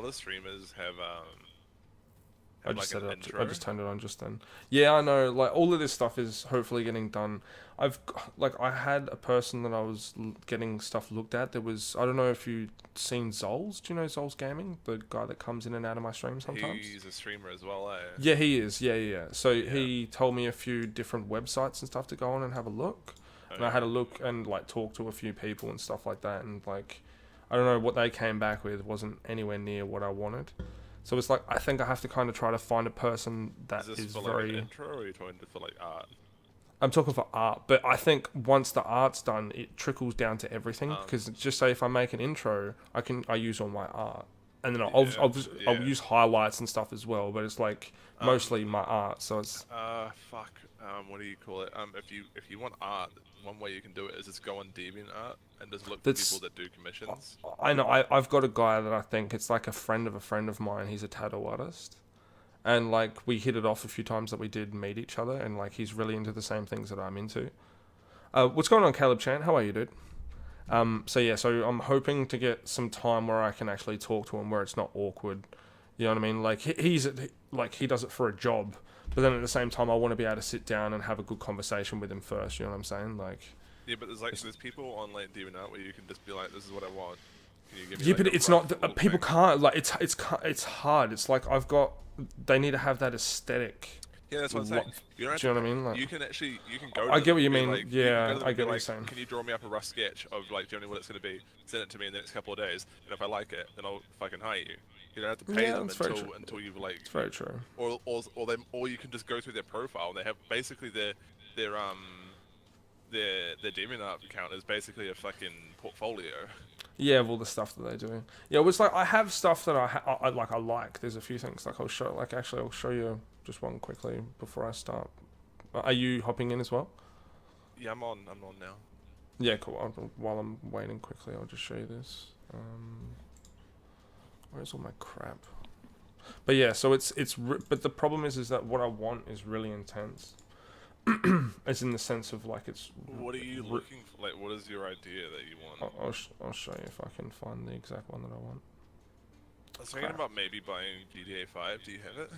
other streamers I have just like an set it up. I intro. just turned it on just then. Yeah, I know. Like all of this stuff is hopefully getting done. Like I had a person that I was getting stuff looked at. There was I don't know if you seen Zols. Do you know Zols Gaming? The guy that comes in and out of my stream sometimes. He's a streamer as well, eh? Yeah, he is. Yeah, yeah. So Yeah. he told me a few different websites and stuff to go on and have a look. Oh, And I had a look and like talked to a few people and stuff like that. And like, I don't know what they came back with wasn't anywhere near what I wanted. So it's like I think I have to kind of try to find a person that is this is for like very. an intro, or are you talking for like art? I'm talking for art, but I think once the art's done, it trickles down to everything. Because just say if I make an intro, I use all my art, and then I'll use highlights and stuff as well. But it's like mostly my art, so it's. Fuck. What do you call it? If you want art, one way you can do it is just go on DeviantArt and just look for people that do commissions. I know. I've got a guy that I think it's like a friend of mine. He's a tattoo artist. And like we hit it off a few times that we did meet each other, and like he's really into the same things that I'm into. What's going on, Caleb Chan? How are you, dude? So I'm hoping to get some time where I can actually talk to him, where it's not awkward. You know what I mean? Like he does it for a job, but then at the same time, I want to be able to sit down and have a good conversation with him first. You know what I'm saying? Like. Yeah, but there's people on like DeviantArt where you can just be like, this is what I want. Can you give me, Yeah, like, but a it's rough not. People thing? can't like it's hard. It's like they need to have that aesthetic. Yeah, that's what I'm saying. You don't have Do you know what I mean? Like, you can go. I To get them what you and be mean. like, Yeah, you can go to them I and get be what you're like, saying. can you draw me up a rough sketch of like generally what it's going to be? Send it to me in the next couple of days, and if I like it, then I'll fucking hire you. You don't have to pay Yeah, them that's very true. until you've like. It's very true. Or you can just go through their profile. And they have basically their their DeviantArt account is basically a fucking portfolio. Yeah, of all the stuff that they do. Yeah, it was like I have stuff that I like. I like. There's a few things like I'll show. Like actually, I'll show you just one quickly before I start. Are you hopping in as well? Yeah, I'm on now. Yeah, cool. While I'm waiting quickly, I'll just show you this. Where's all my crap? But yeah, so but the problem is that what I want is really intense. As in the sense of like it's. What are you looking for? Like, what is your idea that you want? I'll show you if I can find the exact one that I want. I was thinking about maybe buying GTA 5. Do you have it?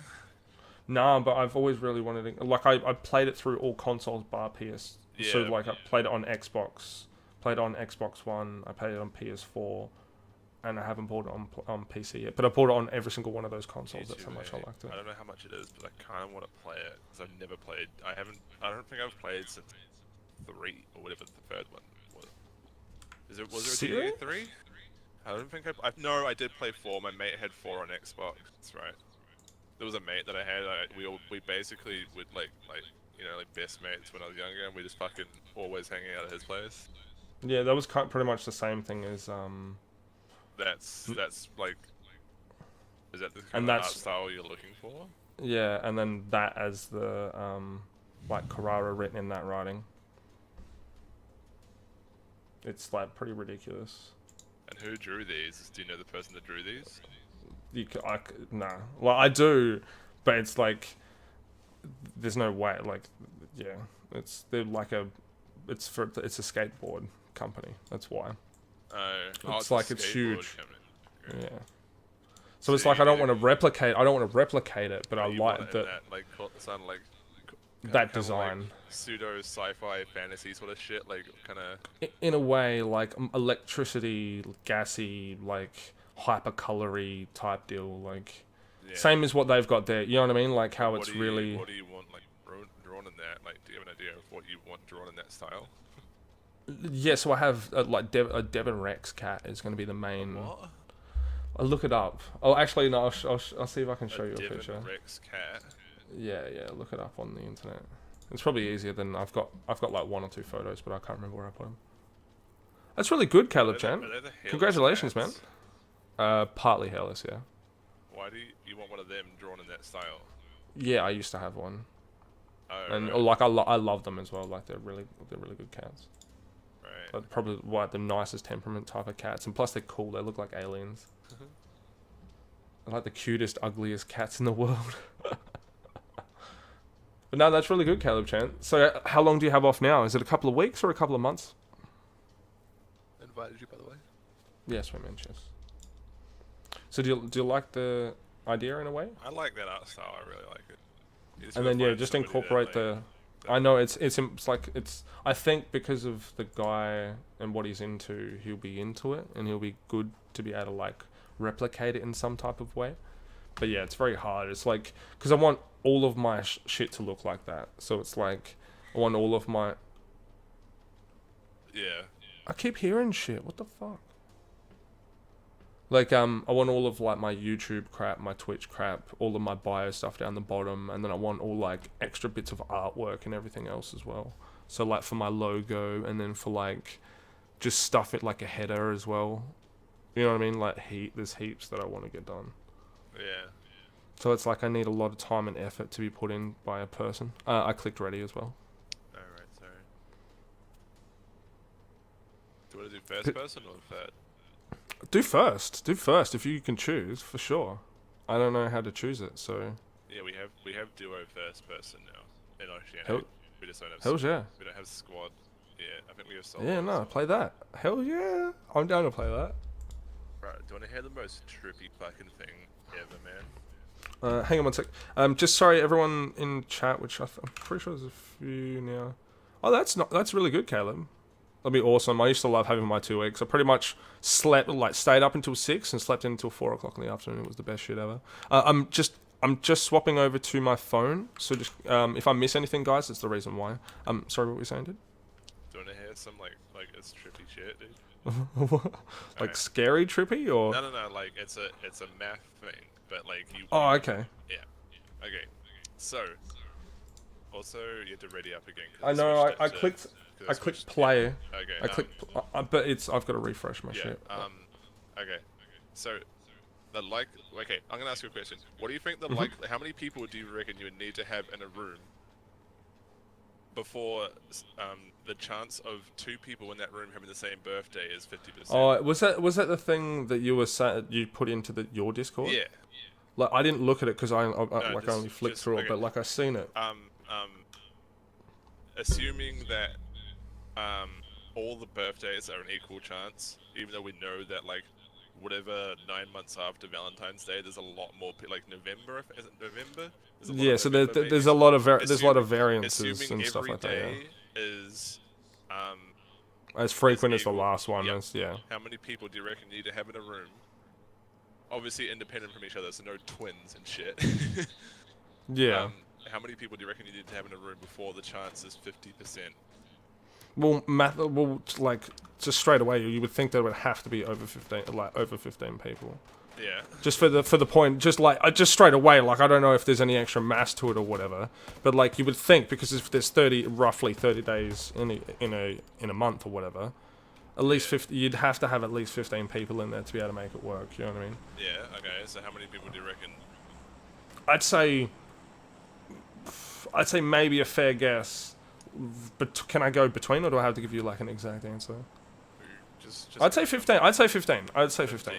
Nah, but I've always really wanted to. Like I played it through all consoles bar PS. Yeah. So like I played it on Xbox, played it on Xbox One, I played it on PS4, and I haven't bought it on PC yet. But I bought it on every single one of those consoles. That's how much I liked it. I don't know how much it is, but I kind of want to play it because I've never played. I don't think I've played since 3 or whatever the third one was. Was there a GTA 3? I don't think no, I did play 4. My mate had 4 on Xbox. That's right. There was a mate that I had. We basically would like best mates when I was younger, and we just fucking always hanging out at his place. Yeah, that was pretty much the same thing as That's like. Is that the kind of art style you're looking for? Yeah, and then that as the like Carrara written in that writing. It's like pretty ridiculous. And who drew these? Do you know the person that drew these? Nah. Well, I do, but it's like there's no way. Like, yeah, it's a skateboard company. That's why. It's like it's huge. Yeah. So it's like I don't want to replicate. I don't want to replicate it, but I like that. That design. Like pseudo sci-fi fantasy sort of shit, like kind of. In a way, like electricity, gassy, like hypercolory type deal, like same as what they've got there. You know what I mean? Like how really. What do you want, like drawn in that? Like, do you have an idea of what you want drawn in that style? Yeah, so I have a Devon Rex cat is going to be the main. What? I'll look it up. Oh, actually, no. I'll see if I can show you a picture. Devon Rex cat. Yeah, look it up on the internet. It's probably easier than I've got like 1 or 2 photos, but I can't remember where I put them. That's really good, Caleb Chan. Congratulations, cats? Man. Partly hairless, yeah. Why do you want one of them drawn in that style? Yeah, I used to have one. Oh, and right. like I love them as well. Like they're really good cats. Right. Like, probably the nicest temperament type of cats, and plus they're cool. They look like aliens. They're like the cutest, ugliest cats in the world. But no, that's really good, Caleb Chan. So how long do you have off now? Is it a couple of weeks or a couple of months? I invited you, by the way. Yes, we mentioned. So do you like the idea in a way? I like that art style. I really like it. You just And gotta then find just somebody that, incorporate the. I know it's like it's. I think because of the guy and what he's into, he'll be into it, and he'll be good to be able to like replicate it in some type of way. But yeah, it's very hard. It's like because I want all of my shit to look like that. So it's like I want all of my. Yeah. I keep hearing shit. What the fuck? Like I want all of like my YouTube crap, my Twitch crap, all of my bio stuff down the bottom, and then I want all like extra bits of artwork and everything else as well. So like for my logo, and then for like just stuff it like a header as well. You know what I mean? Like there's heaps that I want to get done. Yeah. So it's like I need a lot of time and effort to be put in by a person. I clicked ready as well. Alright, sorry. Do you want to do first person or third? Do first if you can choose for sure. I don't know how to choose it, so. Yeah, we have duo first person now. And actually, Hell, we just don't have. hell's yeah. We don't have squad. Yeah, I think we have solo. Yeah, no, play that. Hell yeah, I'm down to play that. Right, do you want to hear the most trippy fucking thing ever, man? Hang on one sec. Just sorry, everyone in chat, which I'm pretty sure there's a few now. Oh, that's really good, Caleb. That'd be awesome. I used to love having my 2 weeks. I pretty much stayed up until 6 and slept in until 4 o'clock in the afternoon. It was the best shit ever. I'm just swapping over to my phone. So just if I miss anything, guys, that's the reason why. Sorry, what were you saying, dude? Do you want to hear some like it's trippy shit, dude? Like Okay. scary trippy or? No. Like it's a math thing, but like you. Oh, okay. Yeah. Okay. So. Also, you have to ready up again. I know. I clicked play. Okay. I clicked, but I've got to refresh my Yeah. shit. Okay. So, okay, I'm gonna ask you a question. What do you think Mm-hmm. how many people do you reckon you would need to have in a room before the chance of 2 people in that room having the same birthday is 50%? Oh, was that the thing that you were saying you put into your Discord? Yeah. Like I didn't look at it because I just- only flicked just- through okay. it, but like I seen it. Assuming that all the birthdays are an equal chance, even though we know that like whatever 9 months after Valentine's Day, there's a lot more like November. Is it November? There's a lot Yeah, of so November there's babies. a lot of there's a lot of variances Assuming and stuff every like that. Yeah. day is As frequent as the equal. last one Yep. is, yeah. How many people do you reckon you need to have in a room? Obviously independent from each other, so no twins and shit. Yeah. How many people do you reckon you need to have in a room before the chance is 50%? Well, like just straight away, you would think there would have to be over 15 people. Yeah. Just for the point, just straight away, like I don't know if there's any extra mass to it or whatever, but like you would think because if there's roughly 30 days in a month or whatever, at least 50, you'd have to have at least 15 people in there to be able to make it work. You know what I mean? Yeah. Okay. So how many people do you reckon? I'd say maybe a fair guess. But can I go between, or do I have to give you like an exact answer? Just I'd say 15. I'd say 15. I'd say 15.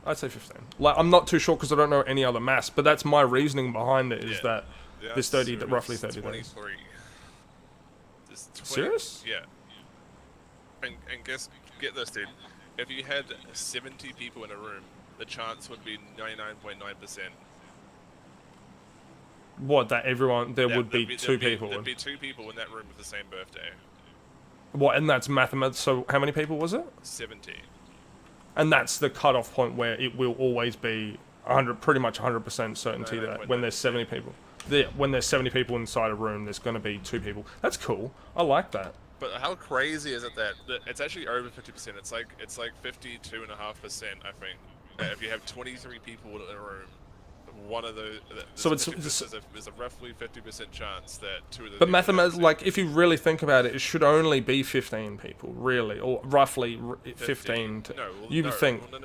I'd say 15. Like I'm not too sure because I don't know any other mass, but that's my reasoning behind it. Is that there's 30, roughly 30 days. 23. Serious? Yeah. And get this, dude. If you had 70 people in a room, the chance would be 99.9%. What, that would be 2 people? There'd be 2 people in that room with the same birthday. What, and that's mathematics. So how many people was it? 70. And that's the cutoff point where it will always be pretty much 100% certainty that when there's 70 people. When there's 70 people inside a room, there's going to be 2 people. That's cool. I like that. But how crazy is it that it's actually over 50%? It's like 52.5%, I think. If you have 23 people in a room, one of those. So there's a roughly 50% chance that 2 of those. But mathematics, like if you really think about it, it should only be 15 people, really, or roughly 15. You would think. No,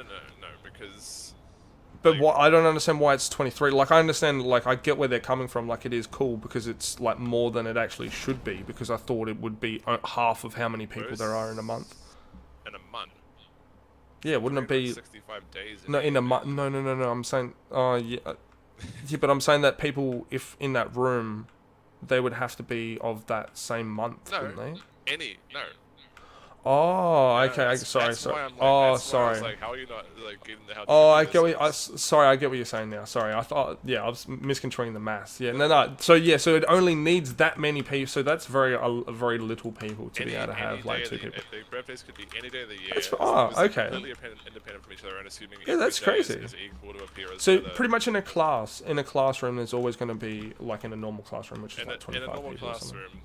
because. But I don't understand why it's 23. Like I understand, like I get where they're coming from. Like it is cool because it's like more than it actually should be. Because I thought it would be half of how many people there are in a month. In a month. Yeah, wouldn't it be 65 days? no in a month? No. I'm saying, yeah, but I'm saying that people, if in that room, they would have to be of that same month, wouldn't they? No. Oh, Yeah, okay. Sorry, that's sorry. why I'm like, Oh, that's why I was sorry. like, how are you not like getting the how do Oh, you I do get this? what. Sorry, I get what you're saying now. Sorry, I thought. Yeah, I was misconstruing the maths. Yeah, no. So yeah, so it only needs that many people. So that's very little people to be able to have like two people. The birthdays could be any day of the year, That's as long as they're okay. completely independent from each other, and assuming Yeah, every that's day crazy. is equal to appear as So the other. pretty much in a classroom, there's always going to be like in a normal classroom, which is like In a 25 normal people or something. classroom,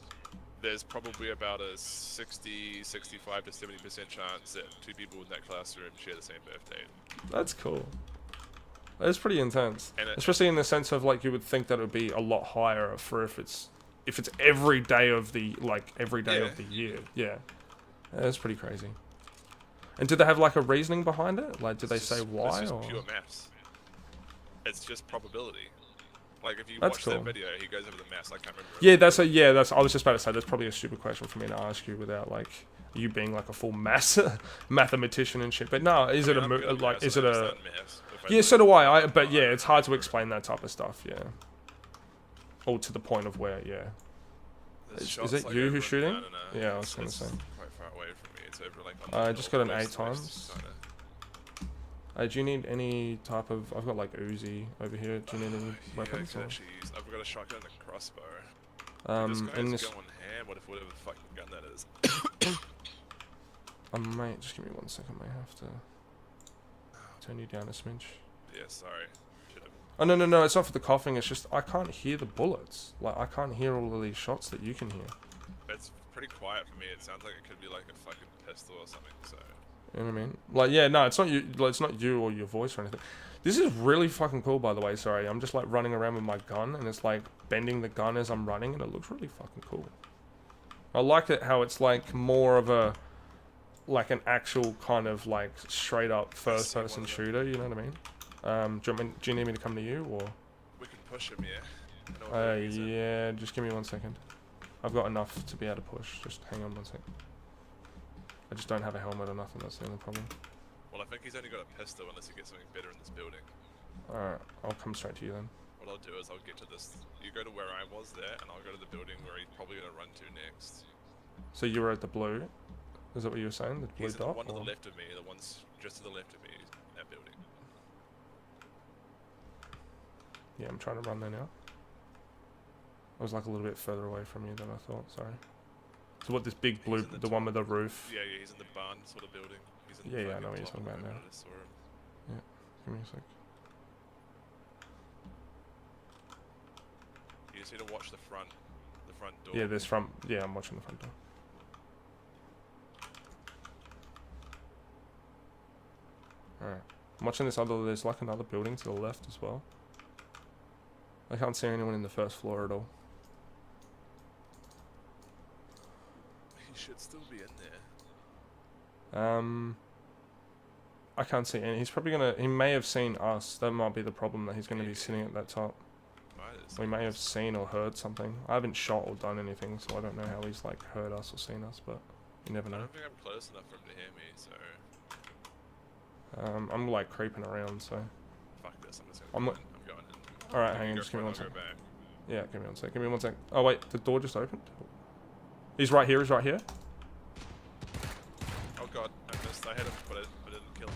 there's probably about a 65 to 70% chance that two people in that classroom share the same birthday. That's cool. That's pretty intense, And especially in the sense of like you would think that it would be a lot higher for if it's every day of the of the year. Yeah, that's pretty crazy. And did they have like a reasoning behind it? Like, did they say why? It's just or? pure maths. It's just probability. Like if you That's watch cool. that video, he goes over the maths. I can't remember. Yeah, that's. I was just about to say that's probably a stupid question for me to ask you without like you being like a full mathematician and shit. But no, is it a Yeah, so do I. But yeah, it's hard to explain that type of stuff. Yeah. All to the point of where, yeah. Is it you who's shooting? No. Yeah, I was gonna say. Quite far away from me. It's over like. I just got an 8 times. Do you need any type of? I've got like Uzi over here. Do you need any weapons? Yeah, I've got a shotgun and a crossbow. This in guy's this. going ham. What if whatever fucking gun that is? I might just give me 1 second. I may have to turn you down a smidge. Yeah, sorry. Should've. Oh no! It's not for the coughing. It's just I can't hear the bullets. Like I can't hear all of these shots that you can hear. It's pretty quiet for me. It sounds like it could be like a fucking pistol or something. So. You know what I mean? Like, yeah, no, it's not you. Like, it's not you or your voice or anything. This is really fucking cool, by the way. Sorry, I'm just like running around with my gun, and it's like bending the gun as I'm running, and it looks really fucking cool. I like it how it's like more of a, like an actual kind of like straight up first person shooter. You know what I mean? Do you need me to come to you or? We can push him, yeah. Yeah. Just give me 1 second. I've got enough to be able to push. Just hang on 1 second. I just don't have a helmet or nothing, that's the only problem. Well, I think he's only got a pistol unless he gets something better in this building. Alright, I'll come straight to you then. What I'll do is I'll get to this. You go to where I was there, and I'll go to the building where he's probably going to run to next. So you were at the blue? Is that what you were saying? The blue He's dot? the one to the left of me, the one's just to the left of me, in that building. Yeah, I'm trying to run there now. I was like a little bit further away from you than I thought, sorry. So what, this big blue, the one with the roof? Yeah, he's in the barn sort of building. He's in Yeah, I know what you're talking about now. Yeah, give me a sec. You just need to watch the front door. Yeah, yeah, I'm watching the front door. Alright. I'm watching there's like another building to the left as well. I can't see anyone in the first floor at all. He should still be in there. I can't see any. He's probably he may have seen us. That might be the problem, that he's gonna be sitting at that top. We may have seen or heard something. I haven't shot or done anything, so I don't know how he's like heard us or seen us, but you never know. I don't think I'm close enough for him to hear me, so... I'm like creeping around, so... Fuck this, I'm just gonna I'm going in. Alright, hang on, just give me 1 sec. Yeah, give me 1 sec. Give me 1 sec. Oh wait, the door just opened? He's right here, Oh god, I missed. I hit him, but I didn't kill him.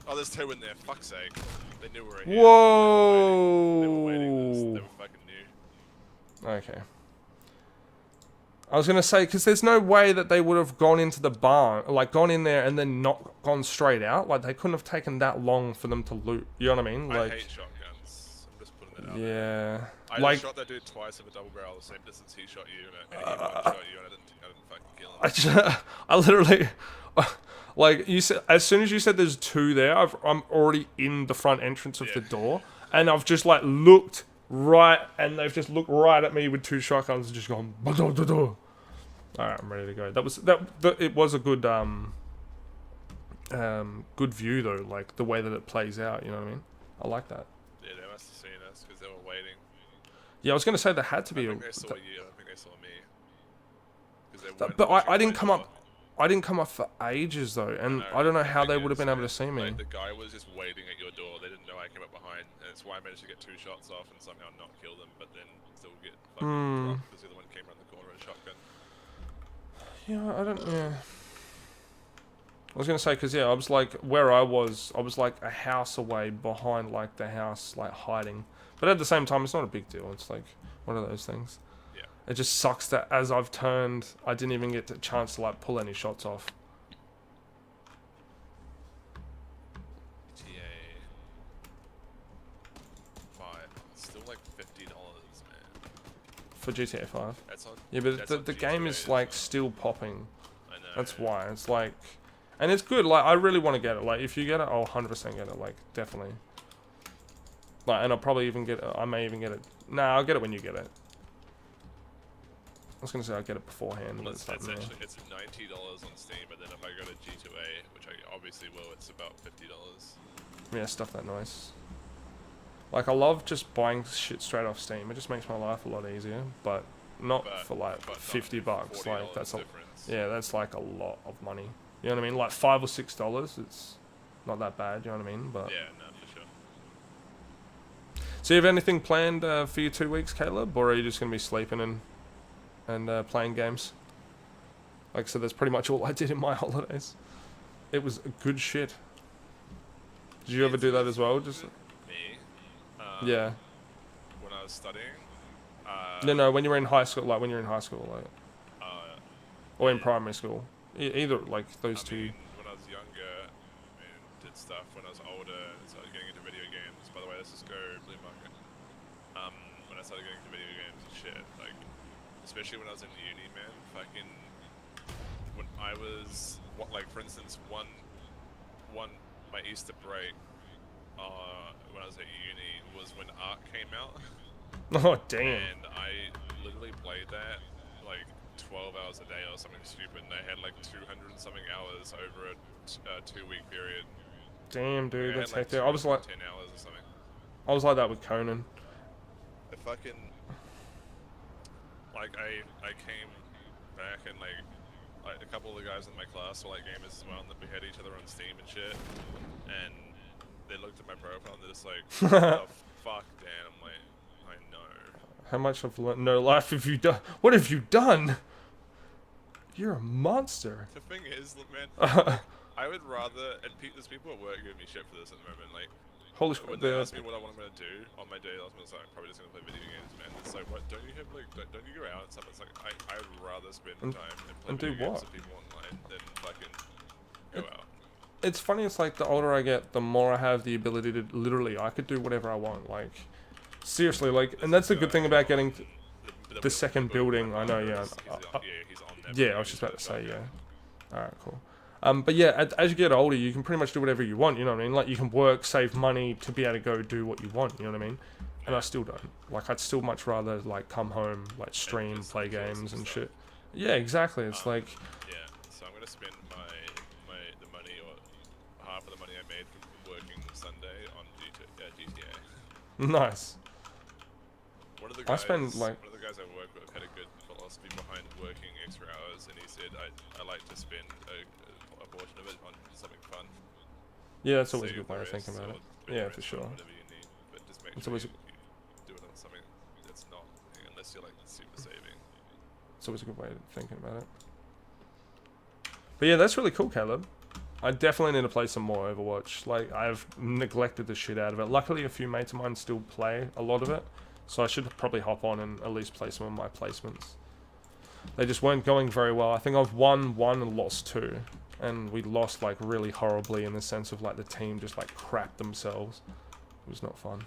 Oh, there's two in there, fuck's sake. They knew we were here. Whoa! They were waiting. They were fucking new. Okay. I was gonna say, because there's no way that they would have gone into the barn, like gone in there and then not gone straight out. Like they couldn't have taken that long for them to loot. You know what I mean? Like, I hate shotguns. I'm just putting that out. Yeah. I like, shot that dude twice with a double barrel, the same distance he shot you, and he shot you, and I didn't fucking kill him. I literally, like you said, as soon as you said there's two there, I'm already in the front entrance of the door, and I've just like looked right, and they've just looked right at me with two shotguns and just gone. All right, I'm ready to go. It was a good good view though, like the way that it plays out. You know what I mean? I like that. Yeah, they must have seen us because they were waiting. Yeah, I was gonna say there had to be. I think they saw you. I don't think they saw me. But I didn't come up. I didn't come up for ages though, and I don't know how they would have been able to see me. Like, the guy was just waiting at your door. They didn't know I came up behind, and that's why I managed to get two shots off and somehow not kill them, but then still get fucking dropped because the other one came around the corner with a shotgun. Yeah, I don't. Yeah. was gonna say, cause yeah, I was like where I was like a house away behind like the house, like hiding. But at the same time, it's not a big deal. It's like one of those things. Yeah. It just sucks that as I've turned, I didn't even get the chance to like pull any shots off. GTA 5, still like $50, man. For GTA 5. That's on. Yeah, but That's the on game GTA is as like well. still popping. I know. That's why. It's like, and it's good. Like I really want to get it. Like if you get it, I'll 100% get it. Like definitely. Like, and I'll probably even get it. I may even get it. Nah, I'll get it when you get it. I was gonna say I'll get it beforehand. Well, But it's like, actually it's $90 on Steam, but then if I go to G2A, which I obviously will, it's about $50. yeah, stuff that nice. Like I love just buying shit straight off Steam. It just makes my life a lot easier. But not for like but not $50. Like that's a, difference. yeah, that's like a lot of money. You know what I mean? Like $5 or $6. It's not that bad. You know what I mean? But Yeah, no, for sure. so you have anything planned for your 2 weeks, Caleb, or are you just gonna be sleeping and playing games? Like so, that's pretty much all I did in my holidays. It was good shit. Did you ever do that as well? Just Me? yeah. When I was studying? No, when you were in high school, like when you're in high school, like or in yeah. primary school, either like those two. mean, when I was younger, did stuff. When I was older, started getting into video games. By the way, let's just go Blue Market. When I started getting into video games and shit, like, especially when I was in uni, man, fucking, when I was, for instance, one, my Easter break, when I was at uni, was when Ark came out. Oh damn! And I literally played that, like, 12 hours a day or something stupid, and they had like 200 and something hours over a 2-week period. Damn, dude, They that's had, like, hectic. I was like 10 hours or something. I was like that with Conan. I fucking, like, I came back and like a couple of the guys in my class were like gamers as well, and we had each other on Steam and shit, and they looked at my profile and they're just like, what the fuck, Dan? I'm like, I know. How much of no life have you done? What have you done? You're a monster. The thing is, look, man, like, I would rather, and there's people at work giving me shit for this at the moment, like, Holy when shit! they ask me what I'm gonna do on my day off, I'm like, I'm probably just gonna play video games, man. It's like, what? Don't you have like, don't you go out and stuff? It's like, I'd rather spend time and play video games with people online than fucking go out. It's funny. It's like the older I get, the more I have the ability to literally, I could do whatever I want. Like, seriously, like, and that's the good thing about getting the second building. I know, yeah. He's on that. Yeah, I was just about to say, yeah. All right, cool. But yeah, as you get older, you can pretty much do whatever you want. You know what I mean? Like you can work, save money to be able to go do what you want. You know what I mean? And I still don't. Like I'd still much rather like come home, like stream, play games and shit. Yeah, exactly. It's like. Yeah. So I'm gonna spend the money or half of the money I made from working Sunday on GTA. Nice. One of the guys, spend like. one of the guys I work with had a good philosophy behind working extra hours, and he said I like to spend a portion of it on something fun. Yeah, that's always a Save good way the of thinking rest about or it. spend Yeah, the for rest sure. on whatever you need, but just make It's sure always you do it on something that's not, unless you're like super saving. it's always a good way of thinking about it. But yeah, that's really cool, Caleb. I definitely need to play some more Overwatch. Like I've neglected the shit out of it. Luckily, a few mates of mine still play a lot of it, so I should probably hop on and at least play some of my placements. They just weren't going very well. I think I've won one and lost two. And we lost like really horribly in the sense of like the team just like crapped themselves. It was not fun.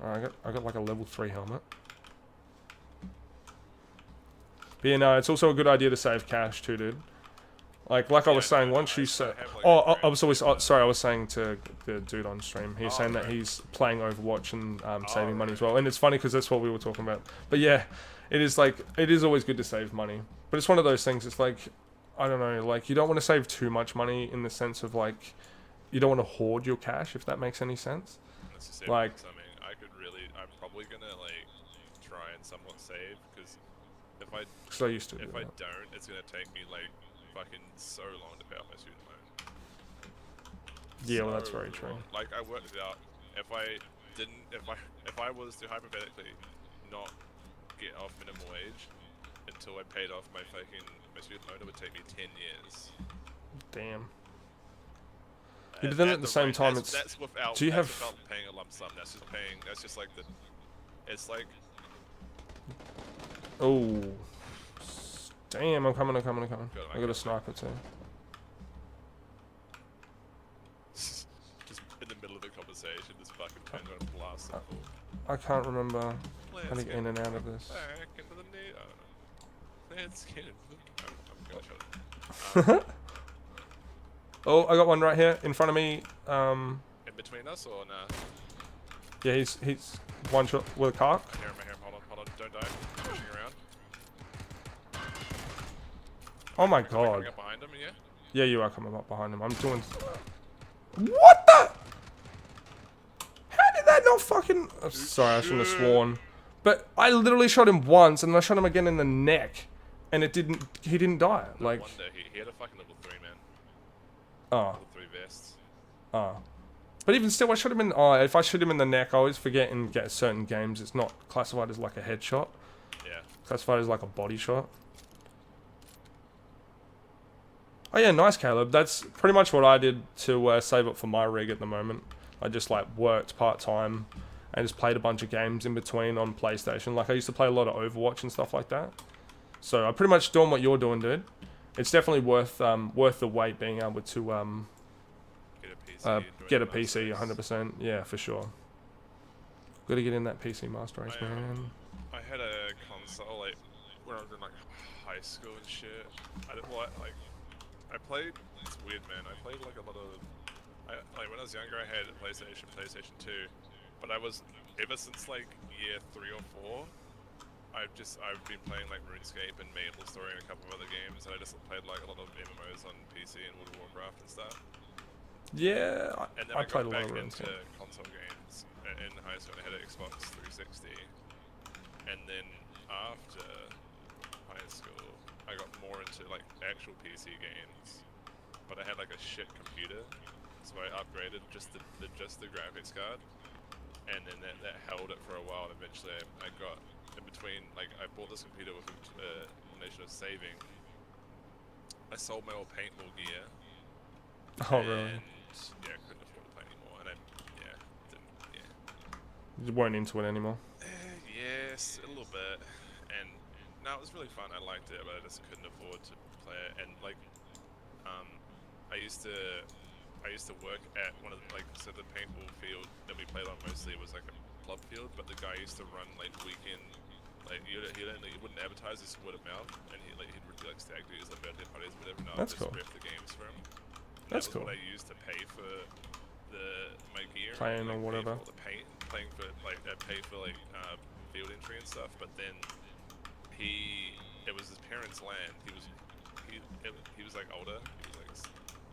Alright, I got like a level 3 helmet. But yeah, no, it's also a good idea to save cash too, dude. Like I was saying, once you say, I was always sorry, I was saying to the dude on stream, he's saying that he's playing Overwatch and saving money as well, and it's funny because that's what we were talking about. But yeah, it is like it is always good to save money, but it's one of those things. It's like I don't know, like you don't want to save too much money in the sense of like you don't want to hoard your cash, if that makes any sense. Like, I'm probably gonna like try and somewhat save because if I don't, it's gonna take me like fucking so long to pay off my student loan. Yeah, well, that's very true. Like I worked it out. If I was to hypothetically not get off minimum wage until I paid off my fucking most people know it would take me 10 years. Damn. Yeah, but then at the same time, that's without, do you have without paying a lump sum. That's just paying. That's just like the. It's like. Oh. Damn, I'm coming. I got a sniper too. Just in the middle of the conversation, this fucking turn going to blast the ball. I can't remember how to get in and out of this. Back into the net. Oh, no. Let's get into the... I'm gonna shut it. Oh, I got one right here in front of me. In between us or nah? Yeah, he's one shot with a car. I hear him. Hold on. Don't die. I'm pushing around. Oh my Am I god. coming up behind him, yeah? Yeah, you are coming up behind him. I'm doing... What the? How did that not fucking... Oh, sorry, I shouldn't have sworn. But I literally shot him once, and then I shot him again in the neck. And it didn't... He didn't die. No Like... wonder. He had a fucking level 3, man. Oh. Level 3 vests. Oh. But even still, I shot him in... Oh, if I shoot him in the neck, I always forget in certain games it's not classified as like a headshot. Yeah. Classified as like a body shot. Oh yeah, nice, Caleb. That's pretty much what I did to save up for my rig at the moment. I just like worked part-time and just played a bunch of games in between on PlayStation. Like I used to play a lot of Overwatch and stuff like that. So I'm pretty much doing what you're doing, dude. It's definitely worth the wait being able to get a PC 100%. Yeah, for sure. Gotta get in that PC master race, man. I had a console like when I was in like high school and shit. I didn't like I played. It's weird, man. I played like a lot of. Like when I was younger, I had a PlayStation 2, but I was ever since like year 3 or 4. I've been playing like RuneScape and Maple Story and a couple of other games, and I just played like a lot of MMOs on PC and World of Warcraft and stuff. Yeah, and then I got played a lot back of into RuneScape. console games in high school. I had an Xbox 360, and then after high school, I got more into like actual PC games, but I had like a shit computer, so I upgraded just the graphics card, and then that held it for a while. And eventually, I got in between. Like I bought this computer with a combination of saving. I sold my old paintball gear. Oh really? Yeah, I couldn't afford to play anymore, and didn't. You weren't into it anymore. Yes, a little bit, and no, it was really fun. I liked it, but I just couldn't afford to play it. And like, I used to work at one of the, so the paintball field that we played on mostly was like a club field, but the guy used to run like weekend, like he wouldn't advertise, this word of mouth, and he'd do like stag do's, like birthday parties, whatever. And That's just cool. ref the games for him. That's that was cool. What I used to pay for my gear, Playing or whatever. Pay for the paint, paying for pay for field entry and stuff. But then it was his parents' land. He was like older. He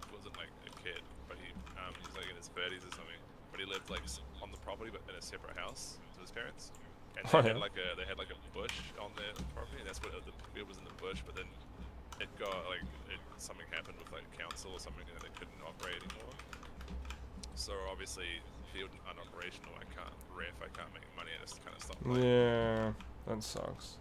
wasn't like a kid, but he was like in his 30s or something. But he lived like on the property, but in a separate house to his parents. And they had like a bush on their property, and that's what the field was in the bush. But then it got something happened with like council or something, and they couldn't operate anymore. So obviously, field unoperational. I can't ref. I can't make money. I just kind of stopped playing. Yeah, that sucks.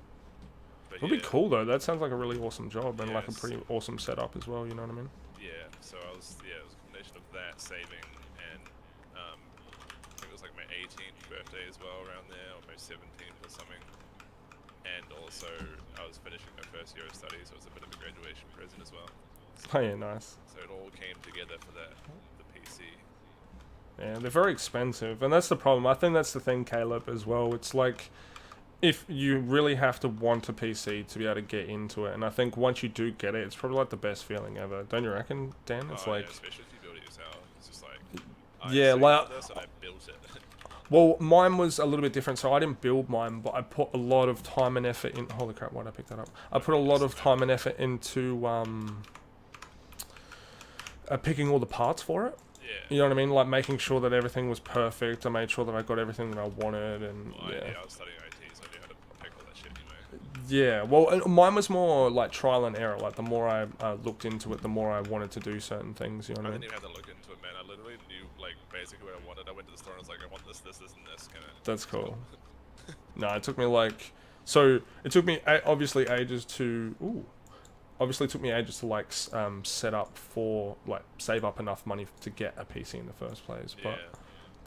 But It'll be cool though. That sounds like a really awesome job and like a Yes. pretty awesome setup as well. You know what I mean? Yeah. So it was a combination of that saving and I think it was like my 18th birthday as well around there, or my 17th or something. And also I was finishing my first year of study, so it was a bit of a graduation present as well. Oh yeah, nice. So it all came together for the PC. Yeah, they're very expensive, and that's the problem. I think that's the thing, Caleb, as well. It's like, if you really have to want a PC to be able to get into it, and I think once you do get it, it's probably like the best feeling ever. Don't you reckon, Dan? It's like, yeah, especially if you build it yourself. It's just like, yeah, like, this and I built it. well, mine was a little bit different. So I didn't build mine, but I put a lot of time and effort in. Holy crap! Why did I pick that up? I put a lot of time and effort into picking all the parts for it. Yeah. You know what I mean? Like making sure that everything was perfect. I made sure that I got everything that I wanted, and Well, I was studying IT, so I knew how to pick all that shit anyway. Yeah, well, mine was more like trial and error. Like the more I looked into it, the more I wanted to do certain things. You know what I I mean? didn't even have to look into it, man. I literally knew like basically what I wanted. I went to the store and I was like, I want this, this, this, and this. Kind of. That's cool. No, it took me like, so it took me obviously ages to. Ooh, obviously took me ages to like set up for like save up enough money to get a PC in the first place.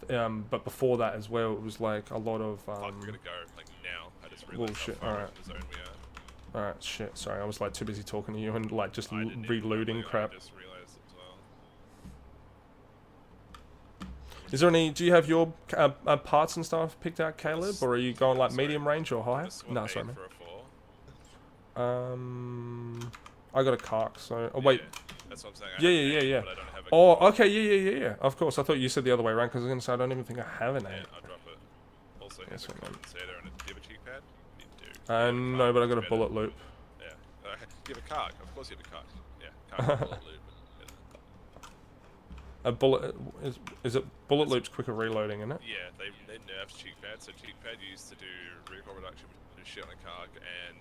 But before that as well, it was like a lot of Fuck, we're gonna go like now. I just well, realized how shit. far All away right. from the zone we are. All right, shit. Sorry, I was like too busy talking to you and like just I didn't even reloading know, crap. I just realized as well. Is there any? Do you have your parts and stuff picked out, Caleb, or are you going like Sorry. medium range or high? Just No, swap sorry, A man. for a 4. I got a carc. So, oh wait. Yeah, that's what I'm saying. I Yeah, have yeah, an yeah, A, yeah. But I don't have a Oh, carc. okay, yeah. Of course, I thought you said the other way around because I was gonna say I don't even think I have an Yeah, eight. I'll drop it. Also, Yes, here's a man. compensator and a. Do you have a cheek pad? You do. No, but I got a bullet loop. Yeah. You have a carc. Of course you have a carc. Yeah, carc and bullet loop. A bullet is it bullet loops quicker reloading, isn't it? Yeah, they nerfed cheek pad. So cheek pad used to do recoil reduction with shit on a carc and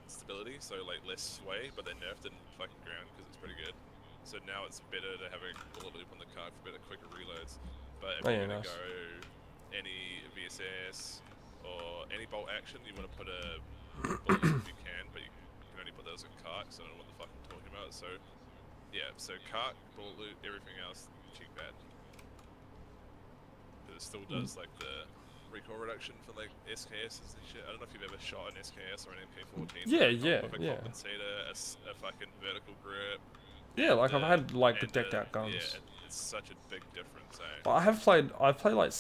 stability, so like less sway, but they nerfed it in fucking ground because it's pretty good. So now it's better to have a bullet loop on the carc for better, quicker reloads. But if you're gonna go any VSS or any bolt action, you want to put a bullet loop if you can, but you can only put those in carc, so I don't know what the fuck I'm talking about. So yeah, so carc, bullet loop, everything else, cheek pad. But it still does like the recoil reduction for like SKSs and shit. I don't know if you've ever shot an SKS or an MK14. Yeah, With a yeah. compensator, a fucking vertical grip. Yeah, like I've had like the decked out guns. Yeah, it's such a big difference. Well, I've played like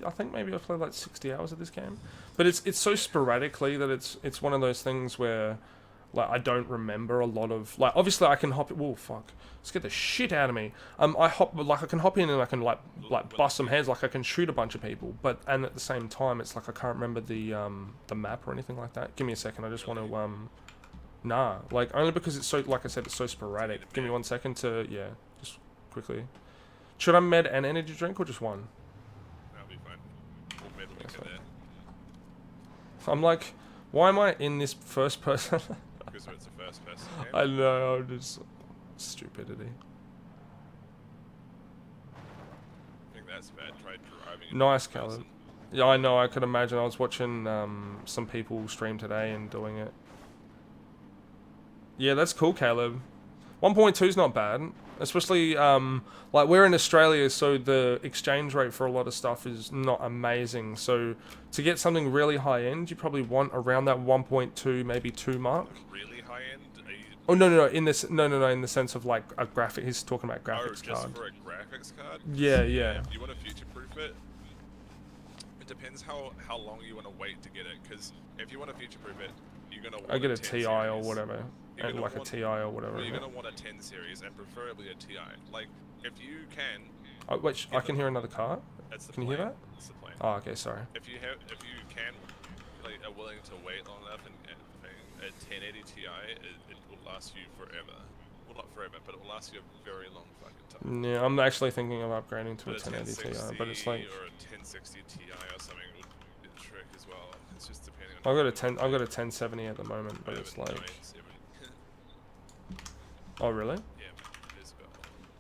I think maybe I've played like 60 hours of this game, but it's so sporadically that it's one of those things where like I don't remember a lot of like obviously I can hop. Whoa, fuck! Scared the shit out of me. I can hop in and I can like bust some heads. Like I can shoot a bunch of people, but and at the same time it's like I can't remember the map or anything like that. Give me a second. I just want to Nah, like only because it's so like I said it's so sporadic. Give me 1 second to just quickly. Should I med an energy drink or just one? That'll be fine. We'll med when we get there. I'm like, why am I in this first person? Because it's a first person game. I know, I'm just stupidity. I think that's bad. Try driving. Nice, Caleb. Yeah, I know. I could imagine. I was watching some people stream today and doing it. Yeah, that's cool, Caleb. 1.2 is not bad, especially like we're in Australia, so the exchange rate for a lot of stuff is not amazing. So to get something really high end, you probably want around that 1.2, maybe 2 mark. Really high end? Oh no, in this no, in the sense of like a graphic. He's talking about graphics just card. for a graphics card? Yeah. If you want to future-proof it, it depends how long you want to wait to get it. Because if you want to future-proof it, you're gonna want I get a 10 TI series. or whatever. And like a TI or whatever. Well, you're gonna want a 10 series and preferably a TI. Like if you can. Oh, wait, I can hear another car. That's the Can plan. you hear that? That's the plan. Oh, okay, sorry. If you can, like, are willing to wait long enough, and a 1080 Ti, it will last you forever. Well, not forever, but it will last you a very long fucking time. Yeah, I'm actually thinking of upgrading to a But 1080 Ti, but it's like or a 1060 Ti or something would be the trick as well. It's just depending on. I've got a 1070 at the moment, but it's like. 970. Oh really? Yeah, man, it is about.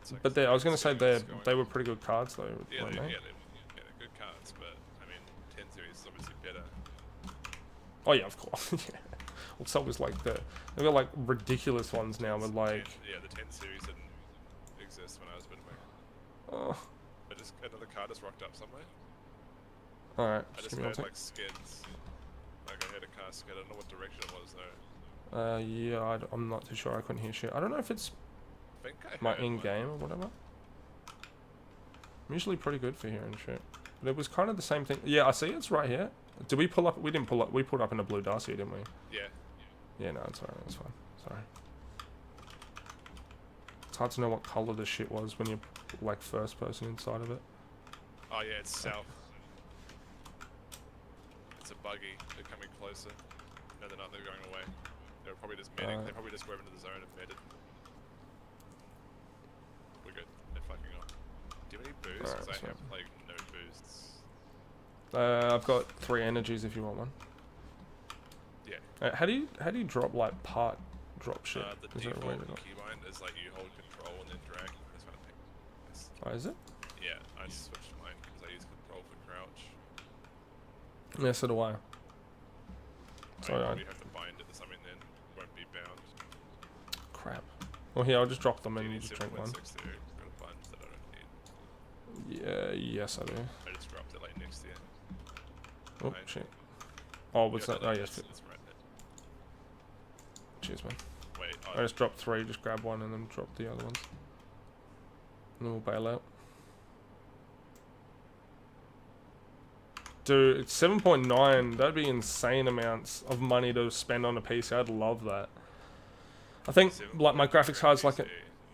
It's like But I was gonna say 7 they series going they on. were pretty good cards though, Yeah, weren't they? they're good cards, but I mean, 10 series is obviously better. Oh yeah, of course. Yeah. Well, it's always like they've got like ridiculous ones now with like. The 10 series didn't exist when I was a bit back. Oh. Another card just rocked up somewhere. All right. I just give me one heard sec. like skids. Like I heard a car skid. I don't know what direction it was though. Yeah, I'm not too sure. I couldn't hear shit. I don't know if it's I think I my heard in-game or whatever. I'm usually pretty good for hearing shit. But it was kind of the same thing. Yeah, I see it's right here. Did we pull up? We didn't pull up. We pulled up in a blue Dacia, didn't we? Yeah. Yeah, no, it's alright. That's fine. Sorry. It's hard to know what color the shit was when you're like first person inside of it. Oh yeah, it's south. It's a buggy. They're coming closer. No, they're not. They're going away. They're probably just medding. They probably just drove into the zone and medded. We're good. They're fucking on. Do you have any boosts? Alright, Because I so- have like no boosts. I've got 3 energies if you want one. Yeah. How do you drop like part drop shit? The Is there a way default to do it? keybind is like you hold control and then drag. I just want to pick this. Oh, is it? Yeah, I switched mine because I use control for crouch. Yeah, so do I. So Sorry, you probably have to bind it to something then. Won't be bound. Well, here, I'll just drop them Do you and you need just drink one. 7.6 too? Got a bunch that I don't need. Yeah, yes, I do. I just dropped it like next to you. Oh, Fine. shit. Oh, what's Yeah, that? no, Oh, yes. it's right there. Cheers, man. Wait, I just dropped 3, just grab one and then drop the other ones. And then we'll bail out. Dude, it's 7.9. That'd be insane amounts of money to spend on a PC. I'd love that. I think, like, my graphics card's like a...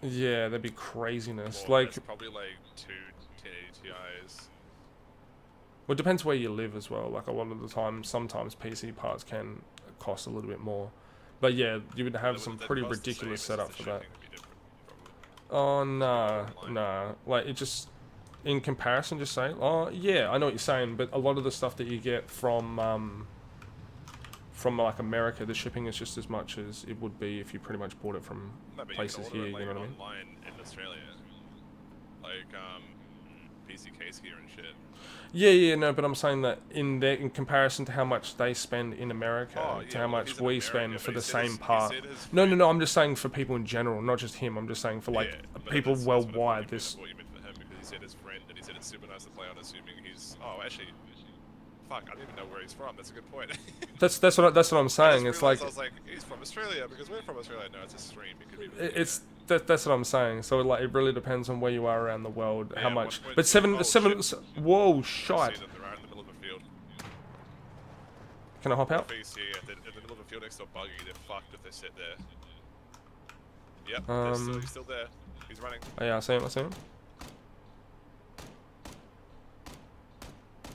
Yeah, that'd be craziness. Well, Like, that's probably like 1080 Ti's. well, it depends where you live as well. Like, a lot of the time, sometimes PC parts can cost a little bit more. But yeah, you would have some pretty ridiculous setup for that. Oh, no, no. Like, it just... In comparison, just say, oh, yeah, I know what you're saying, but a lot of the stuff that you get from like, America, the shipping is just as much as it would be if you pretty much bought it from places here, you know what I mean? Online in Australia. Like, PC case gear and shit. Yeah, no, but I'm saying that in comparison to how much they spend in America, to how much we spend for the same part. No, I'm just saying for people in general, not just him. I'm just saying for, like, people worldwide, this... He said his friend, and he said it's super nice to play on, assuming he's... Oh, actually... Fuck, I don't even know where he's from. That's a good point. that's what I'm saying. It's like... I was like, he's from Australia, because we're from Australia. No, it's a stream. That's what I'm saying. So, like, it really depends on where you are around the world, how much... But seven... Whoa, shite. They're right in the middle of a field. Can I hop out? Yeah, they're in the middle of a field next to a buggy. They're fucked if they sit there. Yep, he's still there. He's running. Oh, yeah, I see him.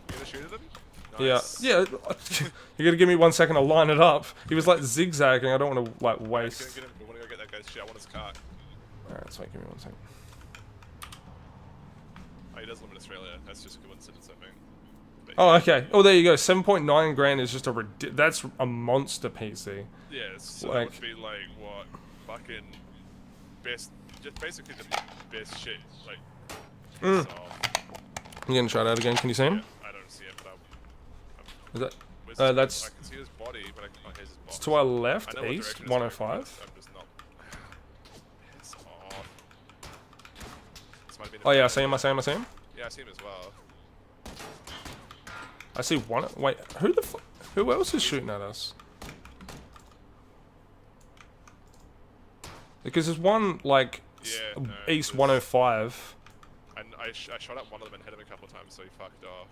You gonna shoot at him? Nice. Yeah. You gotta give me 1 second to line it up. He was like zigzagging. I don't want to like waste. Get him. We want to go get that guy's shit. I want his car. Alright, so give me 1 second. Oh, he does live in Australia. That's just a coincidence, I think. But Oh, okay. Oh, there you go. 7.9 grand is just that's a monster PC. yeah, so like, that would be like what fucking best, just basically the best shit. Like, Mm. so, You getting shot out again? Can you see him? yeah, I don't see it, but Is that? I That's. can see his body, but I can't hear his box. It's to our left, I know what east, direction it's going, 105. I'm just not. Piss off. This might have been Oh yeah, I see him. Yeah, I see him as well. I see one. Wait, who else is shooting at us? Because there's one like Yeah, no, east there's- 105. I shot at one of them and hit him a couple times, so he fucked off.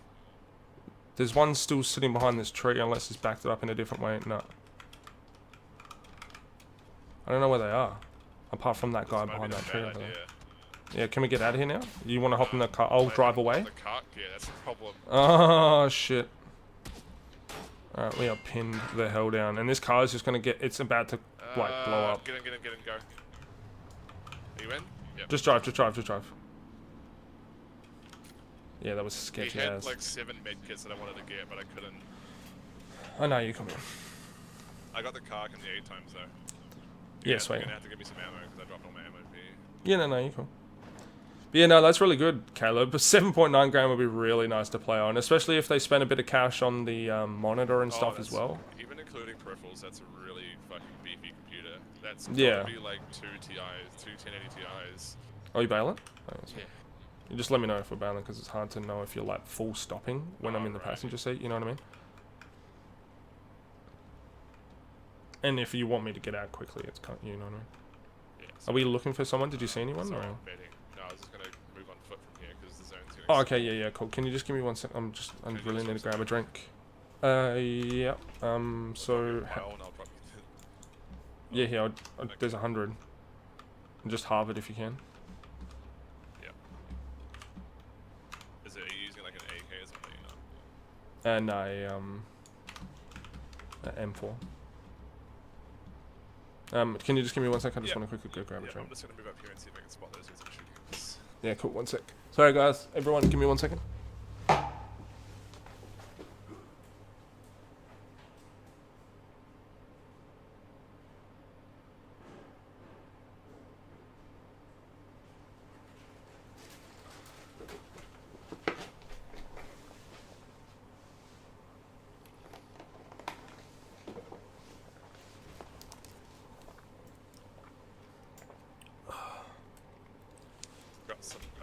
There's one still sitting behind this tree, unless he's backed it up in a different way. No. I don't know where they are. Apart from that guy This might behind have that been a tree bad over there. idea. Yeah, can we get out of here now? You want to hop in the car? I'll Wait, drive away. The car? Yeah, that's the problem. Oh, shit. Alright, we are pinned the hell down. And this car is just going to get... It's about to, like, blow up. Get in, go. Are you in? Yep. Just drive. Yeah, that was sketchy He had as. like 7 medkits that I wanted to get, but I couldn't. I know, you come in. I got the car in the 8 times though. Yeah, sweet. You're gonna have to give me some ammo because I dropped all my ammo for you. Yeah, no, you're cool. But yeah, no, that's really good, Caleb. But 7.9 grand would be really nice to play on, especially if they spend a bit of cash on the monitor and stuff as well. Even including peripherals, that's a really fucking beefy computer. That's Yeah. gotta be like 2 TIs, 2 1080 Ti's. Oh, you bailing? Oh, that's Yeah. right. You just let me know if we're bailing, because it's hard to know if you're like full stopping when I'm in the right. passenger seat, you know what I mean? And if you want me to get out quickly, it's kind of, you know what I mean? Yeah, Are we looking for someone? Did you see anyone? Sorry, Or? I'm betting. No, I was just gonna move on foot from here because the zone's getting Oh, okay, yeah, cool. Can you just give me 1 sec? I Okay, really just need to one grab a drink. Yeah. So, Well, and I'll drop you. yeah, here, there's 100. And just halve it if you can. Are you using like an AK or something? You know? And a M4. Can you just give me 1 sec? I just want to quickly go grab a I'm drink. just gonna move up here and see if I can spot those guys I'm shooting. Yeah, cool. 1 sec. Sorry, guys. Everyone, give me 1 second.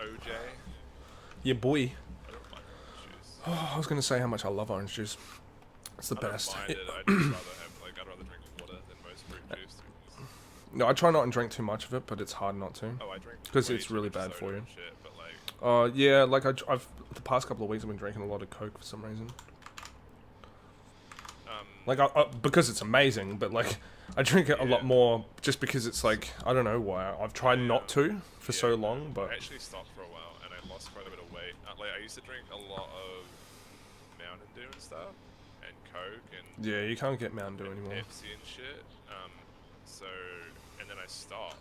OJ. Yeah, boy. I don't like orange juice. Oh, I was gonna say how much I love orange juice. It's the I don't best. mind it. I'd just rather have I'd rather drink water than most fruit juice. No, I try not to drink too much of it, but it's hard not to. Oh, I drink because way it's too really much bad soda for you. and shit, but like, Yeah, like I've the past couple of weeks I've been drinking a lot of Coke for some reason. Like because it's amazing, but like I drink it a lot more just because it's like I don't know why. I've tried not to for so long, but I actually stopped for a while and I lost quite a bit of weight. Like I used to drink a lot of Mountain Dew and stuff, and Coke and yeah, you can't get Mountain Dew anymore. Pepsi and shit. So and then I stopped.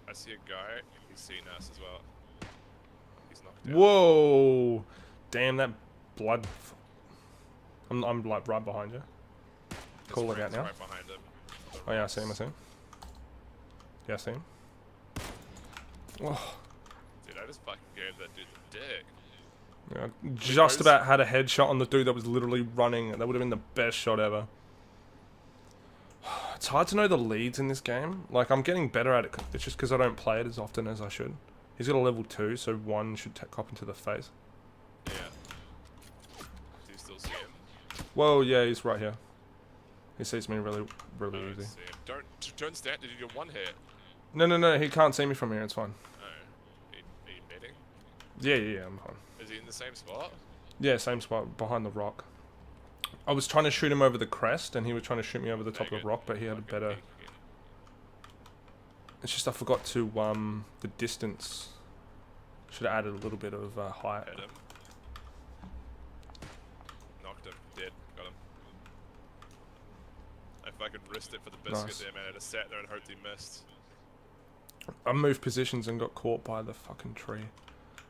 I see a guy. He's seen us as well. He's knocked out. Whoa! Damn that blood. I'm like right behind you. Call it out now. Right behind him. Oh yeah, I see him. I see him. Yeah, I see him. Oh. Dude, I just fucking gave that dude the dick. Yeah, just about had a headshot on the dude that was literally running. That would have been the best shot ever. It's hard to know the leads in this game. Like, I'm getting better at it. It's just because I don't play it as often as I should. He's got a level 2, so 1 should cop into the face. Yeah. Do you still see him? Whoa, yeah, he's right here. He sees me really easy. See him. Don't stand. Did you do one hit? No, he can't see me from here. It's fine. Oh. Are you meeting? Yeah, I'm fine. Is he in the same spot? Yeah, same spot, behind the rock. I was trying to shoot him over the crest, and he was trying to shoot me over the top of the rock, but he had a better... It's just I forgot to, the distance. Should have added a little bit of height. Hit him. Knocked him. Dead. Got him. If I could wrist it for the biscuit there, man, I'd have sat there and hoped he missed. I moved positions and got caught by the fucking tree,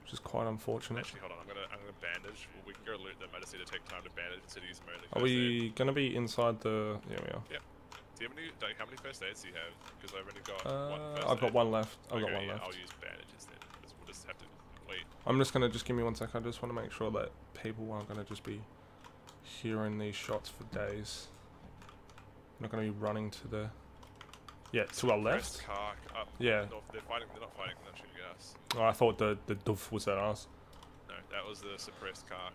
which is quite unfortunate. Actually, hold on. I'm gonna bandage. Well, we can go loot them. I just need to take time to bandage instead of using my only first Are we gonna be inside the... Yeah, we are. Yep. Do you have any... Like, how many first aids do you have? Because I've only got one first I've got aid. one left. I've got Okay, one yeah, left. I'll use bandages then. We'll just have to wait. I'm just gonna... Just give me 1 sec. I just want to make sure that people aren't gonna just be hearing these shots for days. I'm not gonna be running to the... Yeah, to our left? Up. Yeah. North. They're not fighting, they're shooting at us. Oh, I thought the doof was at us. No, that was the suppressed car.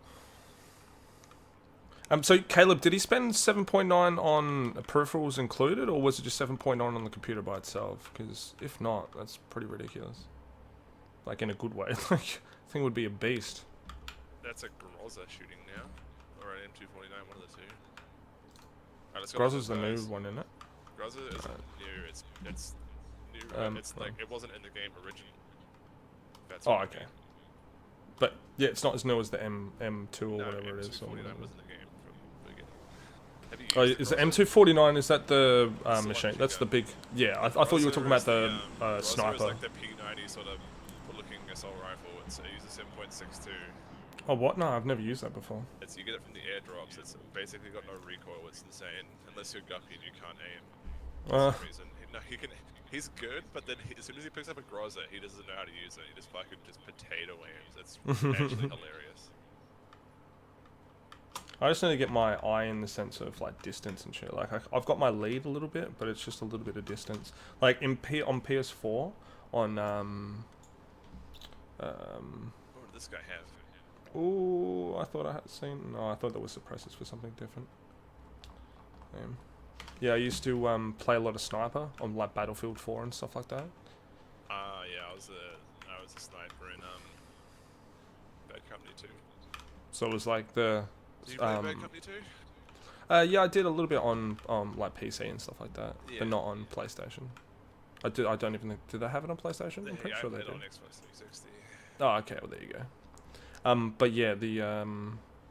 So Caleb, did he spend 7.9 on peripherals included, or was it just 7.9 on the computer by itself? Because if not, that's pretty ridiculous. Like in a good way. Like, I think it would be a beast. That's a Groza shooting now, or an M249, one of the two. Right, let's go. Groza's the new one, isn't it? Groza isn't new. It's new. It's like it wasn't in the game originally. That's oh, okay. But yeah, it's not as new as the M2 or no, whatever it is. M249 was in the game from the beginning. Have you Oh, used is the Groza? M249? Is that the machine? Selection That's the gun. big. Yeah, I thought you were talking about the Groza is sniper. like the P90 sort of looking assault rifle. It uses 7.62. Oh, what? No, I've never used that before. You get it from the airdrops. It's basically got no recoil. It's insane. Unless you're guppy and you can't aim. For some reason. He can. He's good, but then as soon as he picks up a Groza, he doesn't know how to use it. He just fucking potato aims. It's actually hilarious. I just need to get my eye in the sense of like distance and shit. Like I've got my lead a little bit, but it's just a little bit of distance. Like on PS4 on What did this guy have? Oh, I thought I had seen. No, I thought there was suppressors for something different. Yeah, I used to play a lot of sniper on like Battlefield 4 and stuff like that. Yeah, I was a sniper in Bad Company 2. So it was like the. Did you play Bad Company 2? Yeah, I did a little bit on like PC and stuff like that, but not on PlayStation. I don't even think. Did they have it on PlayStation? I'm pretty sure they did. on Xbox 360. Oh, okay. Well, there you go. But yeah,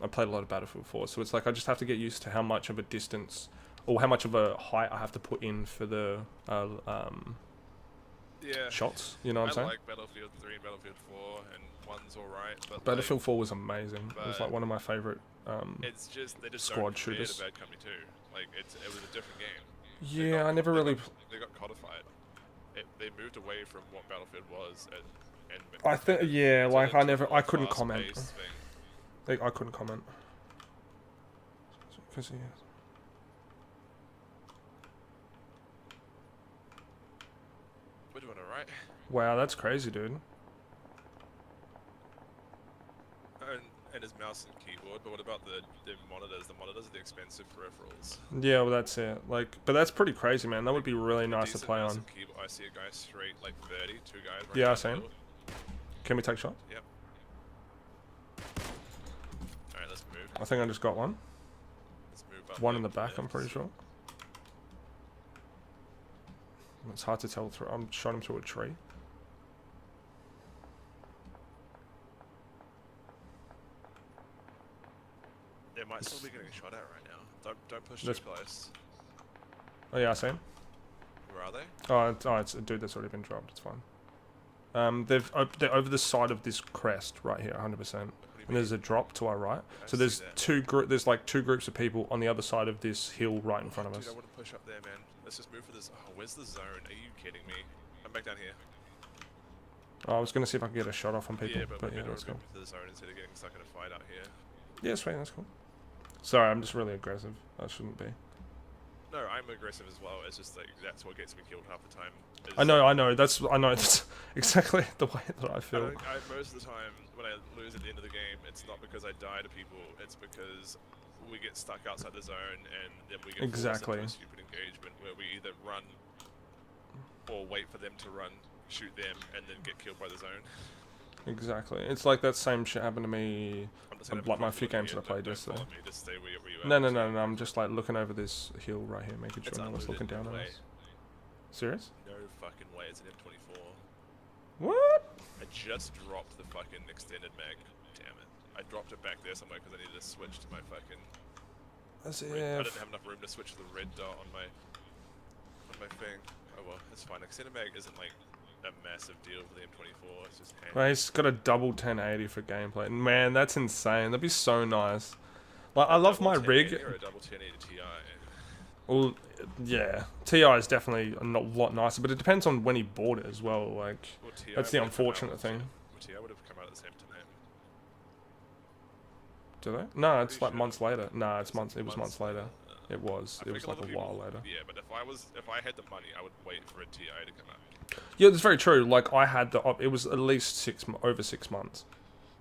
I played a lot of Battlefield 4, so it's like I just have to get used to how much of a distance or how much of a height I have to put in for the shots. You know what I'm saying? I like Battlefield 3 and Battlefield 4, and 1's alright, but Battlefield 4 was amazing. It was like one of my favorite it's just they just squad don't shooters. to Bad Company 2. Like it was a different game. Yeah, I never really. They got codified. They moved away from what Battlefield was, and I think like I couldn't fast-paced comment. thing. I couldn't comment. Because We're doing alright. wow, that's crazy, dude. and his mouse and keyboard, but what about the monitors? The monitors are the expensive peripherals. Yeah, well that's it. Like, but that's pretty crazy, man. That would be really nice to Decent play mouse on. and keyboard. I see a guy straight like 30, two guys. Right Yeah, I down see the him. middle. Can we take shots? Yep. Alright, let's move. I think I just got one. Let's move up. One in the back, I'm pretty sure. It's hard to tell through. I'm shot him through a tree. They might still be getting shot at right now. Don't push too Let's- close. Oh yeah, I see him. Where are they? Oh, it's a dude that's already been dropped. It's fine. They're over the side of this crest right here, 100%. And there's a drop to our right. So there's there's like two groups of people on the other side of this hill right in front of us. Dude, I want to push up there, man. Let's just move for this. Oh, where's the zone? Are you kidding me? I'm back down here. Oh, I was gonna see if I could get a shot off on people, Yeah, but yeah, we're let's go. move to the zone instead of getting stuck in a fight out here. Yeah, sweet, that's cool. Sorry, I'm just really aggressive. I shouldn't be. No, I'm aggressive as well. It's just like that's what gets me killed half the time. I know. That's exactly the way that I feel. Most of the time, when I lose at the end of the game, it's not because I die to people. It's because we get stuck outside the zone, and then we get forced into a stupid engagement where we either run or wait for them to run, shoot them, and then get killed by the zone. Exactly. It's like that same shit happened to me. Like my few games that I played yesterday. Just stay where you No. I'm just like looking over this hill right here, making sure no one's looking down on us. Serious? No fucking way. It's an M24. What? I just dropped the fucking extended mag. Damn it. I dropped it back there somewhere because I needed to switch to my fucking... I didn't have enough room to switch to the red dot on my thing. Oh well, it's fine. Extended mag isn't like a massive deal for the M24. It's just handy. Well, he's got a double 1080 for gameplay. Man, that's insane. That'd be so nice. Like, I love my rig. Or a double 1080 Ti. Well, yeah. Ti is definitely a lot nicer, but it depends on when he bought it as well. Like, that's the unfortunate thing. Ti would have come out at the same time. Do they? No, it's like months later. No, it's months. It was months later. It was. It was like a while later. Yeah, but if I had the money, I would wait for a Ti to come out. Yeah, that's very true. Like, I had it was at least over 6 months,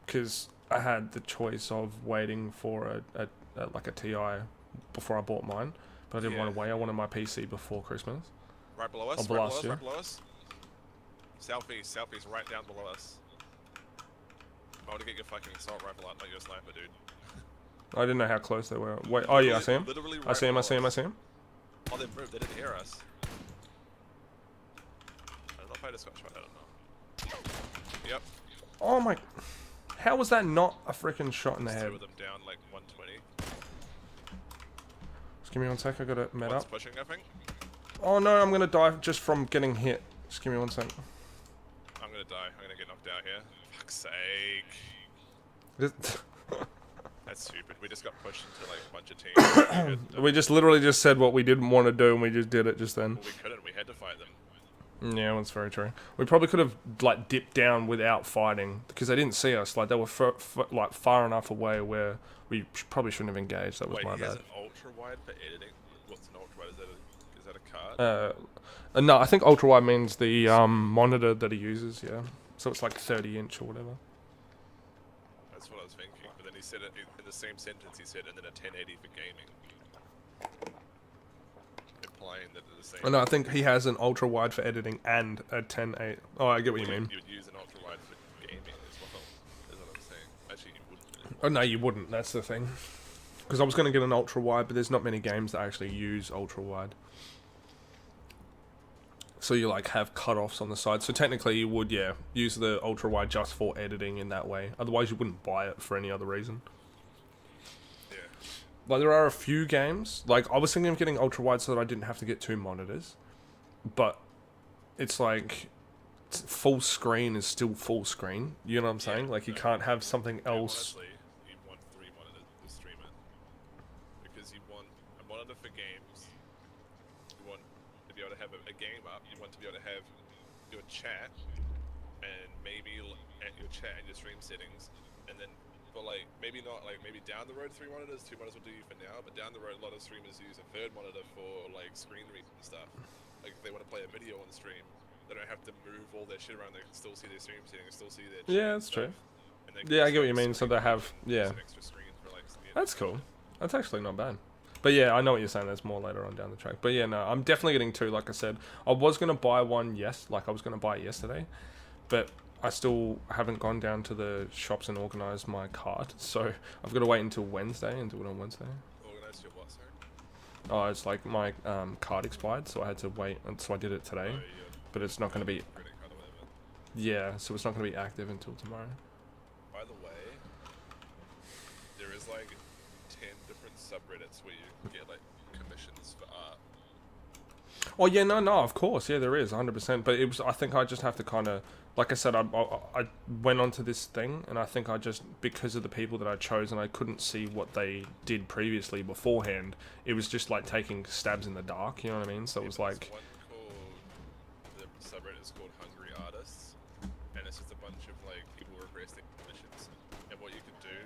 because I had the choice of waiting for like a Ti before I bought mine, but I didn't want to wait. I wanted my PC before Christmas. Right below us. Right below us. Southeast, right down below us. I want to get your fucking assault rifle out, not your sniper, dude. I didn't know how close they were. Wait, oh yeah, I see him. I see him. Oh, they moved. They didn't hear us. I don't know if I just got shot. I don't know. Yep. Oh my! How was that not a freaking shot in the head? Two of them down like 120. Just give me 1 sec. I gotta med One's up. pushing, I think. Oh no! I'm gonna die just from getting hit. Just give me 1 sec. I'm gonna die. I'm gonna get knocked out here. Fuck's sake. That's stupid. We just got pushed into like a bunch of teams. We just literally just said what we didn't want to do, and we just did it just then. Well, we couldn't. We had to fight them. Yeah, that's very true. We probably could have like dipped down without fighting because they didn't see us. Like they were like far enough away where we probably shouldn't have engaged. That was my bad. Wait, he has an ultra wide for editing. What's an ultra wide? Is that a card? No, I think ultra wide means the monitor that he uses. Yeah, so it's like 30-inch or whatever. That's what I was thinking. But then he said it in the same sentence. He said, and then a 1080 for gaming. Implying that they're the same. Oh, no, I think he has an ultra wide for editing and a 1080. Oh, I get what you mean. You would use an ultra wide for gaming as well. Is what I'm saying. Actually, you wouldn't. Oh no, you wouldn't. That's the thing. Because I was going to get an ultra wide, but there's not many games that actually use ultra wide. So you like have cutoffs on the side. So technically, you would use the ultra wide just for editing in that way. Otherwise, you wouldn't buy it for any other reason. Yeah. Like there are a few games. Like I was thinking of getting ultra wide so that I didn't have to get 2 monitors, but it's like full screen is still full screen. You know what I'm saying? Like you can't have something else. Honestly, you want 3 monitors to stream it because you want a monitor for games. You want to be able to have a game up. You want to be able to have your chat and maybe at your chat and your stream settings, and then. But like maybe not like maybe down the road 3 monitors, 2 monitors will do you for now. But down the road, a lot of streamers use a 3rd monitor for like screen read and stuff. Like if they want to play a video on the stream, they don't have to move all their shit around. They can still see their stream settings, still see their. Yeah, that's true. And And they Yeah, I get what you just mean. So screen they on have, and yeah. use an extra screen for like the That's internet. cool. That's actually not bad. But yeah, I know what you're saying. There's more later on down the track. But yeah, no, I'm definitely getting two. Like I said, I was gonna buy one. Yes, like I was gonna buy it yesterday, but I still haven't gone down to the shops and organised my cart. So I've got to wait until Wednesday and do it on Wednesday. Organize your what, sorry? Oh, it's like my card expired, so I had to wait, and so I did it today. Your But it's not going to be, credit card or whatever. yeah, so it's not going to be active until tomorrow. By the way, there is like 10 different subreddits where you can get like commissions for art. Oh yeah, no, of course, yeah, there is 100%. But it was, I think I just have to kind of, like I said, I went onto this thing, and I think I just, because of the people that I chose, and I couldn't see what they did previously beforehand, it was just like taking stabs in the dark. You know what I mean? So it was like, One called, the subreddit is called Hungry Artists, and it's just a bunch of like people requesting commissions. And what you can do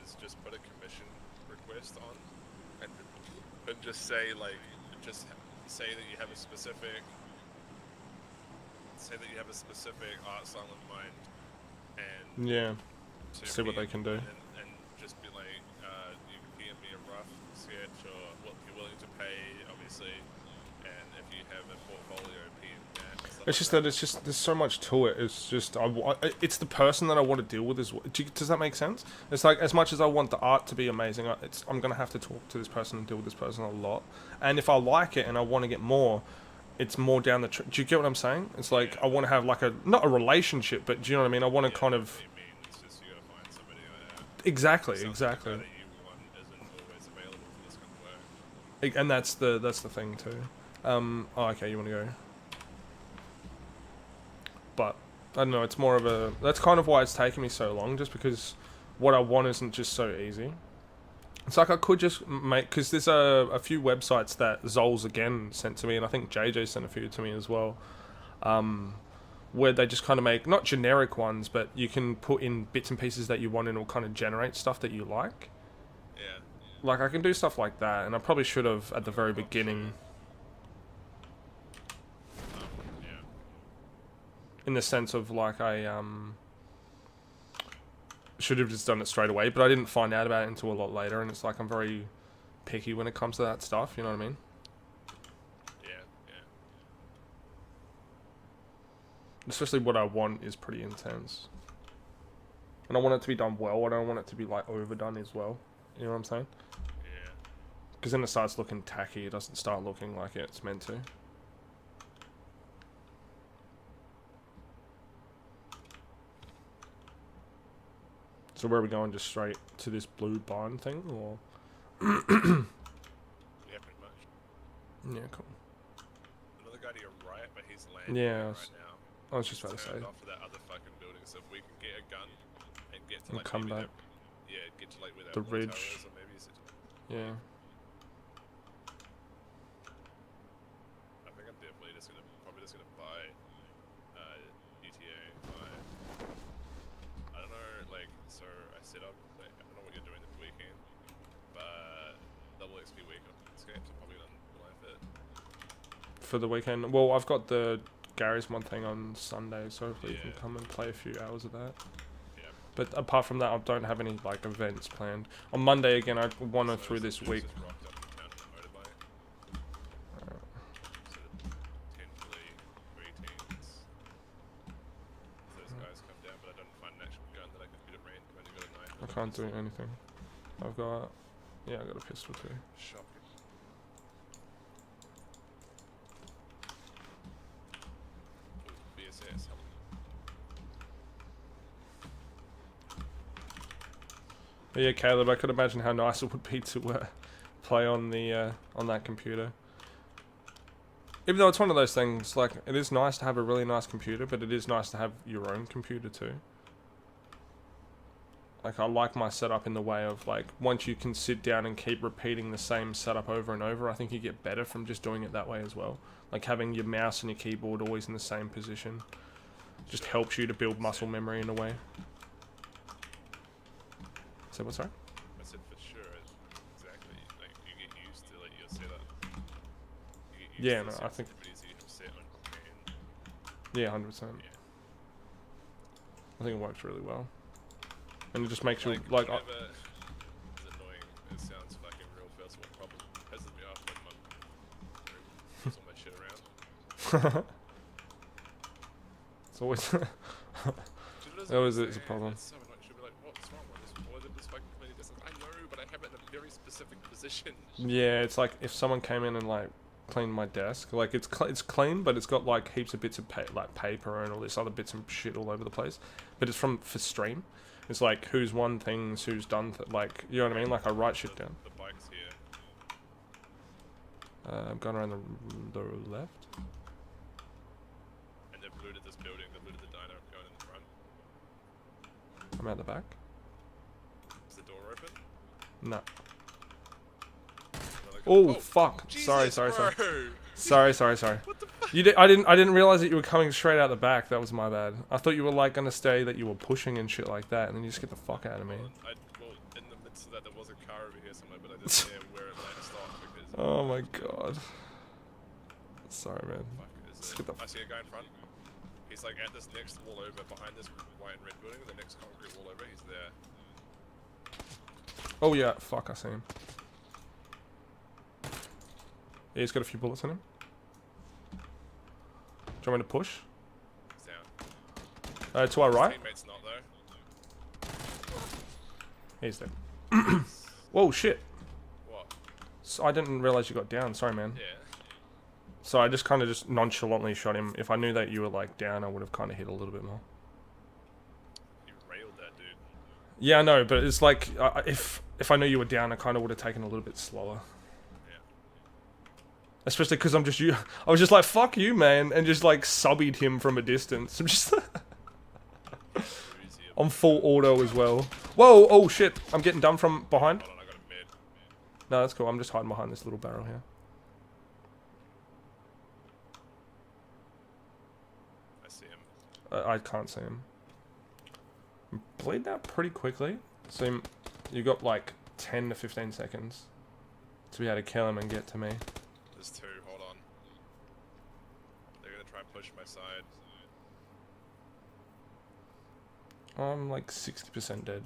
is just put a commission request on, and just say like, just say that you have a specific art style in mind, and yeah, to see what they can do. and just be like, you can PM me a rough sketch or what you're willing to pay, obviously, and if you have a portfolio, PM that. It's just that it's just there's so much to it. It's just it's the person that I want to deal with. Does that make sense? It's like as much as I want the art to be amazing, I'm gonna have to talk to this person and deal with this person a lot. And if I like it and I want to get more, it's more down the. Do you get what I'm saying? It's like I want to have like not a relationship, but do you know what I mean? I want to kind of. It's just you gotta find somebody Exactly. that you want isn't always available for this kind of work. And that's the thing too. Oh, okay, you want to go? But I don't know. It's more of a. That's kind of why it's taken me so long, just because what I want isn't just so easy. It's like I could just make, because there's a few websites that Zol's again sent to me, and I think JJ sent a few to me as well, where they just kind of make, not generic ones, but you can put in bits and pieces that you want and it'll kind of generate stuff that you like. Yeah. Like I can do stuff like that, and I probably should have at the very beginning. Yeah. In the sense of like I should have just done it straight away, but I didn't find out about it until a lot later, and it's like I'm very picky when it comes to that stuff, you know what I mean? Yeah. Especially what I want is pretty intense. And I want it to be done well, I don't want it to be like overdone as well. You know what I'm saying? Yeah. Because then it starts looking tacky, it doesn't start looking like it's meant to. So where are we going? Just straight to this blue barn thing, or? Yeah, pretty much. Yeah, cool. Another guy to your right, but he's landing Yeah, right now. I was just about to say. Turned off for that other fucking building, so if we can get a gun and get to And like come maybe back. get to like where that The water tower ridge. is, or maybe Yeah. I think I'm definitely probably just gonna buy GTA 5. I don't know, like, so I set up, like, I don't know what you're doing this weekend, but double XP week on this game, so probably gonna life it. For the weekend. Well, I've got the Gary's Mod thing on Sunday, so hopefully you Yeah. can come and play a few hours of that. Yeah. But apart from that, I don't have any like events planned. On Monday again, I want to through this week. Just rocked up and found a motorbike. So potentially 3 teams. So those guys come down, but I don't find an actual gun that I can shoot at random. I've only got a knife. I can't do anything. I've got, yeah, I got a pistol too. Shop. BSS. But yeah, Caleb, I could imagine how nice it would be to play on the on that computer. Even though it's one of those things, like it is nice to have a really nice computer, but it is nice to have your own computer too. Like I like my setup in the way of like once you can sit down and keep repeating the same setup over and over, I think you get better from just doing it that way as well. Like having your mouse and your keyboard always in the same position just helps you to build muscle memory in a way. So what's that? I said for sure, exactly. Like you get used to like your setup. You get used to I the think. sensitivities that you have set on your hand. Yeah, 100%. Yeah. I think it works really well. and it just makes you like. like. It's annoying. It sounds fucking real first world problem. Pisses me off when my moves all my shit around. It's always. That Always is a problem. It's so annoying. She'll be like, "What's wrong with this? Why did this fucking clean distance?" I know, but I have it in a very specific position. Yeah, it's like if someone came in and like cleaned my desk, like it's clean, but it's got like heaps of bits of like paper and all this other bits and shit all over the place. But it's for stream. It's like who's won things, who's done like you know what I mean. Like I write shit down. The bike's here. I'm going around the left. And they've looted this building. They've looted the diner. I'm going in the front. I'm out the back. Is the door open? No. Oh, fuck! Jesus, Sorry. Sorry. What the fuck? I didn't realize that you were coming straight out the back. That was my bad. I thought you were like gonna stay that you were pushing and shit like that, and then you just get the fuck out of me. Well, in the midst of that, there was a car over here somewhere, but I didn't hear where it landed stopped because. Oh my god. Sorry, man. I see a guy in front. He's like at this next wall over, behind this white and red building, the next concrete wall over. He's there. Oh yeah, fuck! I see him. Yeah, he's got a few bullets in him. Do you want me to push? He's down. To our right? His teammate's not though. He's dead. Whoa, shit. What? So I didn't realize you got down. Sorry, man. Yeah. So I just kind of just nonchalantly shot him. If I knew that you were like down, I would have kind of hit a little bit more. You railed that dude. Yeah, I know, but it's like if I knew you were down, I kind of would have taken a little bit slower. Especially because I'm just you. I was just like, fuck you, man, and just like subbied him from a distance. I'm just on full auto as well. Whoa, oh shit. I'm getting done from behind. Hold on, I got a mid. No, that's cool. I'm just hiding behind this little barrel here. I see him. I can't see him. Bleed out pretty quickly. So you got like 10 to 15 seconds to be able to kill him and get to me. There's two, hold on. They're gonna try and push my side. I'm like 60% dead.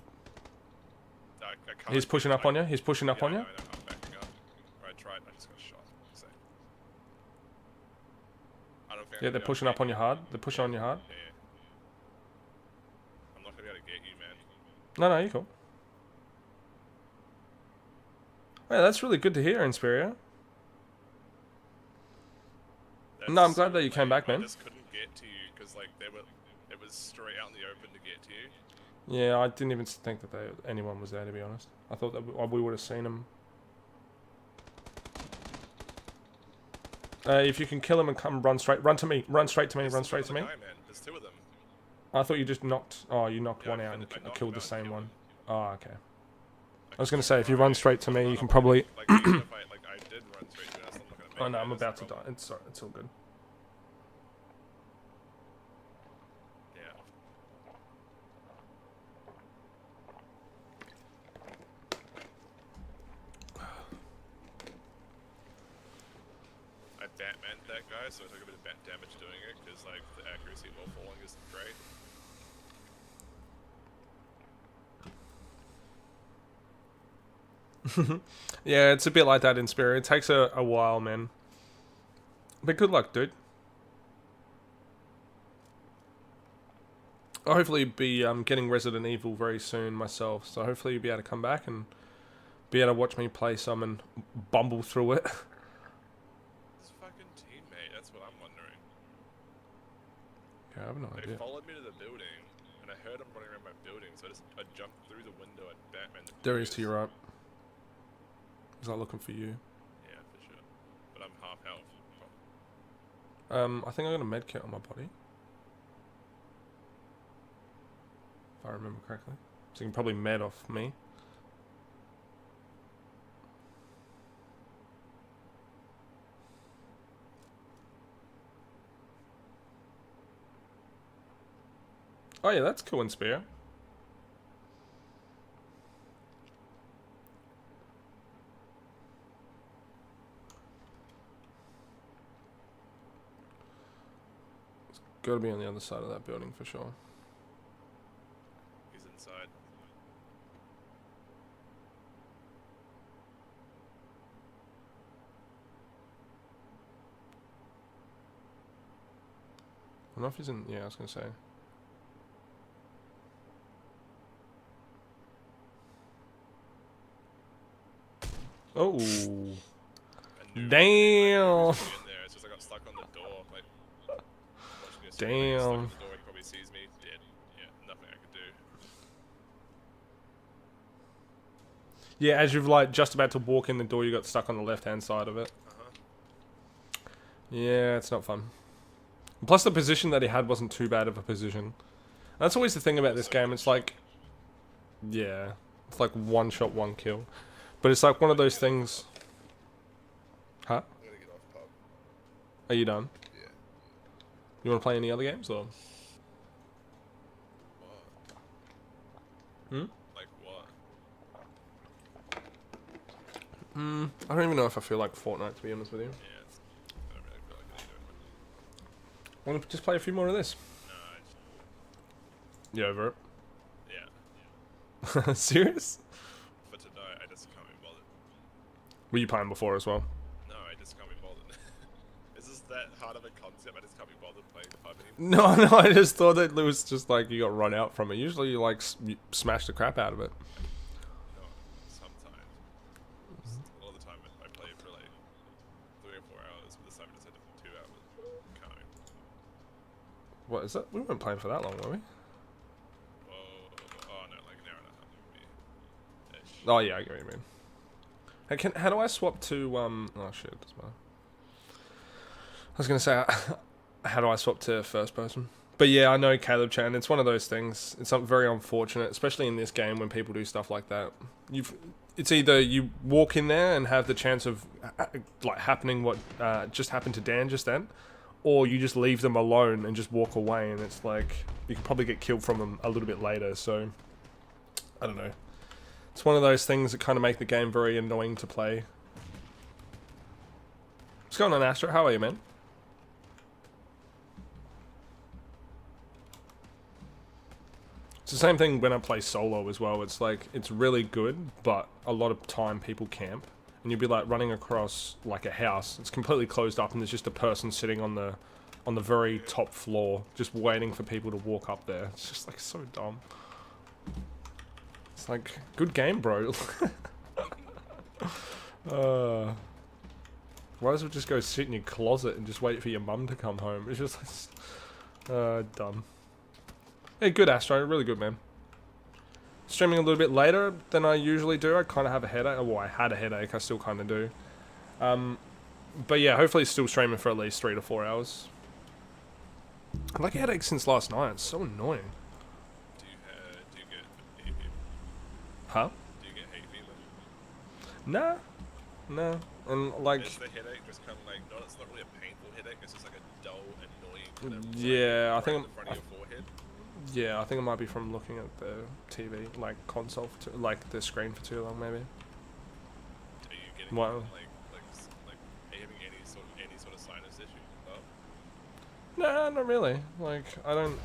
I can't. He's pushing up on you? He's pushing up on you? I know, I'm backing up. Alright, try it. I just got shot. So. I don't think Yeah, they're pushing up on you hard. They're pushing on you hard. Yeah. I'm not gonna be able to get you, man. No, you're cool. Yeah, that's really good to hear, Inspiria. No, I'm glad that you came back, man. I just couldn't get to you because like it was straight out in the open to get to you. Yeah, I didn't even think that anyone was there, to be honest. I thought that we would have seen him. If you can kill him and run straight to me. Run straight to me. Run straight to me. There's two of them. I thought you just knocked. Oh, you knocked Yeah, one out and killed the same one. Oh, okay. I I was gonna say if you run straight to me, you can probably. Like, even if I did run straight to you, that's not gonna make Oh no, it, I'm that's about the to die. problem. It's all good. Yeah. I Batmaned that guy, so I took a bit of bat damage doing it, because like the accuracy while falling isn't great. Yeah, it's a bit like that in Spirit. It takes a while, man. But good luck, dude. I'll hopefully be getting Resident Evil very soon myself, so hopefully you'll be able to come back and be able to watch me play some and bumble through it. This fucking teammate, that's what I'm wondering. Yeah, I have no They idea. followed me to the building, and I heard him running around my building, so I jumped through the window at Batman. There he is to your right. He's not looking for you. Yeah, for sure. But I'm half health. I think I got a med kit on my body. If I remember correctly. So you can probably med off me. Oh yeah, that's cool in Spear. It's gotta be on the other side of that building for sure. He's inside. don't know if he's in. Yeah, I was gonna say. Oh. Damn. It's just I got stuck on the door. Like, watching a Damn. stuck on the door, he probably sees me dead. Yeah, nothing I could do. Yeah, as you've like just about to walk in the door, you got stuck on the left-hand side of it. Yeah, it's not fun. Plus, the position that he had wasn't too bad of a position. That's always the thing about this game. It's like, yeah, it's like one shot, one kill. But it's like one of those things. Huh? I'm gonna get off pub. Are you done? Yeah. You want to play any other games or? What? Hmm? Like what? I don't even know if I feel like Fortnite, to be honest with you. Yeah, I don't really feel like I need to. Want to just play a few more of this? No, You over yeah. it? Serious? For tonight, I just can't be bothered. Were you playing before as well? No, I just can't be bothered. Is this that hard of a concept? I just can't be bothered playing pub anymore. No, I just thought that it was just like you got run out from it. Usually you like you smash the crap out of it. No, sometimes. A lot of the time I play it for like 3 or 4 hours, but this time I just had it for 2 hours. Can't even. What is that? We weren't playing for that long, were we? Oh no, like an hour and a half maybe. Ish. Oh yeah, I get what you mean. Hey, how do I swap to oh shit, it doesn't matter. I was gonna say, how do I swap to first person? But yeah, I know Caleb Chan. It's one of those things. It's very unfortunate, especially in this game when people do stuff like that. It's either you walk in there and have the chance of like happening what just happened to Dan just then, or you just leave them alone and just walk away, and it's like you could probably get killed from them a little bit later. So I don't know. It's one of those things that kind of make the game very annoying to play. What's going on, Astro? How are you, man? It's the same thing when I play solo as well. It's like, it's really good, but a lot of time people camp. And you'll be like running across like a house. It's completely closed up and there's just a person sitting on the very top floor, just waiting for people to walk up there. It's just like so dumb. It's like, good game, bro. Why does it just go sit in your closet and just wait for your mum to come home? It's just like, dumb. Hey, good Astro, really good, man. Streaming a little bit later than I usually do. I kind of have a headache. Well, I had a headache. I still kind of do. But yeah, hopefully still streaming for at least 3 to 4 hours. I've like a headache since last night. It's so annoying. Do you get hay fever? Huh? Do you get hay fever? Nah. No. And like... Is the headache just kind of like, no, it's not really a painful headache, it's just like a dull, annoying kind of... Yeah, I think... in front of your forehead? Yeah, I think it might be from looking at the TV, like console, like the screen for too long, maybe. Are you getting Wow. are you having any sort of sinus issue? No? Nah, not really. Like, I don't...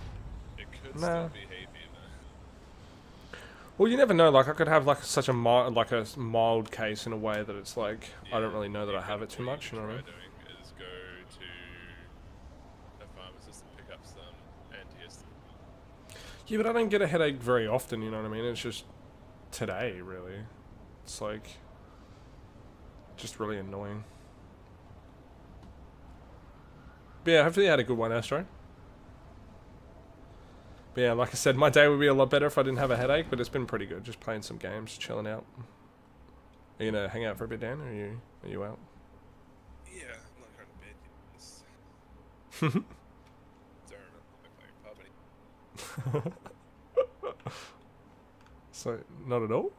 It could Nah. still be hay fever. Well, you never know. Like, I could have like such a mild case in a way that it's like I don't really know that I have it too much. You know what I mean? What you try doing is go to a pharmacist and pick up some antihistamine. Yeah, but I don't get a headache very often. You know what I mean? It's just today, really. It's like just really annoying. But yeah, hopefully you had a good one, Astro. But yeah, like I said, my day would be a lot better if I didn't have a headache, but it's been pretty good. Just playing some games, chilling out. Are you gonna hang out for a bit, Dan, or are you out? Yeah, I'm not going to bed yet. Sorry, I'm not playing pub anymore. So, not at all?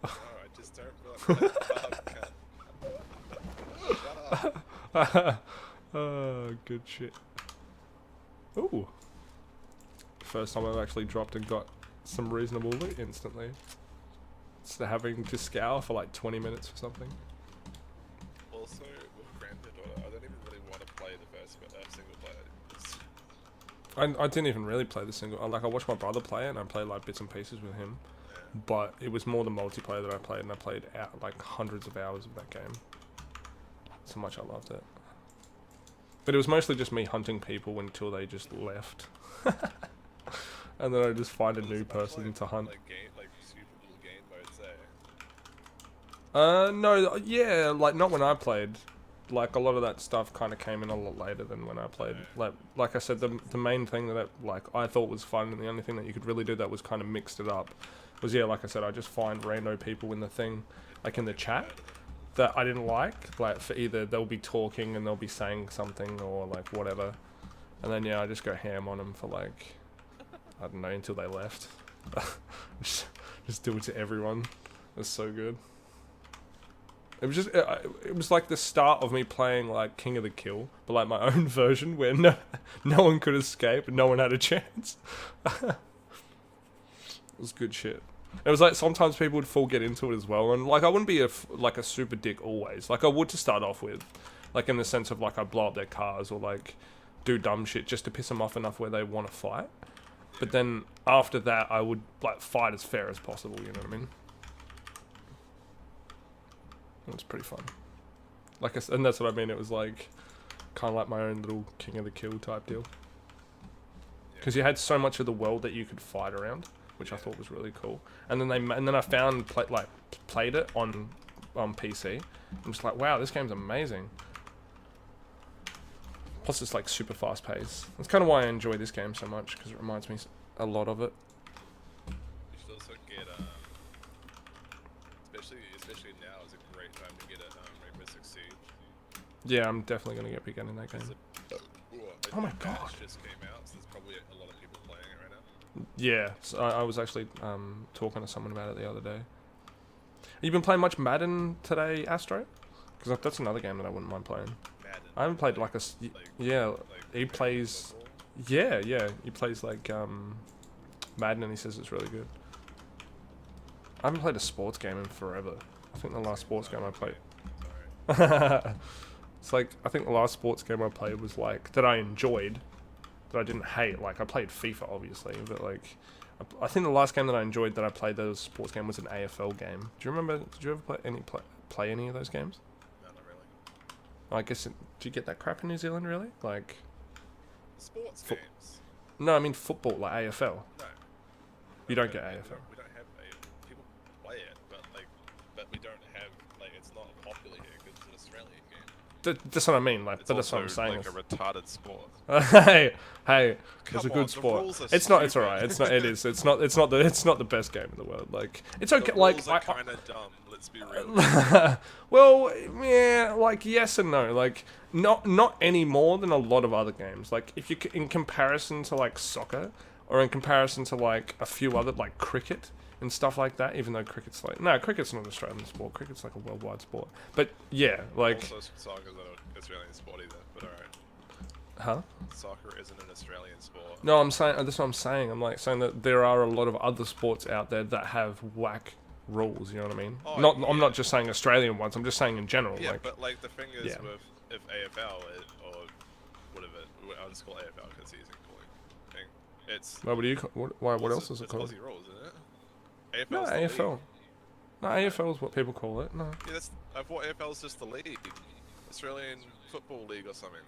No, I just don't feel like playing pub. Shut up. Oh, good shit. Ooh. First time I've actually dropped and got some reasonable loot instantly. Instead of having to scour for like 20 minutes or something. Also, with Grand Theft Auto, I don't even really want to play the first single player. I didn't even really play the single. Like, I watched my brother play it and I played like bits and pieces with him. Yeah. But it was more the multiplayer that I played, and I played out like hundreds of hours of that game. So much I loved it. But it was mostly just me hunting people until they just left. And then I just find a new person to hunt. Like super cool game modes there. No, yeah, like not when I played. Like a lot of that stuff kind of came in a lot later than when I played. Like I said, the main thing that like I thought was fun and the only thing that you could really do that was kind of mixed it up was, yeah, like I said, I just find rando people in the thing, like in the chat, that I didn't like for either they'll be talking and they'll be saying something or like whatever, and then yeah, I just go ham on them for like, I don't know, until they left. just do it to everyone. It's so good. It was just, it was like the start of me playing like King of the Kill, but like my own version where no one could escape and no one had a chance. It was good shit. It was like sometimes people would get into it as well, and like I wouldn't be like a super dick always. Like I would to start off with, like in the sense of like I'd blow up their cars or like do dumb shit just to piss them off enough where they want to fight. But then after that, I would like fight as fair as possible. You know what I mean? It was pretty fun. Like and that's what I mean. It was like kind of like my own little King of the Kill type deal. Because you had so much of the world that you could fight around, which I thought was really cool. And then I found played it on PC. I'm just like, wow, this game's amazing. Plus, it's like super fast paced. That's kind of why I enjoy this game so much, because it reminds me a lot of it. You should also get especially now is a great time to get a Rainbow Six Siege. Yeah, I'm definitely gonna get beginning that game. Oh my god! Just came out, so there's probably a lot of people playing it right now. Yeah, so I was actually talking to someone about it the other day. Have you been playing much Madden today, Astro? Because that's another game that I wouldn't mind playing. Madden. I haven't played like he plays. Yeah, he plays like Madden, and he says it's really good. I haven't played a sports game in forever. I think the last sports game I played. It's like I think the last sports game I played was like that I enjoyed, that I didn't hate. Like I played FIFA obviously, but like I think the last game that I enjoyed that I played that was a sports game was an AFL game. Do you remember? Did you ever play any of those games? No, not really. I guess do you get that crap in New Zealand really? Like Sports games. no, I mean football, like AFL. No. You don't get AFL. We don't have AFL. People play it, but we don't have it's not popular here because it's an Australian game. That's what I mean. Like, It's but that's what I'm also saying. like a retarded sport. hey, Come it's a on, good the sport. rules are It's not. It's stupid. alright. It's not. It is. It's not the best game in the world. Like, it's okay. The Like, rules are kind of dumb. Let's be real. well, yeah, like yes and no. Like, not any more than a lot of other games. Like, if you in comparison to like soccer, or in comparison to like a few other like cricket and stuff like that. Even though cricket's like cricket's not an Australian sport. Cricket's like a worldwide sport. But yeah, like. Also, soccer's not an Australian sport either. But alright. Huh? Soccer isn't an Australian sport. No, I'm saying that's what I'm saying. I'm like saying that there are a lot of other sports out there that have whack rules. You know what I mean? Oh, I'm not just saying Australian ones. I'm just saying in general. Yeah, like, but like the thing is yeah. with if AFL or whatever, I'll just call it AFL because it's easy calling thing. It's what do you? What else is it called? Aussie rules, isn't it? No, AFL's the AFL. league. No, AFL is what people call it. No. Yeah, I thought AFL's just the league, Australian Football League or something.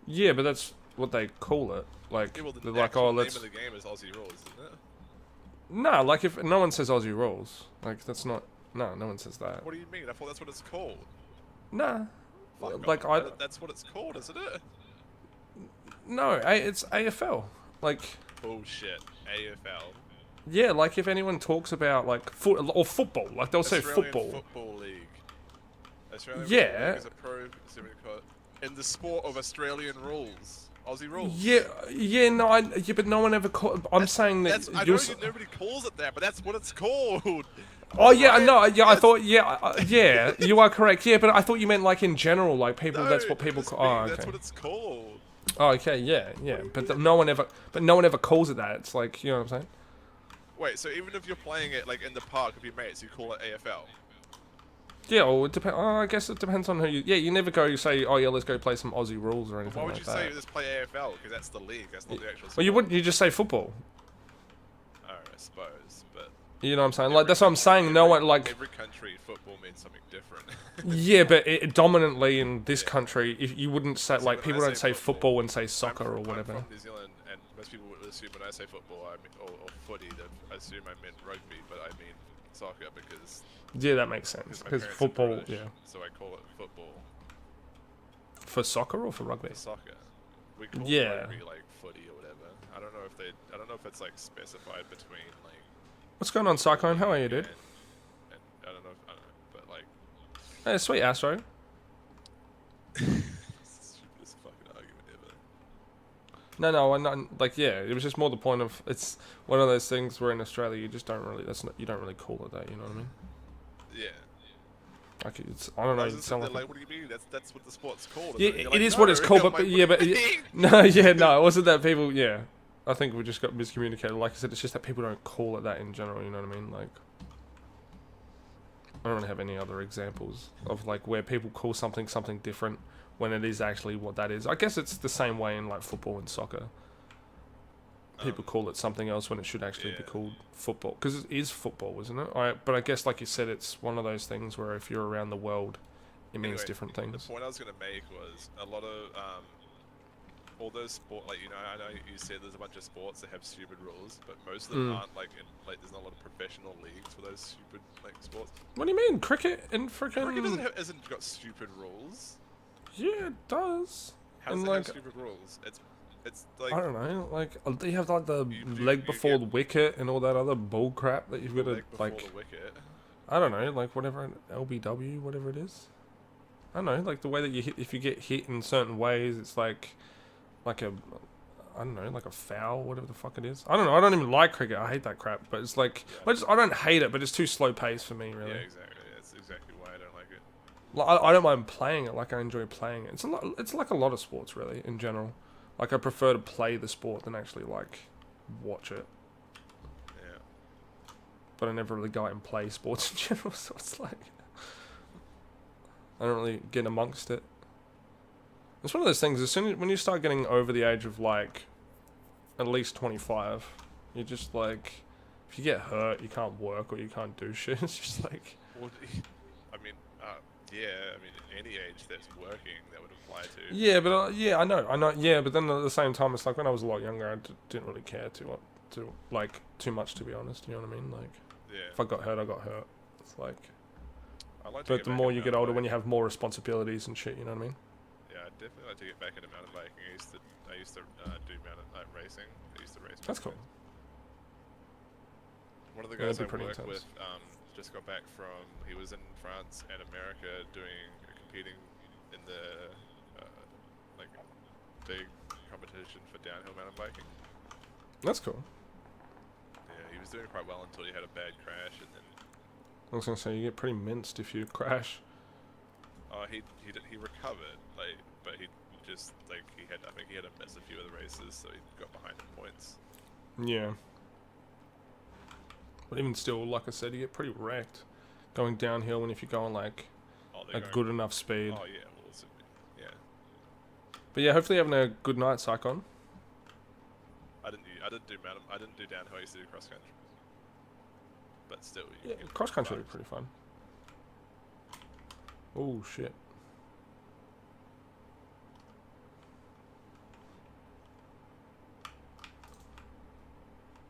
Yeah, but that's what they call it. Like, Yeah, well, the they're like, actual oh, name let's. of the game is Aussie rules, isn't it? No, like if no one says Aussie rules, like that's not. No one says that. What do you mean? I thought that's what it's called. Nah. Fuck Like off. That's what it's called, isn't it? No, it's AFL. Like. Bullshit. AFL. Yeah, like if anyone talks about like football, like they'll say Australian football. Football League. Australian Yeah. Football League is a pro in the sport of Australian rules. Aussie rules. Yeah, no, but no one ever called. I'm saying that. I know nobody calls it that, but that's what it's called. Oh yeah, Right? no, yeah, Yes. I thought, yeah, you are correct. Yeah, but I thought you meant like in general, like people. No, that's what people just call. Oh, okay. That's what it's called. Oh, okay, yeah. But no one ever calls it that. It's like, you know what I'm saying? Wait, so even if you're playing it like in the park with your mates, you call it AFL? Yeah, well, it depends. Oh, I guess it depends on who you. Yeah, you never go say, oh yeah, let's go play some Aussie rules or anything Why would like you that. say let's play AFL? Because that's the league. That's not the actual. Sport. Well, you wouldn't. You just say football. Oh, I suppose, but You know what I'm saying? Like that's what I'm saying. No one like. Every country, football means something different. Yeah, but dominantly in this country, if you wouldn't say, See, like, when people I don't say football and say soccer or I'm whatever. from New Zealand, and most people would assume when I say football, I mean, or footy, they assume I meant rugby, but I mean soccer because Yeah, that makes sense. my Because parents are football, British, yeah. so I call it football. For soccer or for rugby? For soccer, we call Yeah. rugby like footy or whatever. I don't know if it's like specified between like. What's going on, Cyclone? How are you, dude? And I don't know, but like. Hey, sweet Astro. Stupidest fucking argument ever. No, I'm not, like, yeah, it was just more the point of, it's one of those things where in Australia you just don't really, you don't really call it that, you know what I mean? Yeah. Like, it's, I don't know, I it sounds like... what do you mean? That's what the sport's called. Yeah, It it is what it's called, but yeah, but no, yeah, no, it wasn't that people, yeah. I think we just got miscommunicated. Like I said, it's just that people don't call it that in general, you know what I mean? Like, I don't really have any other examples of, like, where people call something different when it is actually what that is. I guess it's the same way in, like, football and soccer. People call it something else when it should actually be called football. Because it is football, isn't it? But I guess, like you said, it's one of those things where if you're around the world, it means different things. The point I was going to make was a lot of all those sport, like, you know, I know you said there's a bunch of sports that have stupid rules, but most of them aren't like there's not a lot of professional leagues for those stupid like sports. What do you mean, cricket and freaking? Cricket isn't got stupid rules. Yeah, it does. How does it have stupid rules? It's like, I don't know, like they have like the leg before the wicket and all that other bull crap that you've got to like. The wicket. I don't know, like whatever LBW, whatever it is. I don't know, like the way that you hit. If you get hit in certain ways, it's like a, I don't know, like a foul, whatever the fuck it is. I don't know. I don't even like cricket. I hate that crap. But it's like, I don't hate it, but it's too slow paced for me, really. Yeah, exactly. That's exactly why I don't like it. Like, I don't mind playing it. Like I enjoy playing it. It's like a lot of sports, really, in general. Like I prefer to play the sport than actually like watch it. Yeah. But I never really go out and play sports in general, so it's like I don't really get amongst it. It's one of those things. When you start getting over the age of like at least 25, you're just like, if you get hurt, you can't work or you can't do shit. It's just like. Well, I mean, yeah. I mean, any age that's working, that would apply to. Yeah, but yeah, I know. Yeah, but then at the same time, it's like when I was a lot younger, I didn't really care too much, to be honest. You know what I mean? Like, if I got hurt, I got hurt. It's like. But the more you get older, when you have more responsibilities and shit, you know what I mean? Yeah, I'd definitely like to get back into mountain biking. I used to do mountain racing. I used to race. That's cool. One of the guys I work with just got back from. He was in France and America competing in the like big competition for downhill mountain biking. That's cool. Yeah, he was doing quite well until he had a bad crash, and then. I was gonna say you get pretty minced if you crash. Oh, he recovered, like, but he just like I think he had to miss a few of the races, so he got behind in points. Yeah. But even still, like I said, you get pretty wrecked going downhill, and if you're going like a good enough speed. Oh yeah, well, yeah. But yeah, hopefully you're having a good night, Cyclone. I didn't do downhill. I used to do cross country. But still, yeah, cross country would be pretty fun. Oh shit.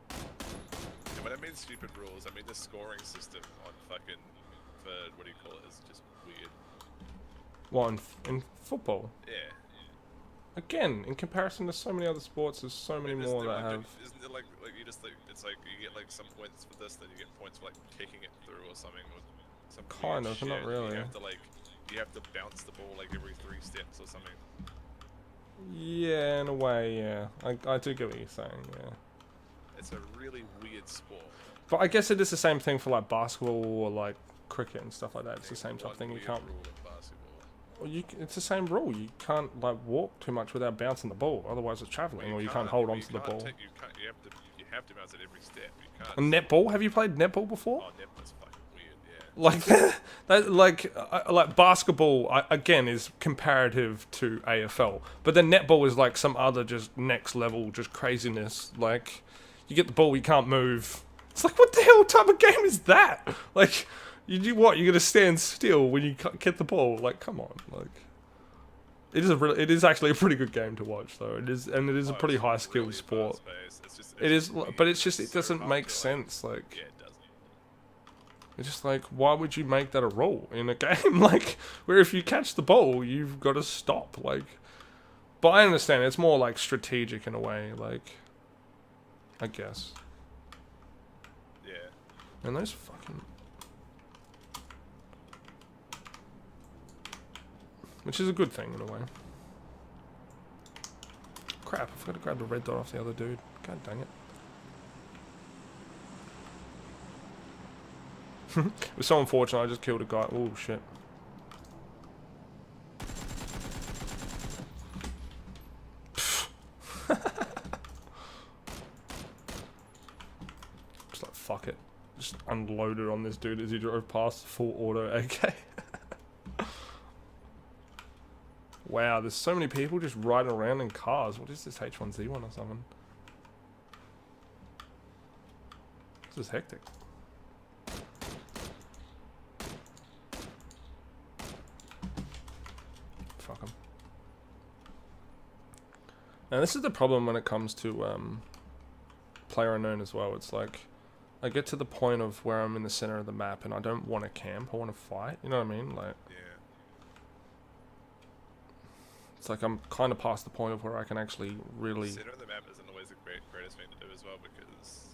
And when I mean stupid rules, I mean the scoring system on fucking what do you call it? Is just weird. What, in football? Yeah. Again, in comparison to so many other sports, there's so many more that have. Isn't it like you just like it's like you get like some points for this, then you get points for like kicking it through or something, or some kind of, but not really. You have to bounce the ball like every 3 steps or something. Yeah, in a way, yeah. I do get what you're saying, yeah. It's a really weird sport. But I guess it is the same thing for like basketball or like cricket and stuff like that. It's the same type of thing. You can't. Well, it's the same rule. You can't like walk too much without bouncing the ball. Otherwise, it's traveling, or you can't hold onto the ball. You have to bounce it every step. You can't. And netball? Have you played netball before? Oh, netball's fucking weird. Yeah. like basketball again is comparative to AFL, but then netball is like some other just next level, just craziness. Like you get the ball, you can't move. It's like, what the hell type of game is that? Like, You do what? You're gonna stand still when you get the ball? Like, come on, like. It is actually a pretty good game to watch, though. It is, and it is a pretty high skilled sport. It is, but it's just it doesn't make sense. Like, yeah, it doesn't. it's just like, why would you make that a rule in a game? Like, where if you catch the ball, you've got to stop. Like, but I understand it's more like strategic in a way. Like, I guess. Yeah. And those fucking. Which is a good thing in a way. Crap, I forgot to grab the red dot off the other dude. God dang it. It was so unfortunate, I just killed a guy. Oh shit. Just like, fuck it. Just unloaded on this dude as he drove past full auto AK. Wow, there's so many people just riding around in cars. What is this, H1Z1 or something? This is hectic. Fuck 'em. Now this is the problem when it comes to player unknown as well. It's like, I get to the point of where I'm in the center of the map and I don't want to camp, I want to fight. You know what I mean? Like, Yeah. it's like I'm kind of past the point of where I can actually really. Center of the map isn't always the greatest thing to do as well because.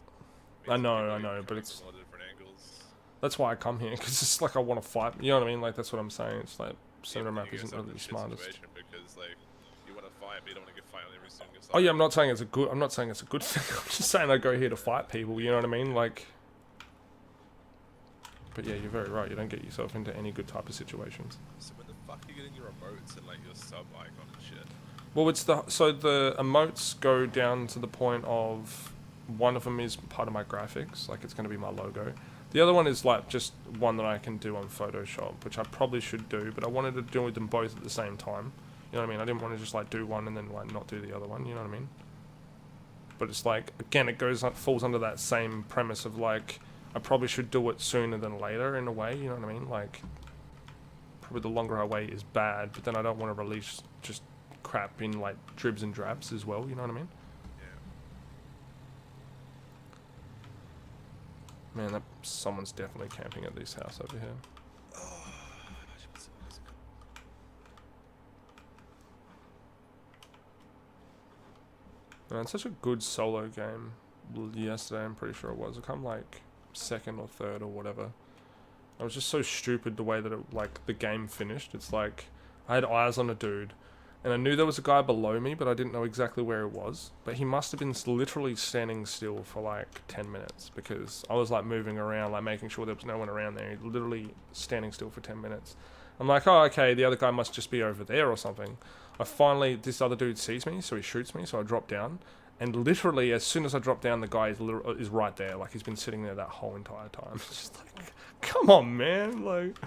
I know, but it's. A lot of different angles. That's why I come here, because it's like I want to fight. You know what I mean? Like, that's what I'm saying. It's like center of the map isn't really the smartest. Because like you want to fight, but you don't want to get fight on every single side. Oh yeah, I'm not saying it's a good. I'm not saying it's a good thing. I'm just saying I go here to fight people. You know what I mean? Like. But yeah, you're very right. You don't get yourself into any good type of situations. So when the fuck are you getting your emotes and like your sub icon and shit? Well, it's the emotes go down to the point of one of them is part of my graphics, like it's going to be my logo. The other one is like just one that I can do on Photoshop, which I probably should do, but I wanted to do them both at the same time. You know what I mean? I didn't want to just like do one and then like not do the other one. You know what I mean? But it's like, again, it falls under that same premise of like, I probably should do it sooner than later in a way. You know what I mean? Like, probably the longer I wait is bad, but then I don't want to release just crap in like dribs and drabs as well. You know what I mean? Man, someone's definitely camping at this house over here. Man, it's such a good solo game. Yesterday, I'm pretty sure it was. I come like second or third or whatever. I was just so stupid the way that it, like the game finished. It's like I had eyes on a dude, and I knew there was a guy below me, but I didn't know exactly where it was. But he must have been literally standing still for like 10 minutes because I was like moving around, like making sure there was no one around there. He literally standing still for 10 minutes. I'm like, oh, okay, the other guy must just be over there or something. This other dude sees me, so he shoots me, so I drop down. And literally, as soon as I drop down, the guy is right there. Like, he's been sitting there that whole entire time. It's just like, come on, man. Like...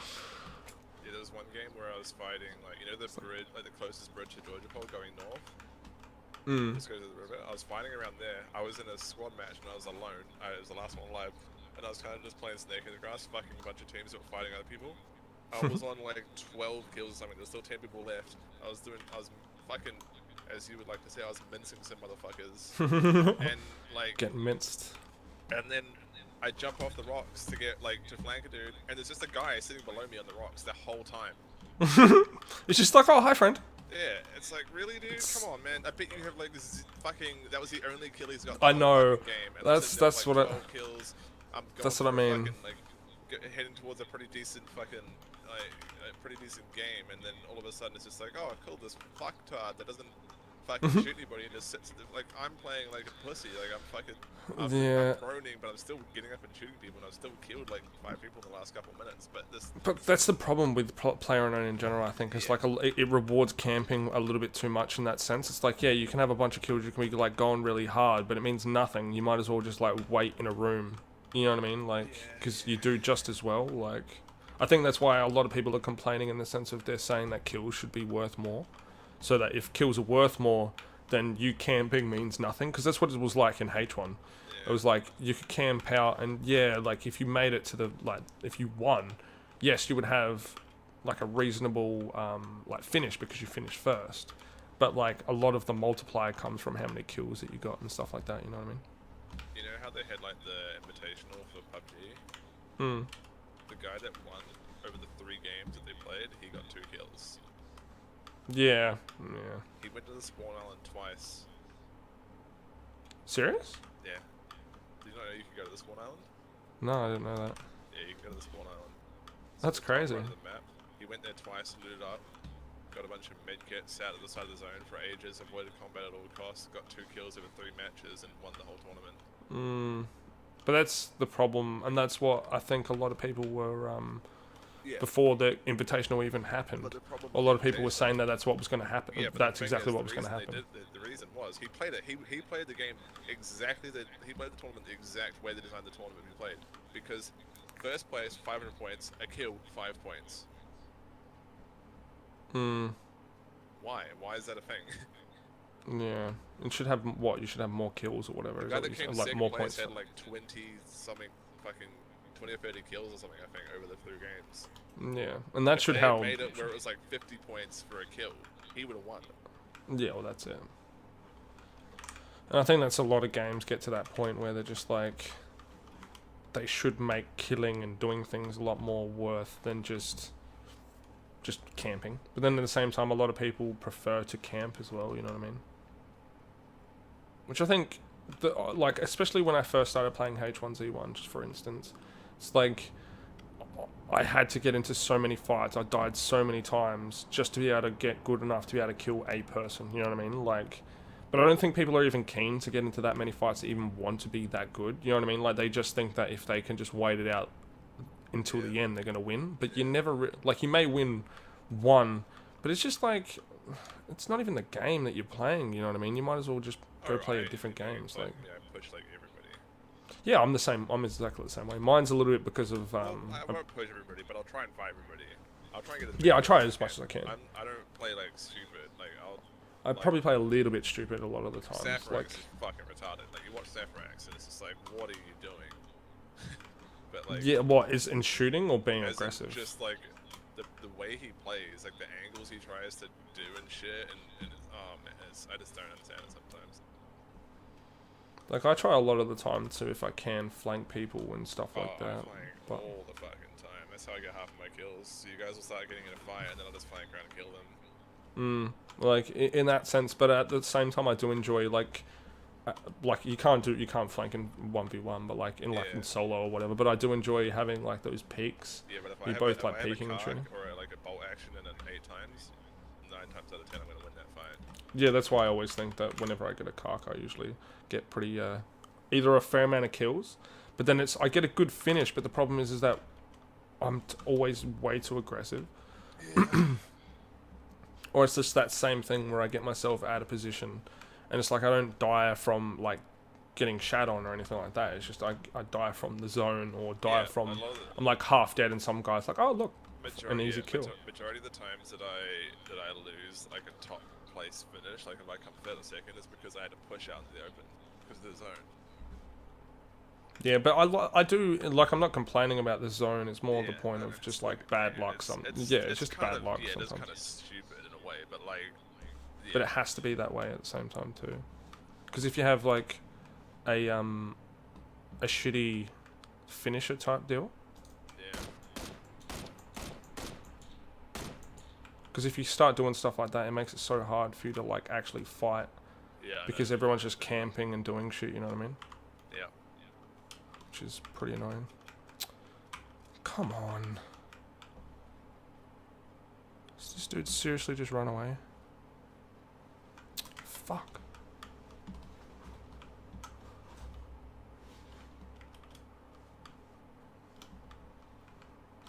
Yeah, there was one game where I was fighting, like, you know the bridge, like the closest bridge to Georgia Pole going north? Just goes to the river. I was fighting around there. I was in a squad match and I was alone. I was the last one alive. And I was kind of just playing Snake in the grass, fucking a bunch of teams that were fighting other people. I was on like 12 kills or something. There's still 10 people left. I was fucking, as you would like to say, I was mincing some motherfuckers. And like... Getting minced. And then I jump off the rocks to get, like, to flank a dude. And there's just a guy sitting below me on the rocks the whole time. It's just like, oh, hi, friend. Yeah, it's like, really, dude? Come on, man. I bet you have, like, this fucking... That was the only kill he's got. I know. Game. And That's like, what 12 kills. That's what I mean. Fucking, like, heading towards a pretty decent fucking... Like, a pretty decent game, and then all of a sudden it's just like, oh, I killed this fucktard that doesn't fucking shoot anybody and just sits, like, I'm playing like a pussy, like, I'm proning, but I'm still getting up and shooting people, and I've still killed like 5 people in the last couple minutes, but that's the problem with player unknown in general, I think. It's like, it rewards camping a little bit too much in that sense. It's like, yeah, you can have a bunch of kills, you can be, like, going really hard, but it means nothing. You might as well just, like, wait in a room, you know what I mean? Like, because you do just as well, like... I think that's why a lot of people are complaining in the sense of they're saying that kills should be worth more. So that if kills are worth more, then you camping means nothing. Because that's what it was like in H1. It was like you could camp out, and yeah, like if you made it to the if you won, yes, you would have like a reasonable like finish because you finished first. But like a lot of the multiplier comes from how many kills that you got and stuff like that. You know what I mean? You know how they had like the invitational for PUBG? Hmm. The guy that won over the 3 games that they played, he got 2 kills. Yeah. Yeah. He went to the spawn island twice. Serious? Yeah. Did you not know you could go to the spawn island? No, I didn't know that. Yeah, you can go to the spawn island. That's crazy. Right on the map. He went there twice, looted up, got a bunch of medkits, sat at the side of the zone for ages, avoided combat at all costs, got 2 kills over 3 matches, and won the whole tournament. But that's the problem, and that's what I think a lot of people were Yeah. before the invitational even happened. A lot of people were saying that that's what was going to happen. Yeah, but That's the thing exactly is, what was going to happen. The reason was he played it. He played the game exactly. He played the tournament the exact way they designed the tournament he played. Because first place 500 points, a kill 5 points. Why? Why is that a thing? Yeah, it should have what? You should have more kills or whatever. The guy that came like second more place points. had like 20 something, fucking 20 or 30 kills or something. I think over the 3 games. Yeah, and that If should they help. made it where it was like 50 points for a kill, he would have won. Yeah, well, that's it. And I think that's a lot of games get to that point where they're just like, they should make killing and doing things a lot more worth than just camping. But then at the same time, a lot of people prefer to camp as well. You know what I mean? Which I think, like, especially when I first started playing H1Z1, just for instance, it's like I had to get into so many fights. I died so many times just to be able to get good enough to be able to kill a person. You know what I mean? Like, but I don't think people are even keen to get into that many fights to even want to be that good. You know what I mean? Like, they just think that if they can just wait it out until the end, they're going to win. But you never, like, you may win one, but it's just like, it's not even the game that you're playing. You know what I mean? You might as well just go play a different games. Like, yeah, push like everybody. Yeah, I'm the same. I'm exactly the same way. Mine's a little bit because of. Well, I won't push everybody, but I'll try and fight everybody. I'll try and get as Yeah, I try as much as I can. I don't play like stupid. Like I probably play a little bit stupid a lot of the times. Safrax is fucking retarded. Like you watch Safrax, and it's just like, what are you doing? But like. Yeah, what is in shooting or being as in aggressive? just like the way he plays, like the angles he tries to do and shit, and oh man, I just don't understand it sometimes. Like, I try a lot of the time to, if I can, flank people and stuff like I that. flank But all the fucking time. That's how I get half of my kills. So you guys will start getting in a fight, and then I'll just flank around and kill them. like in that sense, but at the same time, I do enjoy like you can't flank in 1v1, but like in solo or whatever. But I do enjoy having like those peaks. Yeah, but if you I both have like a peeking and card shooting. or like a bolt action and an 8 times, 9 times out of 10 I'm gonna win that fight. Yeah, that's why I always think that whenever I get a carc, I usually get pretty either a fair amount of kills, but then I get a good finish. But the problem is that I'm always way too aggressive. Yeah. Or it's just that same thing where I get myself out of position, and it's like I don't die from like getting shat on or anything like that. It's just I die from the zone or die from I'm like half dead, and some guy's like, oh look, an easy kill. Majority of the times that I lose like a top place finish, like if I come third or second, is because I had to push out into the open because of the zone. Yeah, but I do like, I'm not complaining about the zone. It's more the point of just like bad luck. It's just bad luck sometimes. It's kind of stupid in a way, but like. Yeah. But it has to be that way at the same time too, because if you have like a shitty finisher type deal. Yeah. Because if you start doing stuff like that, it makes it so hard for you to like actually fight. Yeah. Because everyone's just camping and doing shit. You know what I mean? Yeah. Which is pretty annoying. Come on. Does this dude seriously just run away? Fuck.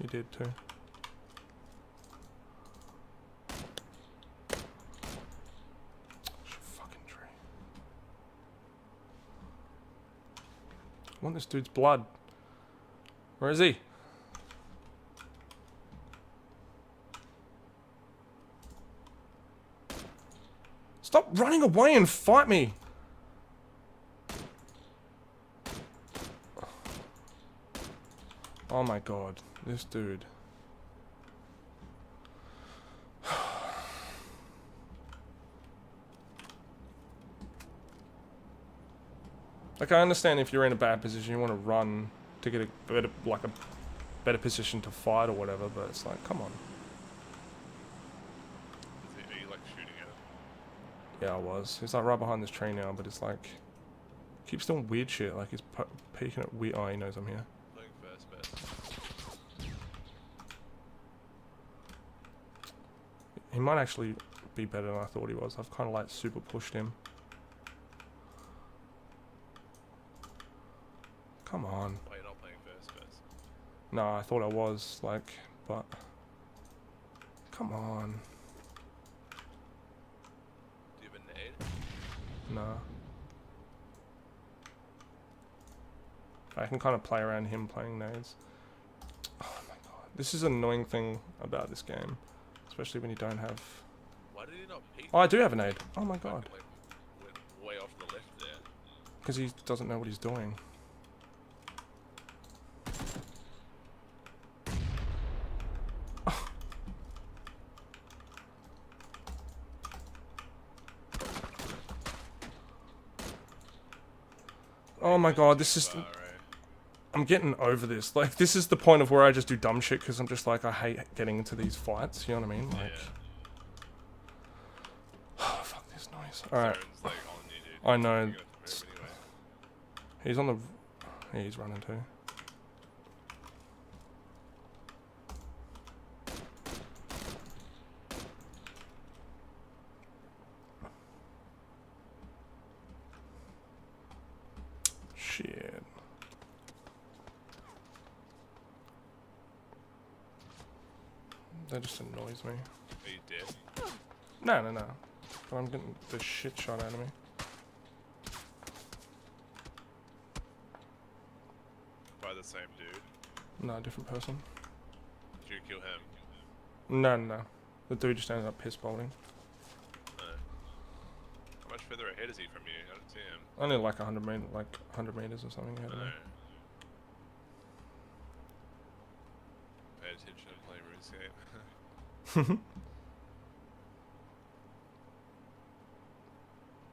He did too. Fucking tree. I want this dude's blood. Where is he? Stop running away and fight me! Oh my god, this dude. Like, I understand if you're in a bad position, you want to run to get a better position to fight or whatever, but it's like, come on. Are you like shooting at him? Yeah, I was. He's like right behind this tree now, but it's like, keeps doing weird shit. Like he's peeking at weird. Oh, he knows I'm here. Playing first best. He might actually be better than I thought he was. I've kind of like super pushed him. Come on. Why are you not playing first best? No, I thought I was, like, but... Come on. Do you have a nade? Nah. I can kind of play around him playing nades. Oh my god. This is an annoying thing about this game. Especially when you don't have... Why did he not peek? Oh, I do have a nade. Oh my god. Like, went way off the left there. Because he doesn't know what he's doing. Oh my god, this is... I'm getting over this. Like, this is the point of where I just do dumb shit because I'm just like, I hate getting into these fights, you know what I mean? Like... Oh, fuck this noise. Alright. Like, on you, dude. I know. You're gonna have to move anyway. He's on the... Yeah, he's running too. Shit. That just annoys me. Are you dead? No, no, no. But I'm getting the shit shot out of me. By the same dude? No, different person. Did you kill him? No, no, no. The dude just ended up piss bolting. No. How much further ahead is he from you? I don't see him. Only like 100 meters or something. I don't know. Pay attention and play RuneScape.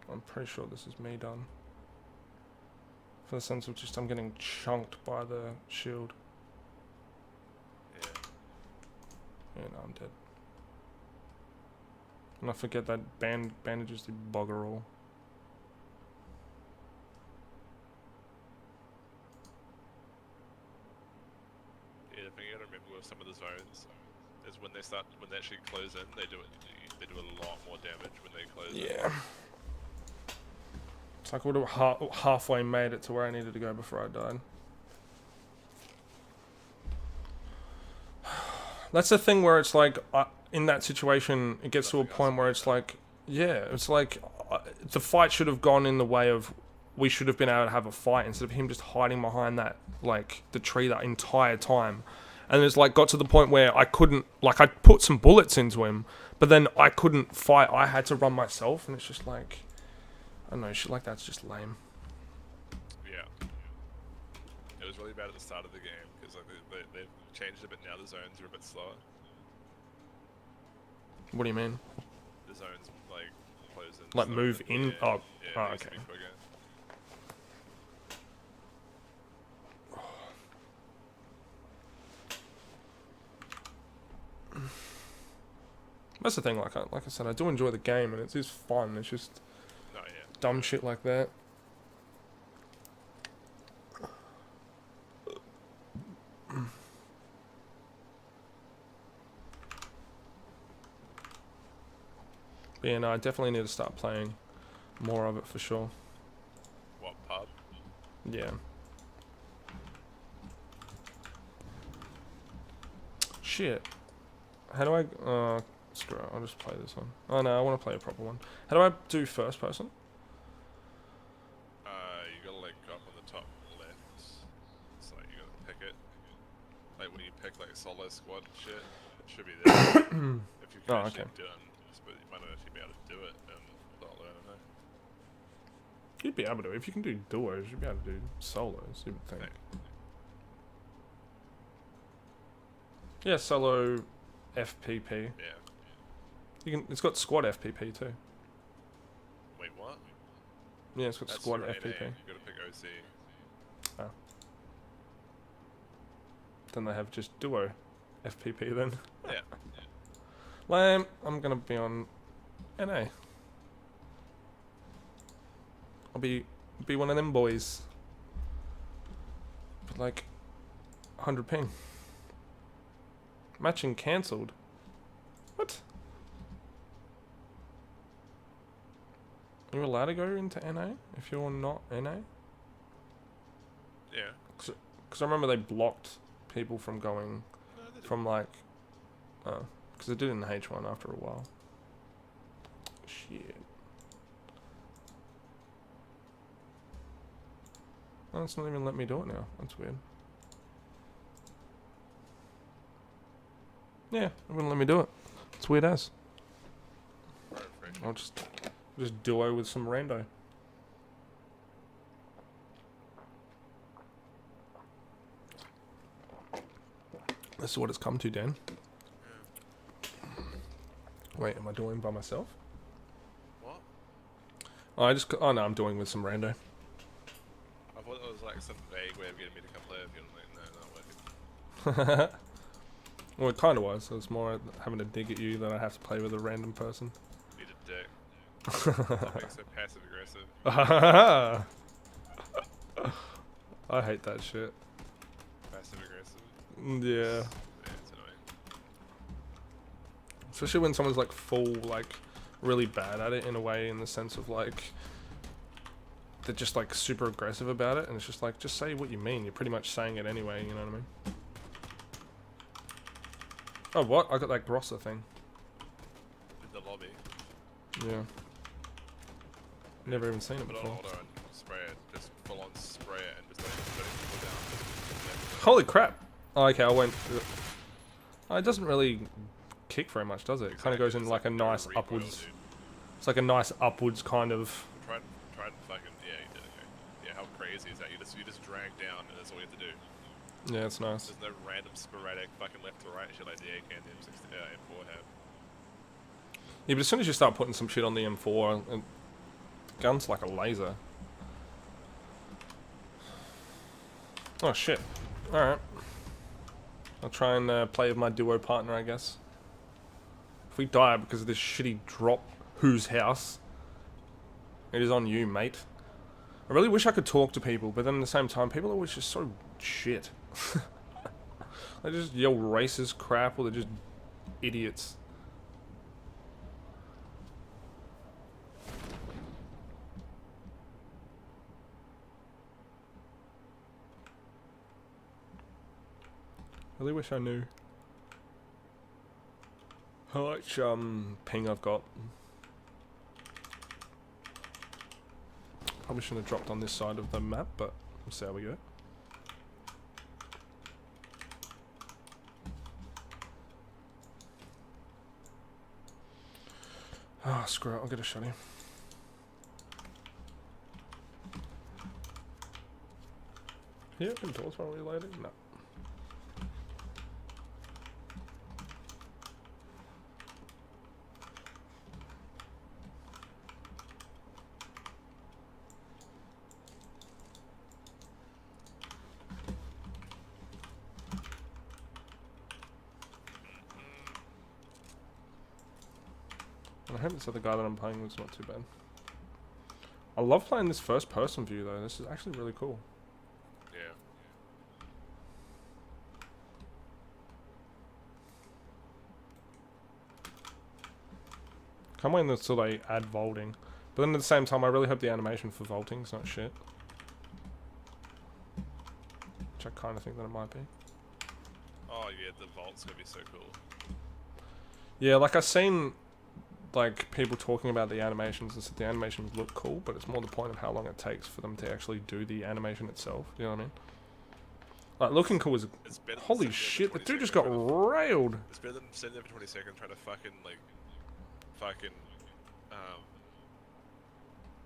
I'm pretty sure this is me done. For the sense of just I'm getting chunked by the shield. Yeah. Yeah, no, I'm dead. And I forget that bandages do bugger all. Yeah, the thing you gotta remember with some of the zones is when they actually close in, they do a lot more damage when they close in. Yeah. It's like I would have halfway made it to where I needed to go before I died. That's the thing where it's like, in that situation, it gets to a point where it's like, yeah, it's like, the fight should have gone in the way of, we should have been able to have a fight instead of him just hiding behind that, like, the tree that entire time. And it's like, got to the point where I couldn't, like, I put some bullets into him, but then I couldn't fight, I had to run myself, and it's just like, I don't know, shit like that's just lame. Yeah. It was really bad at the start of the game, because like, they've changed it, but now the zones are a bit slower. What do you mean? The zones, like, close in. Like slower. move in? Yeah. Oh, Yeah, oh it used to okay. be quicker. That's the thing, like I said, I do enjoy the game, and it is fun, it's just No, yeah. dumb shit like that. But yeah, no, I definitely need to start playing more of it for sure. What, pub? Yeah. Shit. How do I... screw it, I'll just play this one. Oh no, I want to play a proper one. How do I do first person? You gotta like go up on the top left. It's like you gotta pick it. Like when you pick like solo squad shit, it should be there. If you can actually do it, but you might not actually be able to do it in solo, I don't know. You'd be able to. If you can do duos, you'd be able to do solos, you would think. Yeah, solo FPP. Yeah. You can. It's got squad FPP too. Wait, what? Yeah, it's got That's squad your NA. FPP. You gotta pick OC. Oh. Then they have just duo FPP then. Yeah. Lame. I'm gonna be on NA. I'll be one of them boys. But like 100 ping. Matching cancelled. What? Are you allowed to go into NA if you're not NA? Yeah. Because I remember they blocked people from going No, they from like, because they did it in H1 after a while. Shit. Oh, it's not even letting me do it now. That's weird. Yeah, it wouldn't let me do it. It's weird as. I'll just duo with some rando. This is what it's come to, Dan. Wait, am I doing by myself? What? Oh, oh no, I'm doing with some rando. I thought it was like some vague way of getting me to come live. You're like, no, not working. Well, it kind of was. It was more having to dig at you than I have to play with a random person. Need a dick. Stop being so passive aggressive. I hate that shit. Passive aggressive. Yeah. Yeah, it's annoying. Especially when someone's like full, like, really bad at it in a way, in the sense of like, they're just like super aggressive about it, and it's just like, just say what you mean. You're pretty much saying it anyway, you know what I mean? Oh, what? I got that Grosser thing. In the lobby. Yeah. Never even seen it Put it on before. auto and spray it. Just full on spray it and just let people down. Holy crap! Oh, okay, I went. Oh, it doesn't really kick very much, does it? It kind of goes in It's like a no nice recoil, upwards. dude. It's like a nice upwards kind of. Try and fucking, yeah, you did okay. Yeah, how crazy is that? You just drag down and that's all you have to do. Yeah, it's nice. There's no random sporadic fucking left to right shit like the AK and the M4 have. Yeah, but as soon as you start putting some shit on the M4, the gun's like a laser. Oh shit. Alright. I'll try and play with my duo partner, I guess. If we die because of this shitty drop, whose house? It is on you, mate. I really wish I could talk to people, but then at the same time, people are always just so shit. They just yell racist crap, or they're just idiots. Really wish I knew how much ping I've got. Probably shouldn't have dropped on this side of the map, but we'll see how we go. Ah, screw it, I'll get a shotty. Yeah, open doors while we're loading? No. I hope this other guy that I'm playing with is not too bad. I love playing this first person view though, this is actually really cool. Yeah. Can't wait until they add vaulting. But then at the same time, I really hope the animation for vaulting is not shit. Which I kind of think that it might be. Oh yeah, the vault's gonna be so cool. Yeah, like I've seen like people talking about the animations and said the animations look cool, but it's more the point of how long it takes for them to actually do the animation itself. You know what I mean? Like looking cool is It's better than holy sitting there for shit! The 20 dude just seconds got trying to- railed. It's better than sitting there for 20 seconds trying to fucking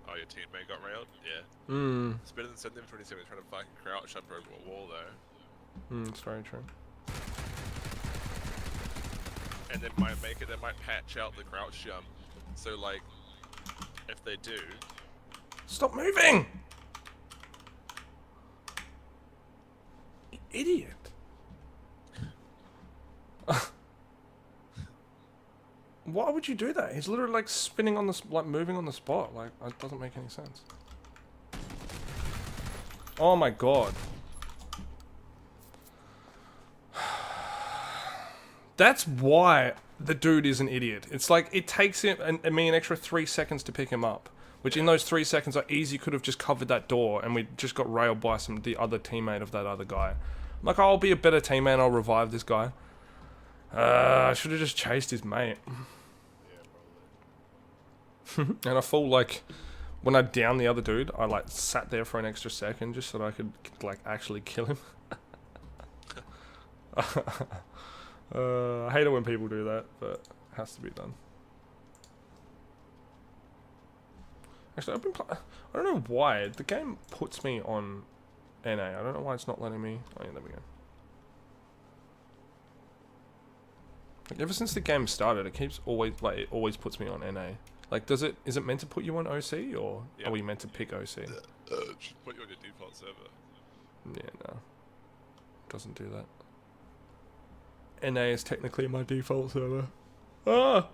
oh, your teammate got railed? Yeah. It's better than sitting there for 20 seconds trying to fucking crouch up over a wall though. It's very true. and they might patch out the crouch jump. So like, if they do, Stop moving! You idiot. Why would you do that? He's literally like spinning on the like moving on the spot. Like it doesn't make any sense. Oh my god. That's why the dude is an idiot. It's like it takes him and me an extra 3 seconds to pick him up. Which in those 3 seconds I easily could have just covered that door and we just got railed by the other teammate of that other guy. I'm like, I'll be a better teammate, I'll revive this guy. I should have just chased his mate. And I feel like when I downed the other dude, I like sat there for an extra second just so that I could like actually kill him. I hate it when people do that, but it has to be done. Actually, I don't know why the game puts me on NA. I don't know why it's not letting me. Oh yeah, there we go. Like, ever since the game started, it always puts me on NA. Like, is it meant to put you on OC, or are we meant to pick OC? Should put you on your default server. Yeah, no. Doesn't do that. NA is technically my default server. Ah!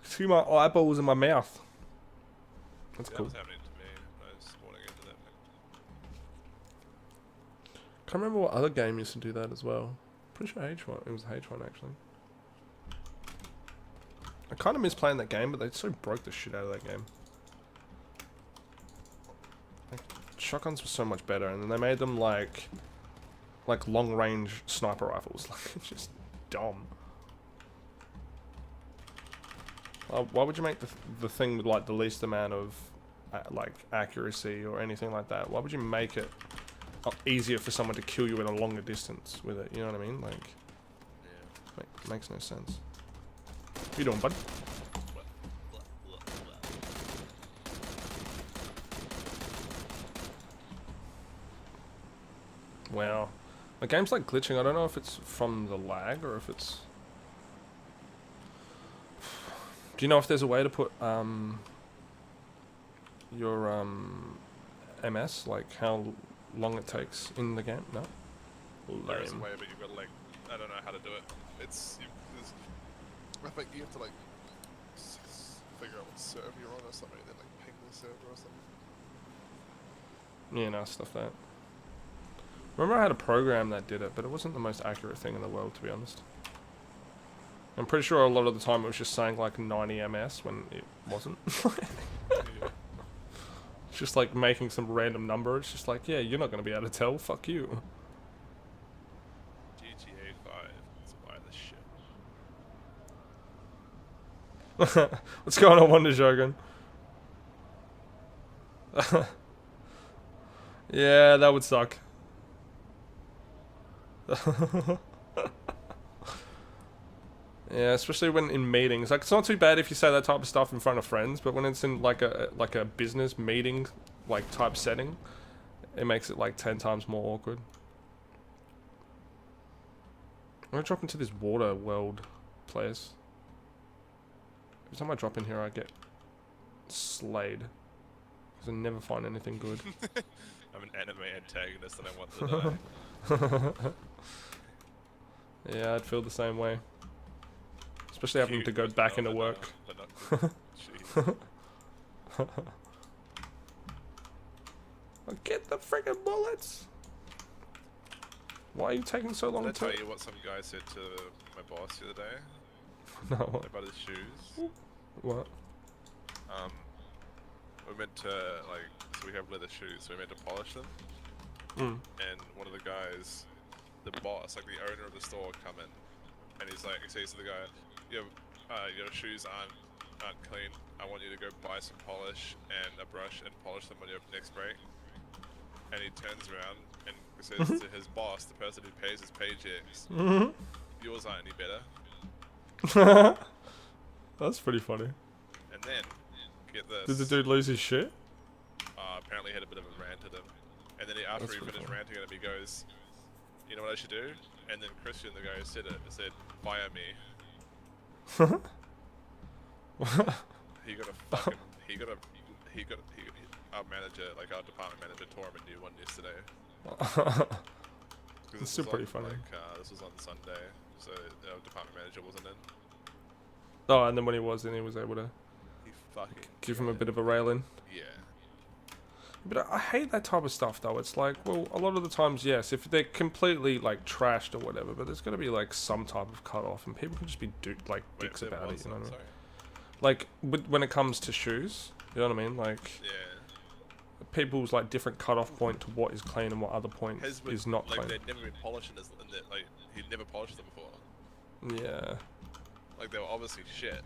See my eyeballs in my mouth. That's cool. That was happening to me. I was spawning into that thing. Can't remember what other game used to do that as well. Pretty sure H1. It was H1 actually. I kind of miss playing that game, but they so broke the shit out of that game. Like, shotguns were so much better, and then they made them like long-range sniper rifles. Like, it's just dumb. Why would you make the thing with like the least amount of like accuracy or anything like that? Why would you make it easier for someone to kill you at a longer distance with it? You know what I mean? Like, makes no sense. What you doing, bud? Wow. My game's like glitching. I don't know if it's from the lag or if it's... Do you know if there's a way to put your MS, like how long it takes in the game? No? There is a way, but you've got to like, I don't know how to do it. I think you have to like figure out what server you're on or something, and then like ping the server or something. Yeah, no, stuff that. Remember I had a program that did it, but it wasn't the most accurate thing in the world, to be honest. I'm pretty sure a lot of the time it was just saying like 90 ms when it wasn't. It's just like making some random number. It's just like, yeah, you're not going to be able to tell. Fuck you. GTA 5. Let's buy this shit. What's going on, Wonder Shogun? Yeah, that would suck. Yeah, especially when in meetings. Like, it's not too bad if you say that type of stuff in front of friends, but when it's in like a business meeting like type setting, it makes it like 10 times more awkward. I'm gonna drop into this water world place. Every time I drop in here, I get slayed because I never find anything good. I'm an anime antagonist and I want to die. Yeah, I'd feel the same way. Especially having to go back into work. Get the friggin' bullets! Why are you taking so long Did I to... tell you what some guy said to my boss the other day? No. About his shoes? What? We're meant to, like, so we have leather shoes, so we're meant to polish them. And one of the guys, the boss, like the owner of the store, come in, and he's like, he says to the guy, your shoes aren't clean. I want you to go buy some polish and a brush and polish them on your next break. And he turns around and says to his boss, the person who pays his paychecks, yours aren't any better. That's pretty funny. And then, get this. Did the dude lose his shit? Apparently he had a bit of a rant at him. And then after he finished ranting at him, he goes, you know what I should do? And then Christian, the guy who said it, said, fire me. He got a fucking. He got a. He got. Our manager, like our department manager, tore him a new one yesterday. It's still pretty funny. This was on Sunday, so our department manager wasn't in. Oh, and then when he was in, he was able to He fucking give him a bit of a railing. Yeah. But I hate that type of stuff, though. It's like, well, a lot of the times, yes, if they're completely like trashed or whatever, but there's got to be like some type of cut off, and people can just be dicks about it. You know what I mean? Like when it comes to shoes, you know what I mean? Like, Yeah. people's like different cut off point to what is clean and what other point is not like, clean. they'd never been polished like he'd never polished them before. Yeah. Like they were obviously shit.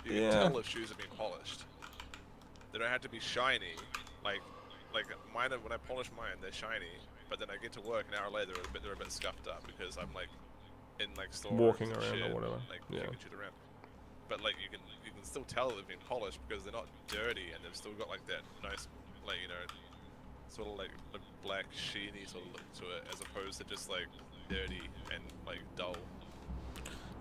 You Yeah. can tell if shoes have been polished. They don't have to be shiny. Like mine. When I polish mine, they're shiny. But then I get to work an hour later, they're a bit scuffed up because I'm like in like stores Walking and around shit, or whatever. like Yeah. kicking shit around. But like you can still tell they've been polished because they're not dirty and they've still got like that nice, like, you know, sort of like a black sheeny sort of look to it, as opposed to just like dirty and like dull.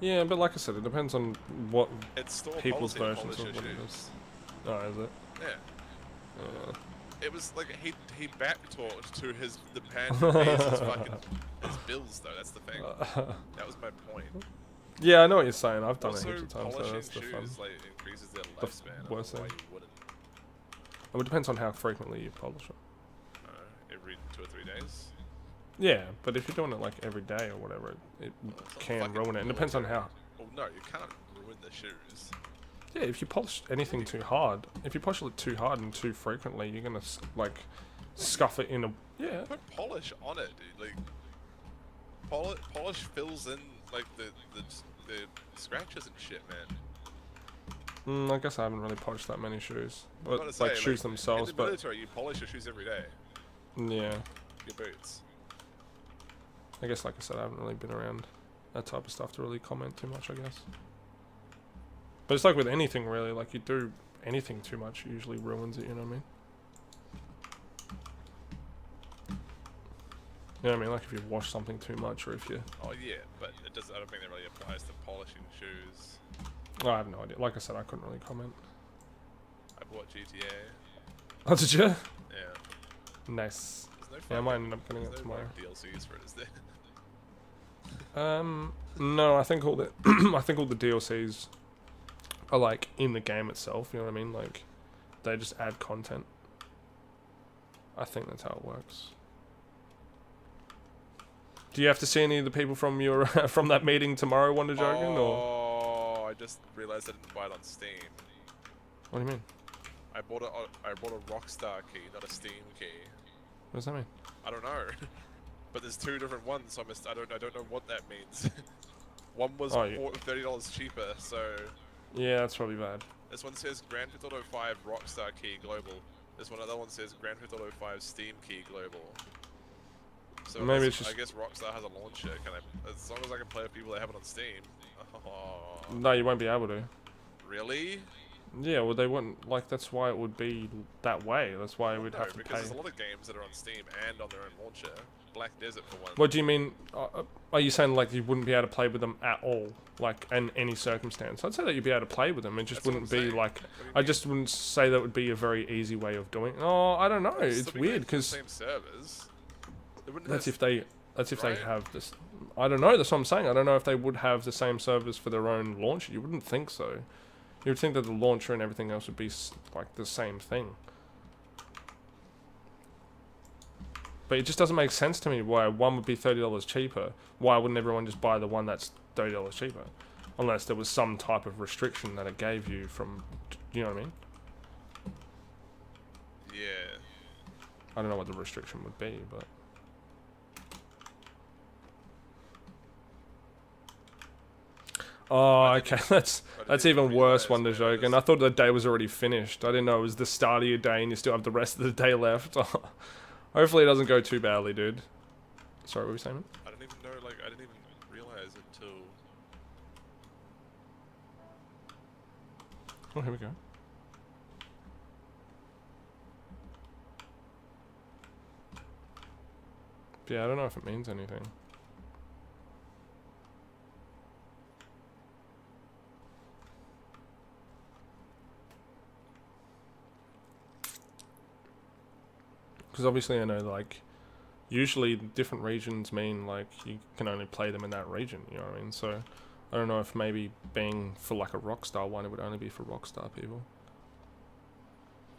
Yeah, but like I said, it depends on what It's store people's policy to versions polish of your what it shoes. is. Oh, is it? Yeah. It was like he backtalked to the pan who pays his fucking his bills though. That's the thing. That was my point. Yeah, I know what you're saying. I've done Also, it heaps of times. So polishing that's the fun. shoes like increases their lifespan. I don't know worst why thing. you wouldn't. Well, it depends on how frequently you polish it. Every 2 or 3 days. Yeah, but if you're doing it like every day or whatever, it Well, it's not can fucking ruin it. It depends on military. how. Well, no, you can't ruin the shoes. Yeah, if you polish anything too hard, if you polish it too hard and too frequently, you're gonna like scuff it in a Put polish on it, dude. Like polish fills in like the scratches and shit, man. I guess I haven't really polished that many shoes, I was but about to like say, shoes themselves. In the But military, you polish your shoes every day. yeah, Your boots. I guess like I said, I haven't really been around that type of stuff to really comment too much. I guess. But it's like with anything really, like you do anything too much, it usually ruins it. You know what I mean? You know what I mean? Like if you wash something too much, or if you... Oh yeah, but it doesn't. I don't think that really applies to polishing shoes. Oh, I have no idea. Like I said, I couldn't really comment. I bought GTA. Oh, did you? Yeah. Nice. There's no Yeah, I might fucking- end up getting it there's no tomorrow. DLCs for it, is there? No, I think all the I think all the DLCs are like in the game itself. You know what I mean? Like they just add content. I think that's how it works. Do you have to see any of the people from your from that meeting tomorrow, Wonder Jargon, or Oh, I just realized I didn't buy it on Steam. what do you mean? I bought a Rockstar key, not a Steam key. What does that mean? I don't know. But there's 2 different ones, so I don't know what that means. One was $30 cheaper, so Yeah, that's probably bad. this one says Grand Theft Auto 5 Rockstar Key Global. This other one says Grand Theft Auto 5 Steam Key Global. So Maybe it's just... I guess Rockstar has a launcher. As long as I can play with people that have it on Steam. Oh, No, you won't be able to. really? Yeah, well, they wouldn't. Like, that's why it would be that way. That's why we'd No, have to because pay. there's a lot of games that are on Steam and on their own launcher. Black Desert for one. What do you mean? Are you saying like you wouldn't be able to play with them at all, like in any circumstance? I'd say that you'd be able to play with them. It just That's what wouldn't I'm be saying. like. What do you I mean? just wouldn't say that would be a very easy way of doing. Oh, I don't know. It'd It's still be weird going to the because same servers. They wouldn't that's have- if they. That's if Right. they have this. I don't know. That's what I'm saying. I don't know if they would have the same servers for their own launcher. You wouldn't think so. You would think that the launcher and everything else would be like the same thing. But it just doesn't make sense to me why one would be $30 cheaper. Why wouldn't everyone just buy the one that's $30 cheaper? Unless there was some type of restriction that it gave you from, you know what I mean? Yeah. I don't know what the restriction would be, but... Oh, okay, that's didn't even even worse, realise Wonder where it Joke. is. And I thought the day was already finished. I didn't know it was the start of your day and you still have the rest of the day left. Hopefully it doesn't go too badly, dude. Sorry, what were you saying? I didn't even know, I didn't even realize until... Oh, here we go. But yeah, I don't know if it means anything. Because obviously I know, like, usually different regions mean, like, you can only play them in that region, you know what I mean? So, I don't know if maybe being for, like, a Rockstar one, it would only be for Rockstar people.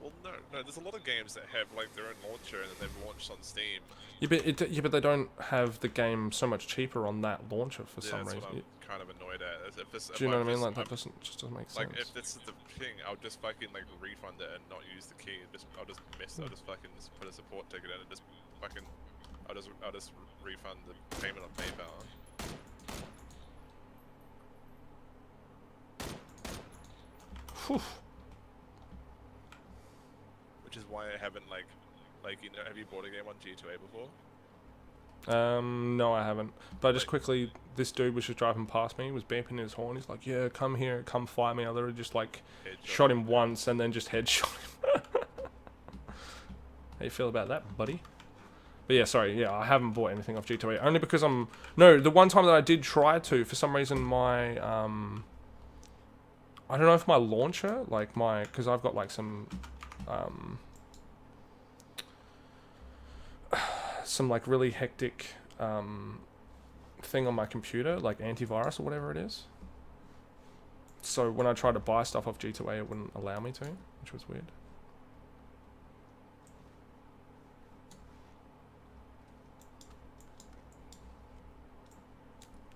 Well, no, there's a lot of games that have, like, their own launcher and then they've launched on Steam. Yeah, but they don't have the game so much cheaper on that launcher for some That's reason. what I'm kind of annoyed at. Do you know what I mean? Like, that just doesn't make sense. Like, if this is the thing, I'll just fucking, like, refund it and not use the key. I'll just fucking put a support ticket in and just fucking, I'll just refund the payment on PayPal. Whew. Which is why I haven't, like, you know, have you bought a game on G2A before? No, I haven't. But just quickly, this dude was just driving past me, was beeping his horn. He's like, "Yeah, come here, come fight me." I literally just like shot him once and then just headshot him. How you feel about that, buddy? But yeah, sorry, yeah, I haven't bought anything off G2A only because no, the one time that I did try to, for some reason my I don't know if my launcher, like because I've got like some like really hectic thing on my computer, like antivirus or whatever it is. So when I tried to buy stuff off G2A, it wouldn't allow me to, which was weird.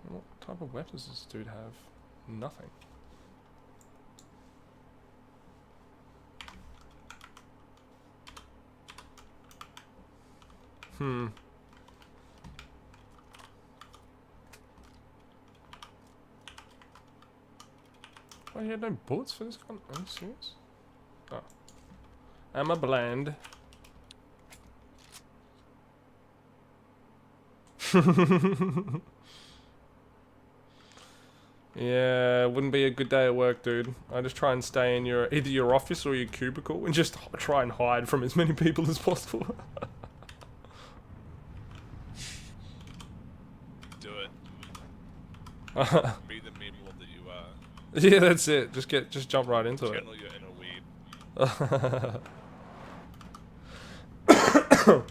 What type of weapons does this dude have? Nothing. Oh, he had no bullets for this gun? Are you serious? Oh. Ammo bland. Yeah, wouldn't be a good day at work, dude. I just try and stay in either your office or your cubicle and just try and hide from as many people as possible. Do it. Be the meme lord that you are. Yeah, that's it. Just jump right into it. Channel your inner weeb.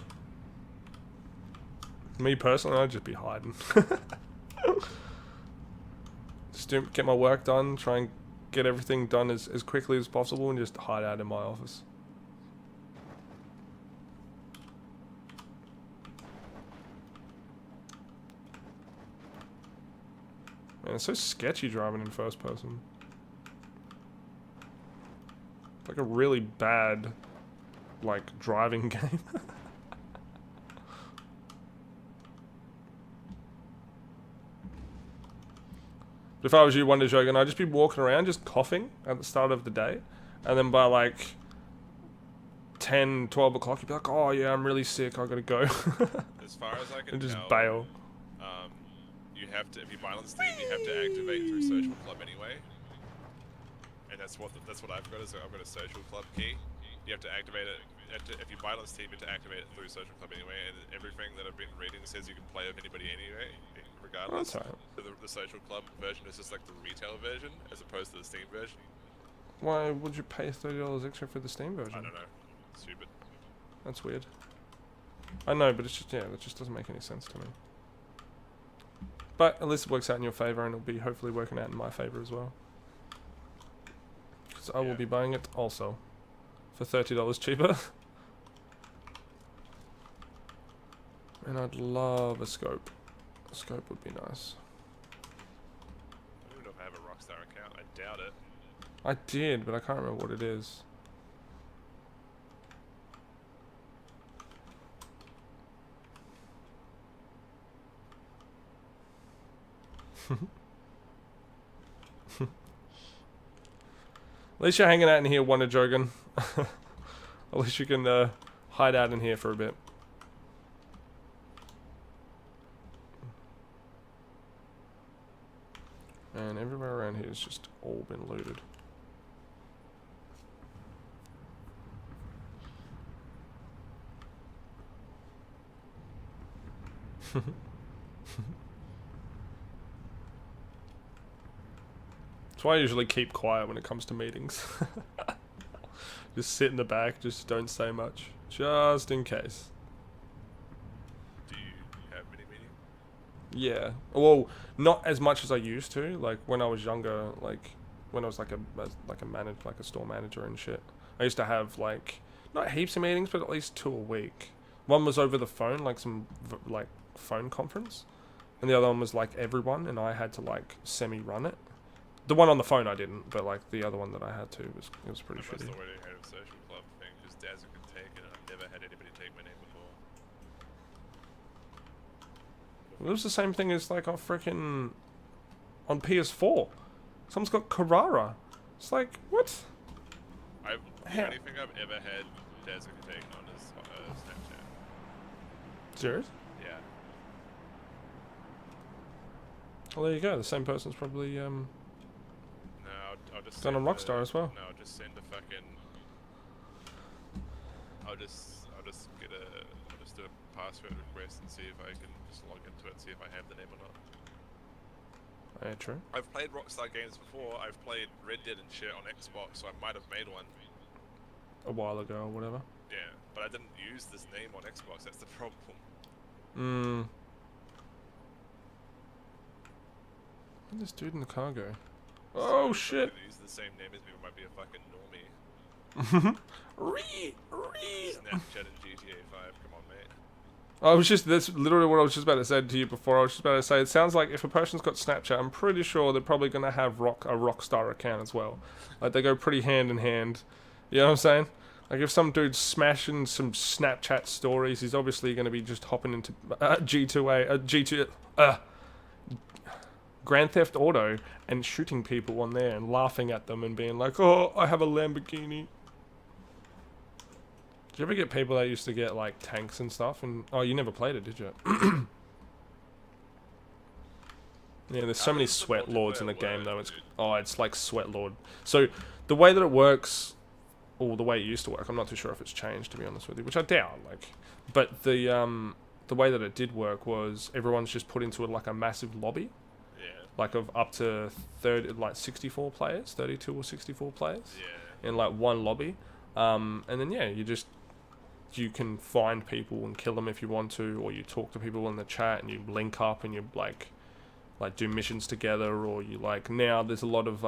Me personally, I'd just be hiding. Just get my work done, try and get everything done as quickly as possible and just hide out in my office. Man, it's so sketchy driving in first person. It's like a really bad, like, driving game. But if I was you, Wonder Jogan, I'd just be walking around just coughing at the start of the day. And then by like 10, 12 o'clock, you'd be like, "Oh yeah, I'm really sick, I gotta go." As far as I can and just tell, bail. You have to, if you buy on Steam, you have to activate through Social Club anyway. And that's what I've got, is I've got a Social Club key. You have to activate it, if you buy it on Steam, you have to activate it through Social Club anyway, and everything that I've been reading says you can play with anybody anyway, regardless. That's right. So the Social Club version is just like the retail version, as opposed to the Steam version. Why would you pay $30 extra for the Steam version? I don't know. Stupid. That's weird. I know, but it's just, yeah, that just doesn't make any sense to me. But at least it works out in your favour, and it'll be hopefully working out in my favour as well. Because I will be buying it also. For $30 cheaper. And I'd love a scope. A scope would be nice. I don't know if I have a Rockstar account. I doubt it. I did, but I can't remember what it is. At least you're hanging out in here, Wonder Jogan. At least you can hide out in here for a bit. And everywhere around here has just all been looted. That's why I usually keep quiet when it comes to meetings. Just sit in the back, just don't say much. Just in case. Do you have mini meeting? Yeah. Well, not as much as I used to. Like when I was younger, like when I was like a store manager and shit. I used to have like not heaps of meetings, but at least 2 a week. One was over the phone, like like phone conference, and the other one was like everyone, and I had to like semi-run it. The one on the phone I didn't, but like the other one that I had to was pretty I must shitty. already had a social club thing because Dazza could take it, and I've never had anybody take my name before. It was the same thing as like on freaking on PS4. Someone's got Carrara. It's like what? The only thing I've ever had Dazza could take on is Snapchat. Serious? Yeah. Well, there you go. The same person's probably No, I'll just done on send Rockstar as well. No, I'll just send a fucking. I'll just do a password request and see if I can just log into it and see if I have the name or not. Yeah, true. I've played Rockstar games before. I've played Red Dead and shit on Xbox, so I might have made one. A while ago or whatever. Yeah, but I didn't use this name on Xbox. That's the problem. Where'd this dude in the car go? Oh shit! Use the same name as me might be a fucking normie. Snapchat and GTA 5. Come on, mate. That's literally what I was just about to say to you before. I was just about to say, it sounds like if a person's got Snapchat, I'm pretty sure they're probably going to have a Rockstar account as well. Like, they go pretty hand in hand. You know what I'm saying? Like, if some dude's smashing some Snapchat stories, he's obviously going to be just hopping into Grand Theft Auto and shooting people on there and laughing at them and being like, oh, I have a Lamborghini. Did you ever get people that used to get like tanks and stuff? And oh, you never played it, did you? Yeah, there's so many sweat lords in the game though. It's like sweat lord. So the way that it works, or the way it used to work, I'm not too sure if it's changed, to be honest with you, which I doubt. Like, but the way that it did work was everyone's just put into like a massive lobby. Yeah. Like of up to 64 players, 32 or 64 players. Yeah. In like one lobby. And then yeah, you can find people and kill them if you want to, or you talk to people in the chat and you link up and you like do missions together, or you like, now there's a lot of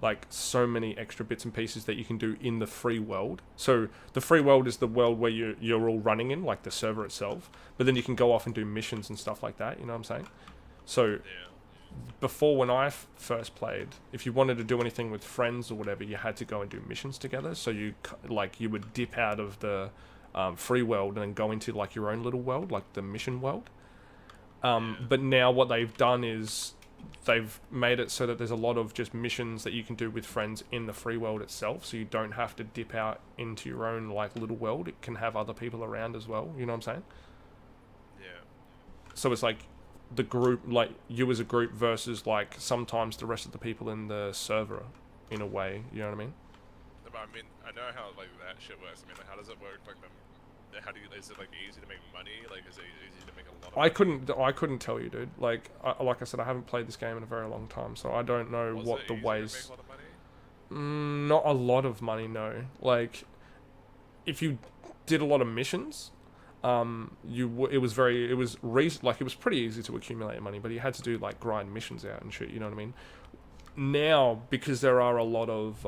like so many extra bits and pieces that you can do in the free world. So the free world is the world where you're all running in, like the server itself, but then you can go off and do missions and stuff like that, you know what I'm saying? So Yeah. before, when I first played, if you wanted to do anything with friends or whatever, you had to go and do missions together. So you would dip out of the free world and then go into like your own little world, like the mission world. But now what they've done is they've made it so that there's a lot of just missions that you can do with friends in the free world itself. So you don't have to dip out into your own like little world. It can have other people around as well. You know what I'm saying? Yeah. So it's like the group, like you as a group versus like sometimes the rest of the people in the server, in a way. You know what I mean? But I mean, I know how like that shit works. I mean, like, how does it work? Like, is it like easy to make money? Like, is it easy to make a lot of money? I couldn't tell you, dude. Like I said, I haven't played this game in a very long time, so I don't know Was what it the easy ways. to make a lot of money? Not a lot of money, no. Like, if you did a lot of missions, it was pretty easy to accumulate money, but you had to do like grind missions out and shit. You know what I mean? Now, because there are a lot of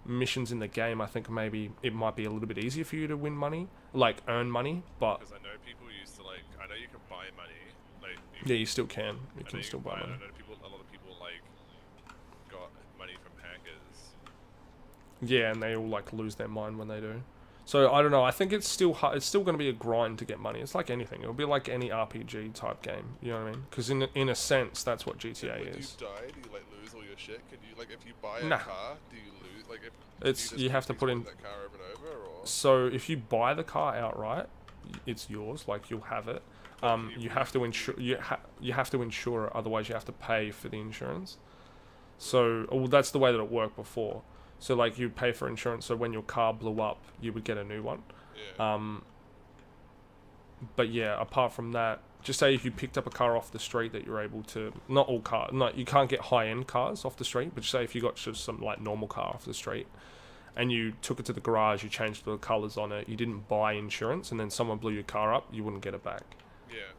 missions in the game, I think maybe it might be a little bit easier for you to win money, like earn money. But Because I know people used to like, I know you can buy money. Like, yeah, you still can. You I know can still buy I money. know a lot of people like got money from hackers. Yeah, and they all like lose their mind when they do. So I don't know. I think it's still hard. It's still going to be a grind to get money. It's like anything. It'll be like any RPG type game. You know what I mean? Because in a sense, that's what GTA When is. you die, do you like lose all your shit? Can you like, if you buy a Nah. car, do you lose? Like, if It's you have to put in. that car over and over, or So if you buy the car outright, it's yours. Like you'll have it. You have to insure. You have to insure it. Otherwise, you have to pay for the insurance. So that's the way that it worked before. So like you pay for insurance. So when your car blew up, you would get a new one. yeah. But yeah, apart from that, just say if you picked up a car off the street that you're able to, not all cars, no, you can't get high-end cars off the street, but just say if you got just some like normal car off the street, and you took it to the garage, you changed the colours on it, you didn't buy insurance, and then someone blew your car up, you wouldn't get it back. Yeah.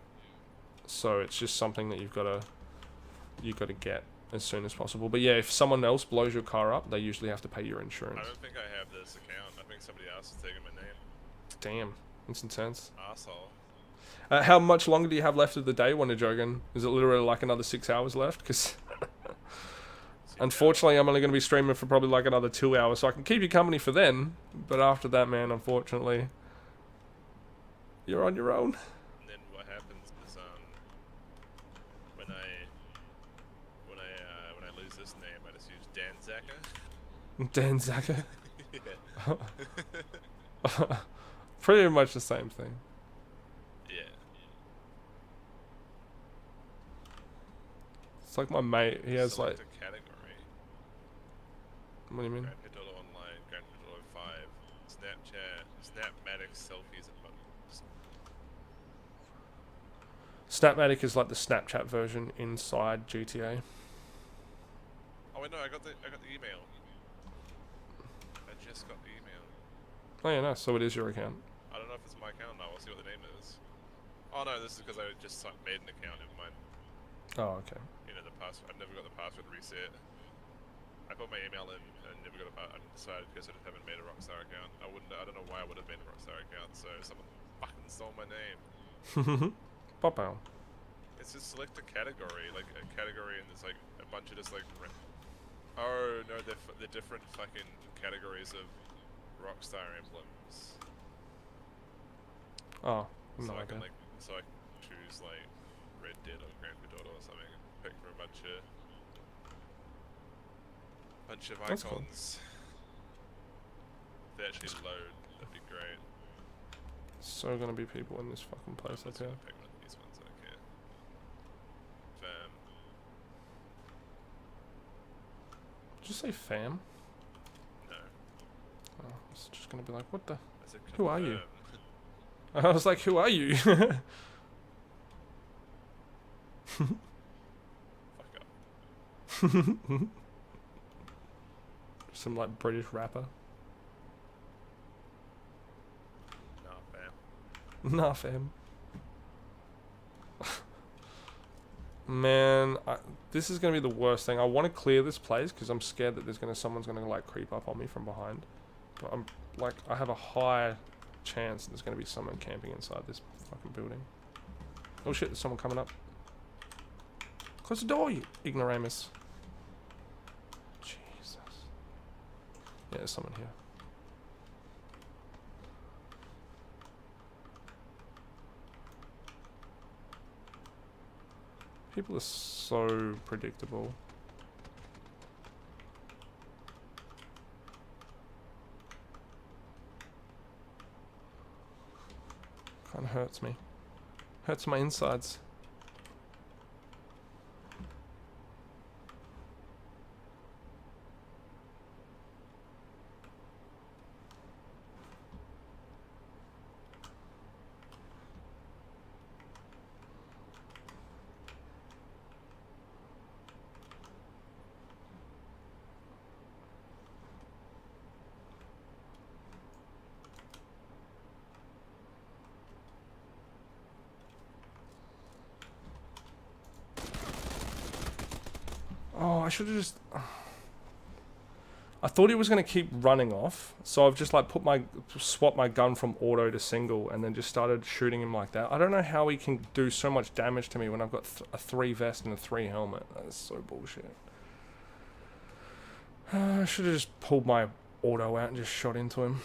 So it's just something that you've got to get as soon as possible. But yeah, if someone else blows your car up, they usually have to pay your insurance. I don't think I have this account. I think somebody else is taking my name. Damn, that's intense. Asshole. How much longer do you have left of the day, Wonder Jogan? Is it literally like another 6 hours left? Because unfortunately, I'm only going to be streaming for probably like another 2 hours, so I can keep you company for then. But after that, man, unfortunately, you're on your own. And then what happens is when I lose this name, I just use Dan Zaka. Dan Zaka. Yeah. Pretty much the same thing. Yeah. It's like my mate. He has Select like. a category. What do you mean? Grand Theft Auto Online, Grand Theft Auto 5, Snapchat, Snapmatic selfies and buttons. Snapmatic is like the Snapchat version inside GTA. Oh wait, no, I got the email. I just got the email. Oh yeah, no. So it is your account. I don't know if it's my account now. We'll see what the name is. Oh no, this is because I just made an account in mine. Oh, okay. You know, the password. I've never got the password reset. I put my email in and never got I decided because I haven't made a Rockstar account. I don't know why I would have made a Rockstar account. So someone fucking stole my name. Pop out. It's just select a category, like a category, and there's like a bunch of just like. Oh no, they're different fucking categories of Rockstar emblems. Oh, So no I can idea. I can choose like Red Dead or Grand Theft Auto or something and pick from a bunch of That's cool. icons. If they actually load, that'd be great. So gonna be people in this fucking place I'm up just here. gonna pick one of these ones, I don't care. Fam. Did you say fam? No. Oh, it's just gonna be like, what the? I said Who are you? confirm. I was like, who are you? Fuck up. Some like British rapper. Nah, fam. Nah, fam. Man, this is gonna be the worst thing. I want to clear this place because I'm scared that someone's gonna like creep up on me from behind. But I'm like, I have a high chance there's gonna be someone camping inside this fucking building. Oh shit, there's someone coming up. Close the door, you ignoramus. Jesus. Yeah, there's someone here. People are so predictable. Kinda hurts me. Hurts my insides. Oh, I should have just... I thought he was going to keep running off, so I've just like swapped my gun from auto to single and then just started shooting him like that. I don't know how he can do so much damage to me when I've got a 3 vest and a 3 helmet. That is so bullshit. I should have just pulled my auto out and just shot into him.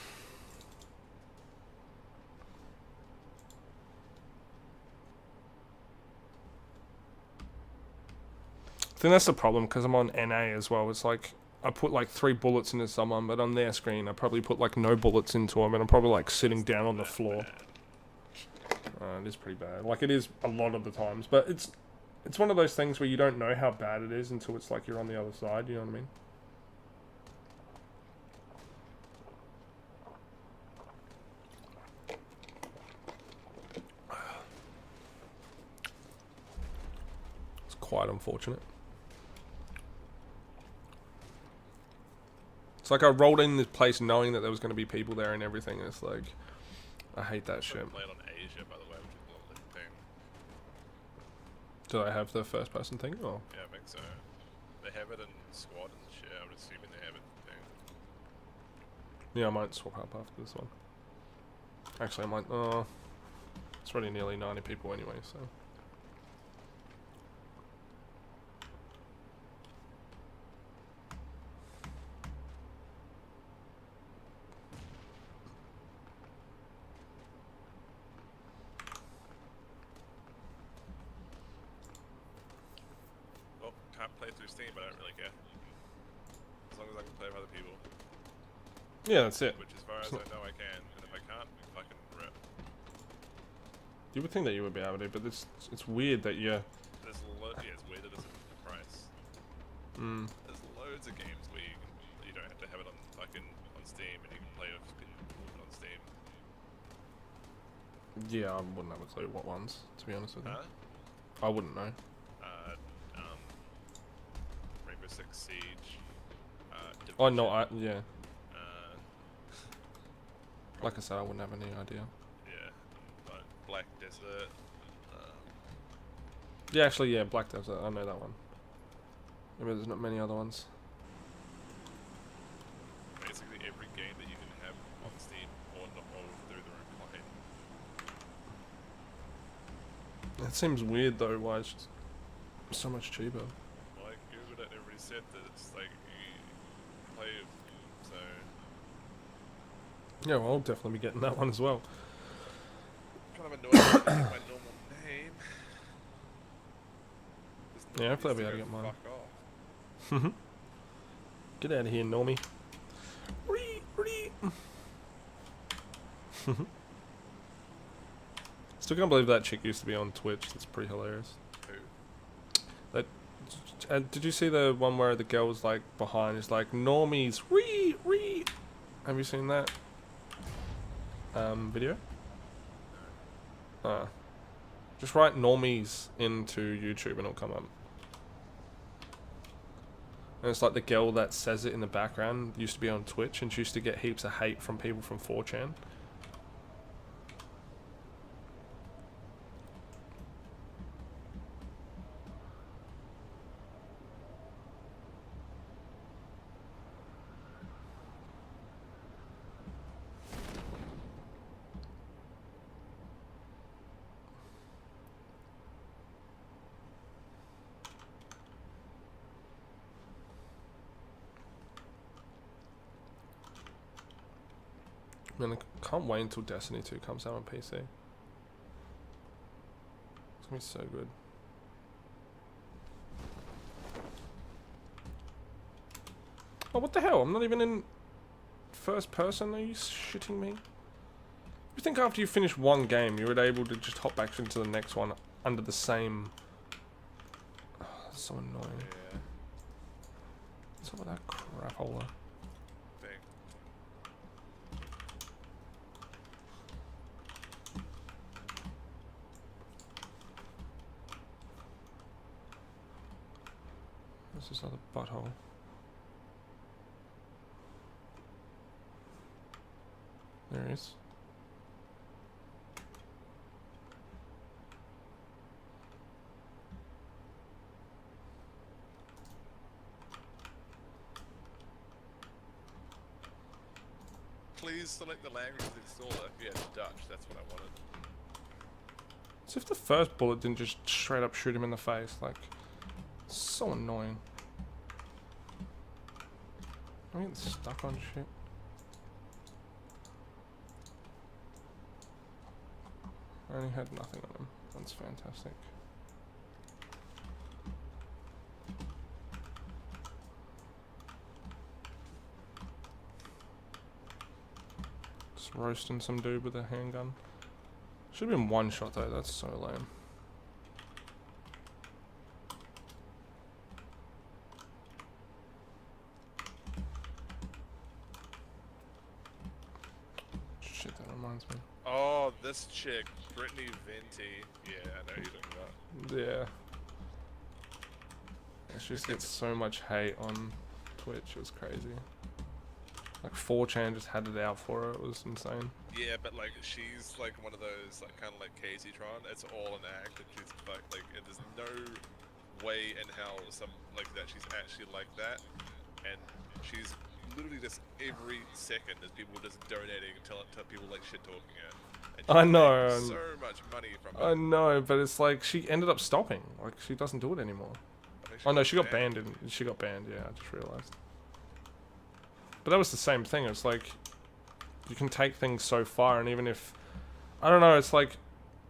I think that's the problem because I'm on NA as well. It's like I put like 3 bullets into someone, but on their screen I probably put like no bullets into him, and I'm probably like sitting down on the floor. It is pretty bad. Like it is a lot of the times, but it's one of those things where you don't know how bad it is until it's like you're on the other side. You know what I mean? It's quite unfortunate. It's like I rolled in this place knowing that there was going to be people there and everything. It's like, I hate that shit. I played on Asia, by the way, which is not the thing. Do I have the first person thing? Or? Yeah, I think so. They have it in squad and shit. I'm assuming they have it in thing. Yeah, I might swap up after this one. Actually, I might. Oh, it's already nearly 90 people anyway, so. Well, can't play through Steam, but I don't really care. As long as I can play with other people. Yeah, that's it. Which, as far as I know, I can. And if I can't, fucking rip. You would think that you would be able to, but it's weird that you. There's yeah, it's weird that it's a price. There's loads of games where you don't have to have it on fucking on Steam, and you can play with people on Steam. Yeah, I wouldn't have a clue what ones, to be honest with you. Huh? I wouldn't know. Rainbow Six Siege. Oh no, yeah. Uh, Like I said, I wouldn't have any idea. yeah, but Black Desert. Yeah, actually, yeah, Black Desert. I know that one. Maybe there's not many other ones. Basically every game that you can have on Steam or through their own client. That seems weird though. Why it's just so much cheaper? Well, I googled it and everybody said that it's like you play it, so Yeah, well, I'll definitely be getting that one as well. kind of annoying to get my normal name. Yeah, hopefully I'll be able to get mine. Fuck off. Get out of here, normie. Still can't believe that chick used to be on Twitch. That's pretty hilarious. Who? Did you see the one where the girl was like behind? It's like normies. Ree. Have you seen that video? Just write normies into YouTube and it'll come up. And it's like the girl that says it in the background used to be on Twitch and she used to get heaps of hate from people from 4chan. Man, I can't wait until Destiny 2 comes out on PC. It's gonna be so good. Oh, what the hell? I'm not even in first person? Are you shitting me? You think after you finish one game, you were able to just hop back into the next one under the same... Oh, that's so annoying. Yeah. What's up with that crapola? Thing. What's this other butthole? There he is. Please select the language of the installer. Yeah, Dutch. That's what I wanted. As if the first bullet didn't just straight up shoot him in the face. Like, so annoying. I'm getting stuck on shit. I only had nothing on him. That's fantastic. Just roasting some dude with a handgun. Should have been one shot though, that's so lame. Shit, that reminds me. Oh, this chick, Brittany Venti. Yeah, I know who you're talking about. Yeah. She just gets so much hate on Twitch, it was crazy. Like 4chan just had it out for her. It was insane. Yeah, but like she's like one of those like kind of like Casey Tron. It's all an act, and she's like and there's no way in hell some like that she's actually like that, and she's literally just every second there's people just donating and tell people like shit talking her. And I know. so much money from it. I know, but it's like she ended up stopping. Like she doesn't do it anymore. Oh no, she got banned. She got banned. Yeah, I just realized. But that was the same thing. It's like you can take things so far, and even if I don't know, it's like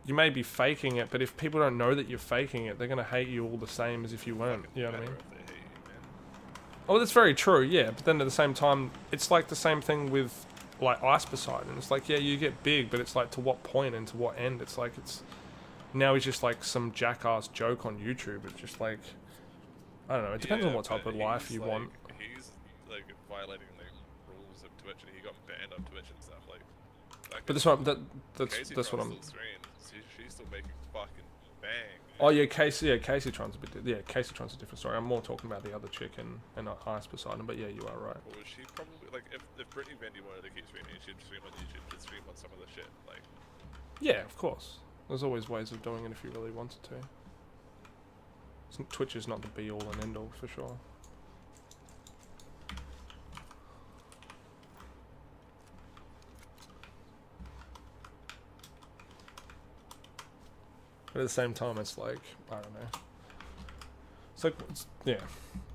you may be faking it, but if people don't know that you're faking it, they're gonna hate you all the same as if you weren't. You know what I mean? Oh, that's very true. Yeah, but then at the same time, it's like the same thing with like Ice Poseidon. It's like, yeah, you get big, but it's like to what point and to what end? It's like now he's just like some jackass joke on YouTube. It's just like I don't know. It depends on what type of life you want. He's like violating the rules of Twitch, and he got banned on Twitch and stuff. Like but that's what that's what I'm. She's still making fucking bang. Oh yeah, Casey Tron's a bit. Yeah, Casey Tron's a different story. I'm more talking about the other chick and Ice Poseidon. But yeah, you are right. Or she probably like if Brittany Vandy wanted to keep streaming, she'd stream on YouTube. She'd stream on some of the shit. Like yeah, of course. There's always ways of doing it if you really wanted to. Twitch is not the be all and end all for sure. But at the same time, it's like, I don't know. It's like, yeah.